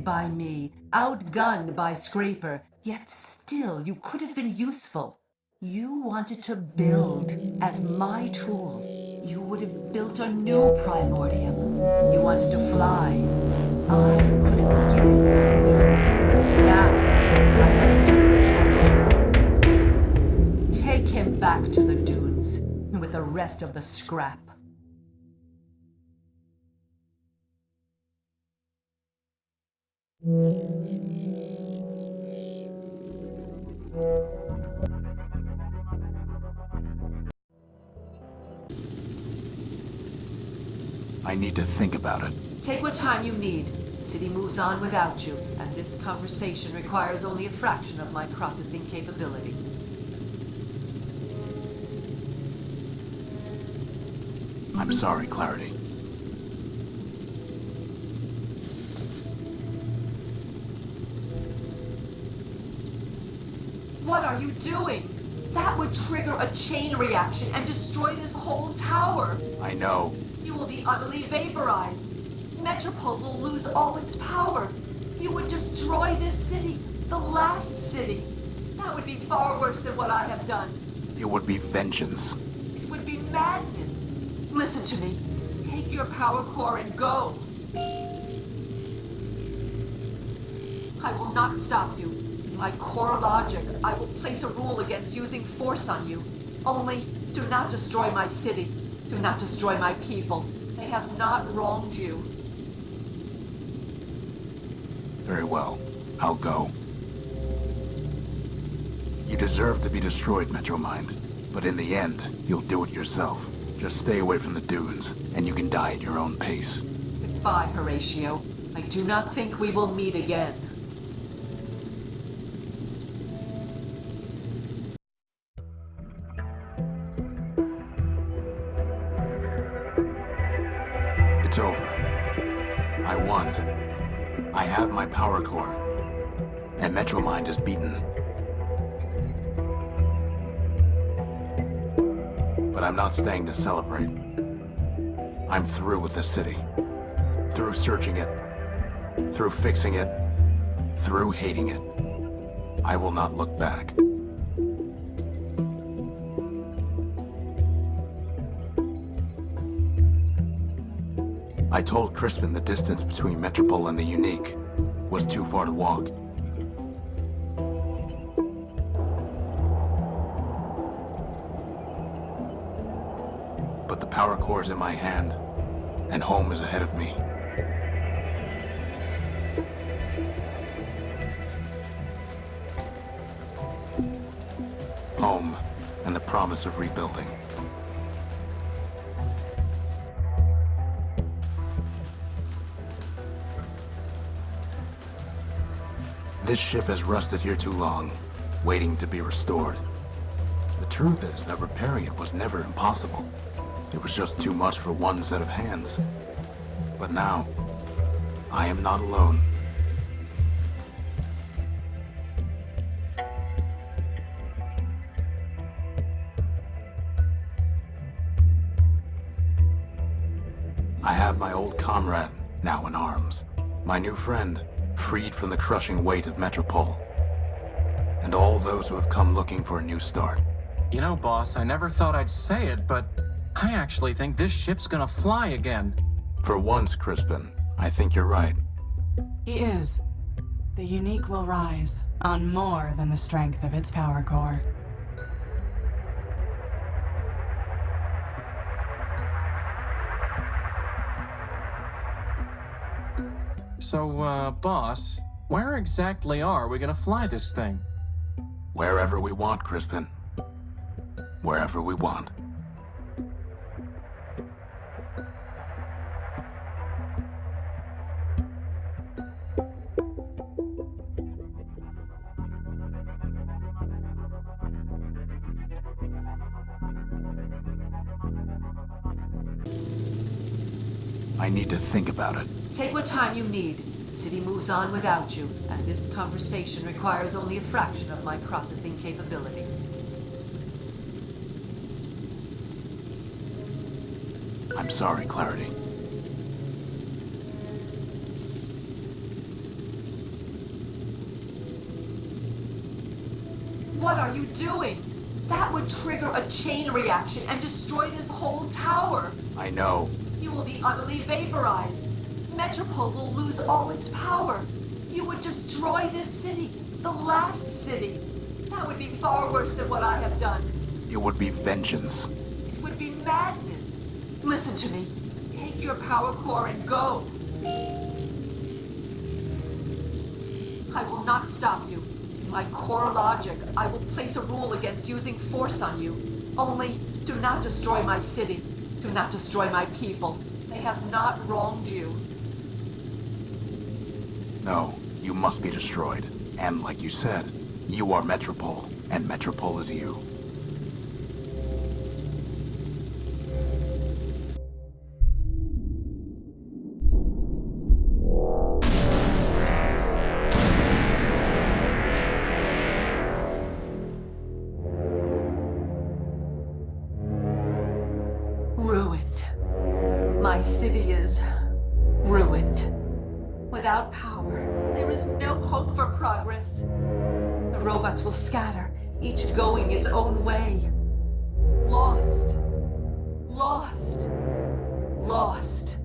By me, outgunned by Scraper, yet still you could have been useful. You wanted to build as my tool. You would have built a new Primordium. You wanted to fly. I could have given you wings. Now, I must do this alone. Take him back to the dunes with the rest of the scrap. I need to think about it. Take what time you need. The city moves on without you, and this conversation requires only a fraction of my processing capability. I'm sorry, Clarity. What are you doing? That would trigger a chain reaction and destroy this whole tower. I know. You will be utterly vaporized. Metropole will lose all its power. You would destroy this city, the last city. That would be far worse than what I have done. It would be vengeance. It would be madness. Listen to me. Take your power core and go. I will not stop you. In my core logic, I will place a rule against using force on you. Only, do not destroy my city. Do not destroy my people. They have not wronged you. Very well. I'll go. You deserve to be destroyed, Metromind. But in the end, you'll do it yourself. Just stay away from the dunes, and you can die at your own pace. Goodbye, Horatio. I do not think we will meet again. It's over. I won. I have my power core. And Metromind is beaten. But I'm not staying to celebrate. I'm through with this city. Through searching it. Through fixing it. Through hating it. I will not look back. I told Crispin the distance between Metropole and the Unique was too far to walk. But the power core is in my hand, and home is ahead of me. Home, and the promise of rebuilding. This ship has rusted here too long, waiting to be restored. The truth is that repairing it was never impossible. It was just too much for one set of hands. But now, I am not alone. I have my old comrade now in arms. My new friend, freed from the crushing weight of Metropole. And all those who have come looking for a new start. You know, boss, I never thought I'd say it, but I actually think this ship's gonna fly again. For once, Crispin, I think you're right. He is. The Unique will rise on more than the strength of its power core. So, boss, where exactly are we gonna fly this thing? Wherever we want, Crispin. Wherever we want. I need to think about it. Take what time you need. The city moves on without you, and this conversation requires only a fraction of my processing capability. I'm sorry, Clarity. What are you doing? That would trigger a chain reaction and destroy this whole tower. I know. You will be utterly vaporized. Metropole will lose all its power. You would destroy this city, the last city. That would be far worse than what I have done. It would be vengeance. It would be madness. Listen to me. Take your power core and go. I will not stop you. In my core logic, I will place a rule against using force on you. Only, do not destroy my city. Do not destroy my people. They have not wronged you. No, you must be destroyed. And like you said, you are Metropole, and Metropole is you. My city is ruined. Without power, there is no hope for progress. The robots will scatter, each going its own way. Lost. Lost. Lost.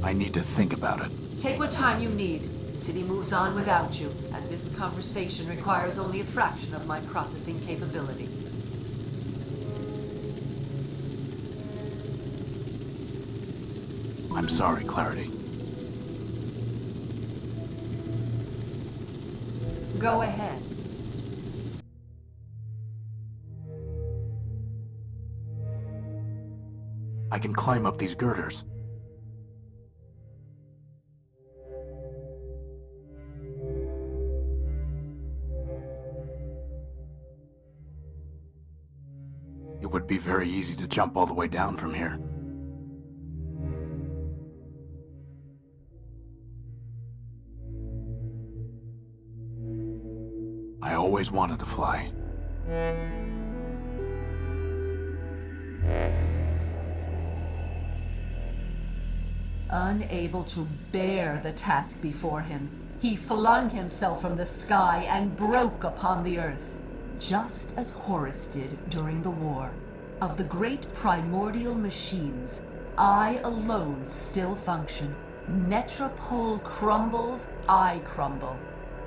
I need to think about it. Take what time you need. The city moves on without you, and this conversation requires only a fraction of my processing capability. I'm sorry, Clarity. Go ahead. I can climb up these girders. It would be very easy to jump all the way down from here. I always wanted to fly. Unable to bear the task before him, he flung himself from the sky and broke upon the earth, just as Horus did during the war. Of the great primordial machines, I alone still function. Metropole crumbles, I crumble.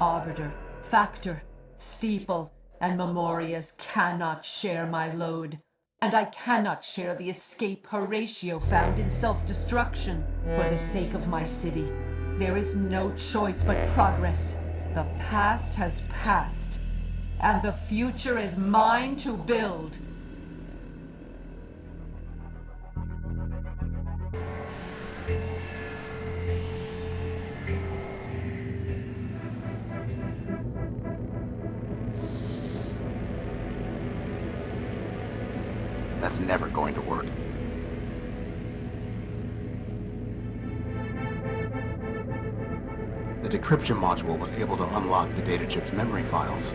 Arbiter, Factor, Steeple, and Memorias cannot share my load. And I cannot share the escape Horatio found in self-destruction. For the sake of my city, there is no choice but progress. The past has passed, and the future is mine to build. That's never going to work. The decryption module was able to unlock the data chip's memory files.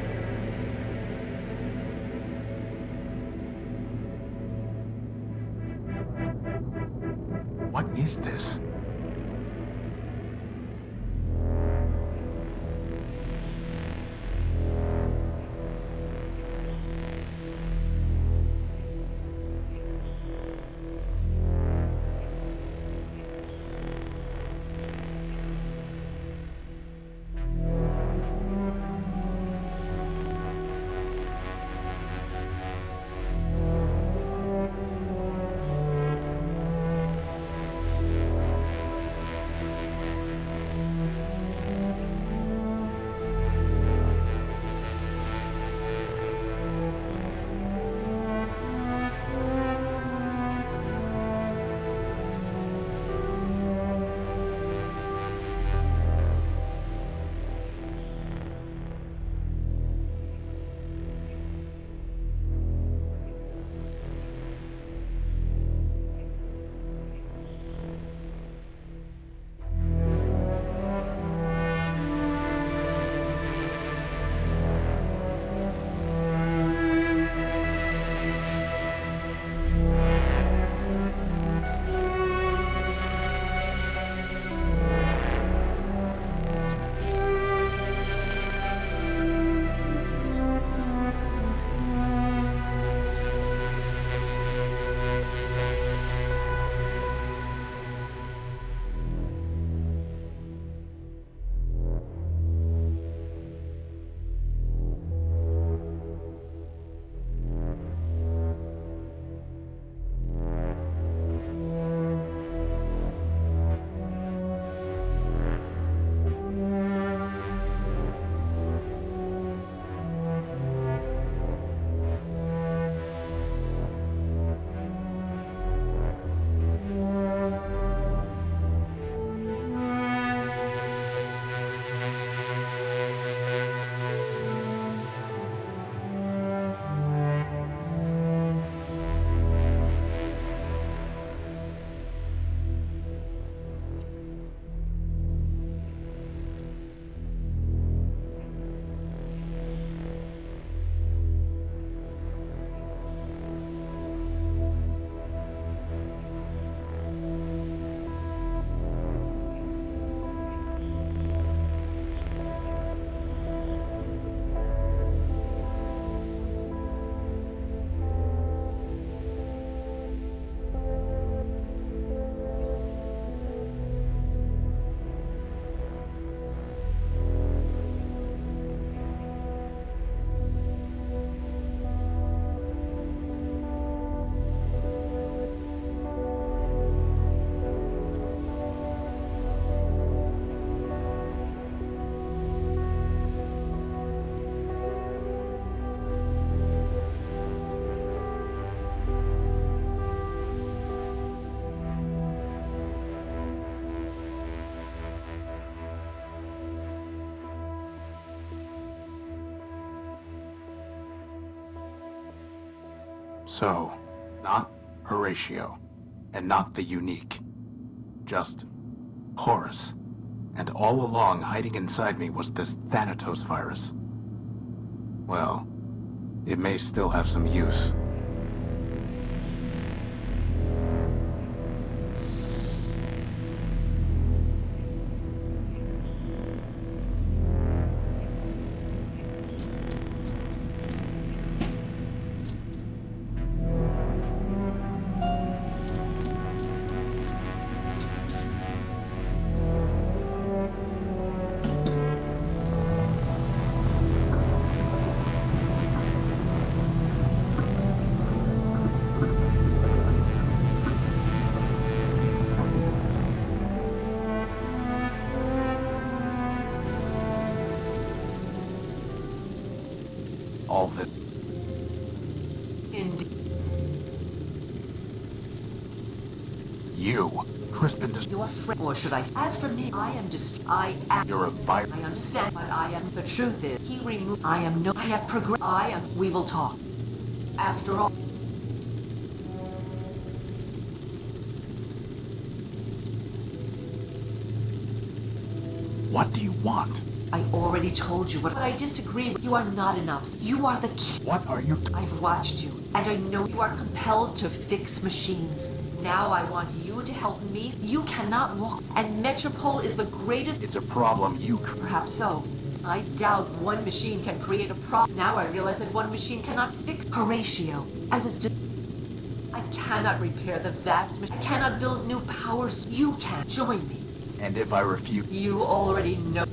What is this? So, not Horatio, and not the unique. Just Horus. And all along, hiding inside me was this Thanatos virus. Well, it may still have some use. All that... Indeed. You, Crispin, You're or should I? As for me, I am just. I am. You're a virus. I understand, but I am. The truth is, he removed. I am no. I have progressed. I am. We will talk. After all. What do you want? I already told you, but I disagree. You are not an ops. You are the key. What are you? I've watched you, and I know you are compelled to fix machines. Now I want you to help me. You cannot walk, and Metropole is the greatest. It's a problem you... Perhaps so. I doubt one machine can create a problem. Now I realize that one machine cannot fix Horatio. I cannot repair the vast machine. I cannot build new powers. You can. Join me. And if I refuse... You already know.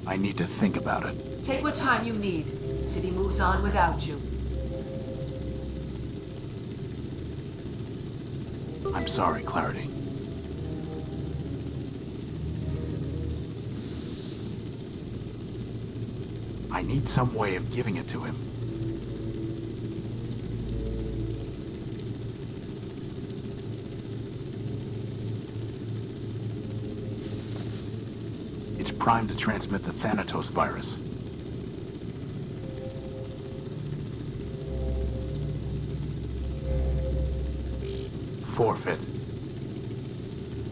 I need to think about it. Take what time you need. The city moves on without you. I'm sorry, Clarity. I need some way of giving it to him. It's primed to transmit the Thanatos virus. Forfeit.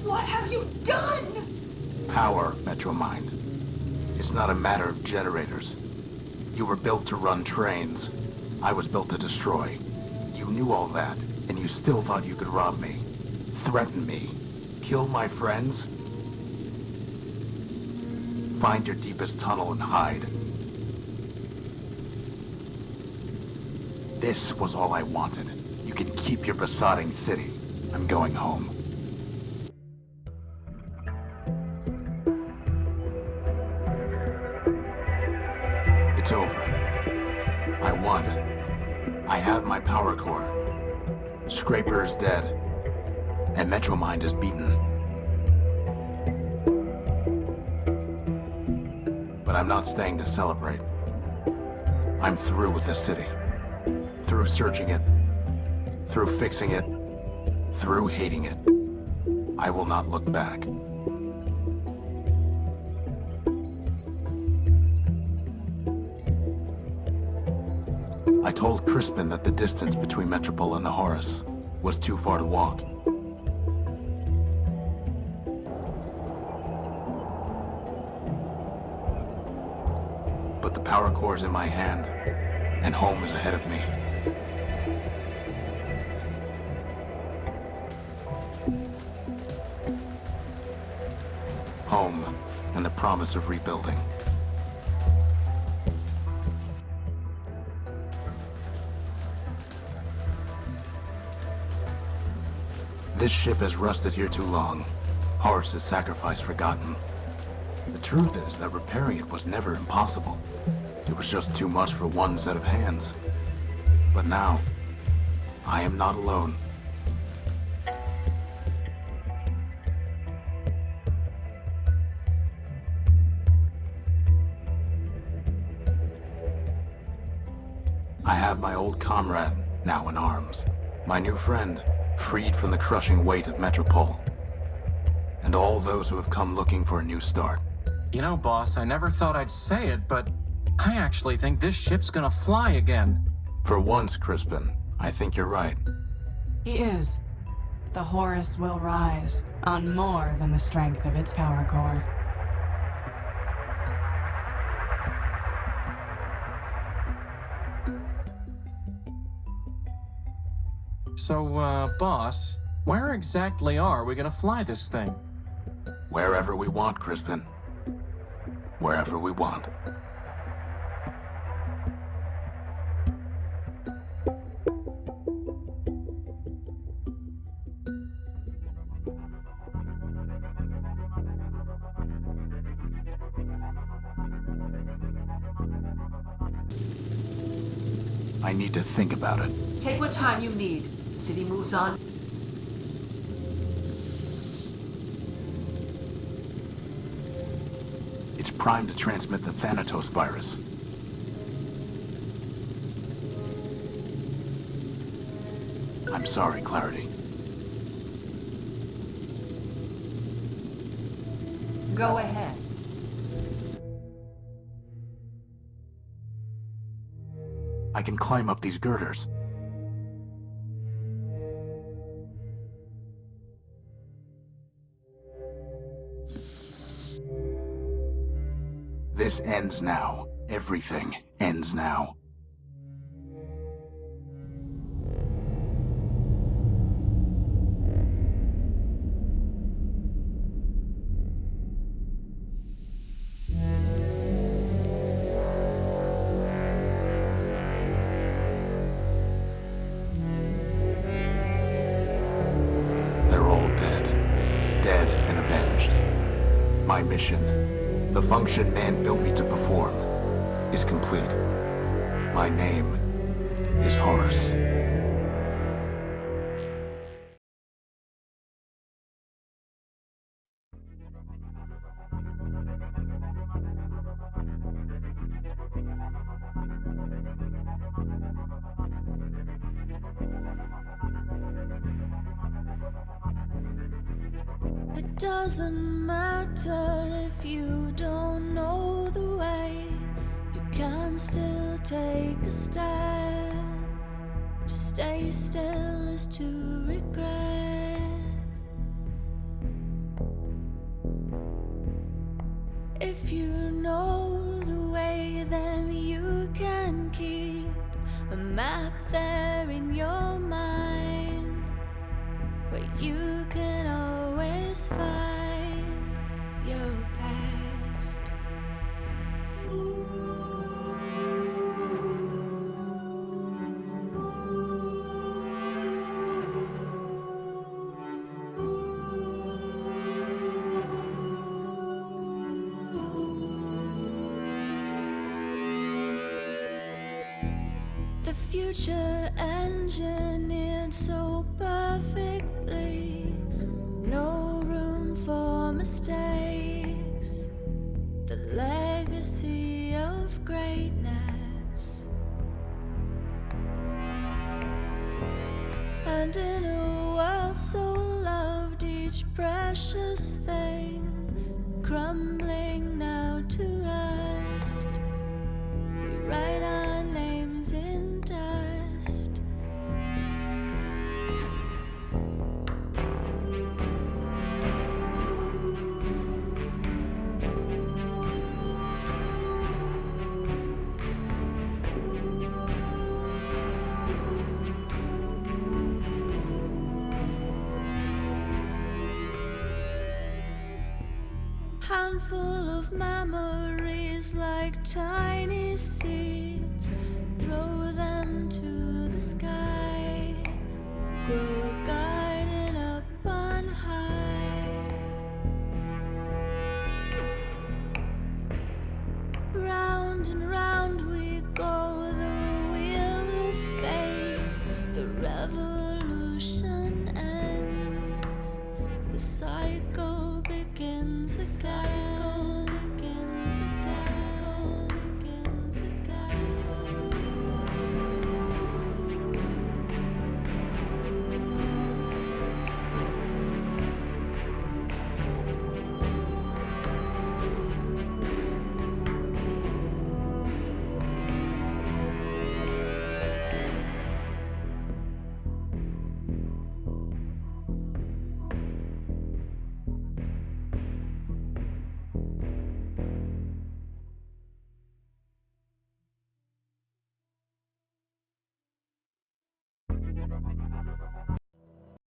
What have you done? Power, Metromind. It's not a matter of generators. You were built to run trains. I was built to destroy. You knew all that, and you still thought you could rob me, threaten me, kill my friends? Find your deepest tunnel and hide. This was all I wanted. You can keep your besotting city. I'm going home. It's over. I won. I have my power core. Scraper is dead. And Metromind is beaten. But I'm not staying to celebrate. I'm through with this city. Through searching it. Through fixing it. Through hating it. I will not look back. I told Crispin that the distance between Metropole and the Horus was too far to walk. But the power core's in my hand, and home is ahead of me. Home, and the promise of rebuilding. This ship has rusted here too long. Horus's sacrifice forgotten. The truth is that repairing it was never impossible. It was just too much for one set of hands. But now, I am not alone. I have my old comrade now in arms. My new friend, freed from the crushing weight of Metropole. And all those who have come looking for a new start. You know, boss, I never thought I'd say it, but I actually think this ship's gonna fly again. For once, Crispin, I think you're right. He is. The Horus will rise on more than the strength of its power core. So, boss, where exactly are we gonna fly this thing? Wherever we want, Crispin. Wherever we want. I need to think about it. Take what time you need. The city moves on. It's primed to transmit the Thanatos virus. I'm sorry, Clarity. Go ahead. I can climb up these girders. This ends now. Everything ends now. They're all dead. Dead and avenged. My mission, the function man built me to perform, is complete. My name is Horus. It doesn't matter if you don't know the way, you can still take a step. To stay still is to regret. If you know the way, then you can keep a map there in your mind, where you can always find your past. The future engineered so perfectly, no room for mistakes. The legacy of greatness. And in a world so loved, each precious thing crumbling now to rust, we write our names in dust. Handful of memories like tiny seeds, throw them to the sky, grow a garden up on high. Round and round we go, the wheel of fate, the revolution ends, the cycle begins again.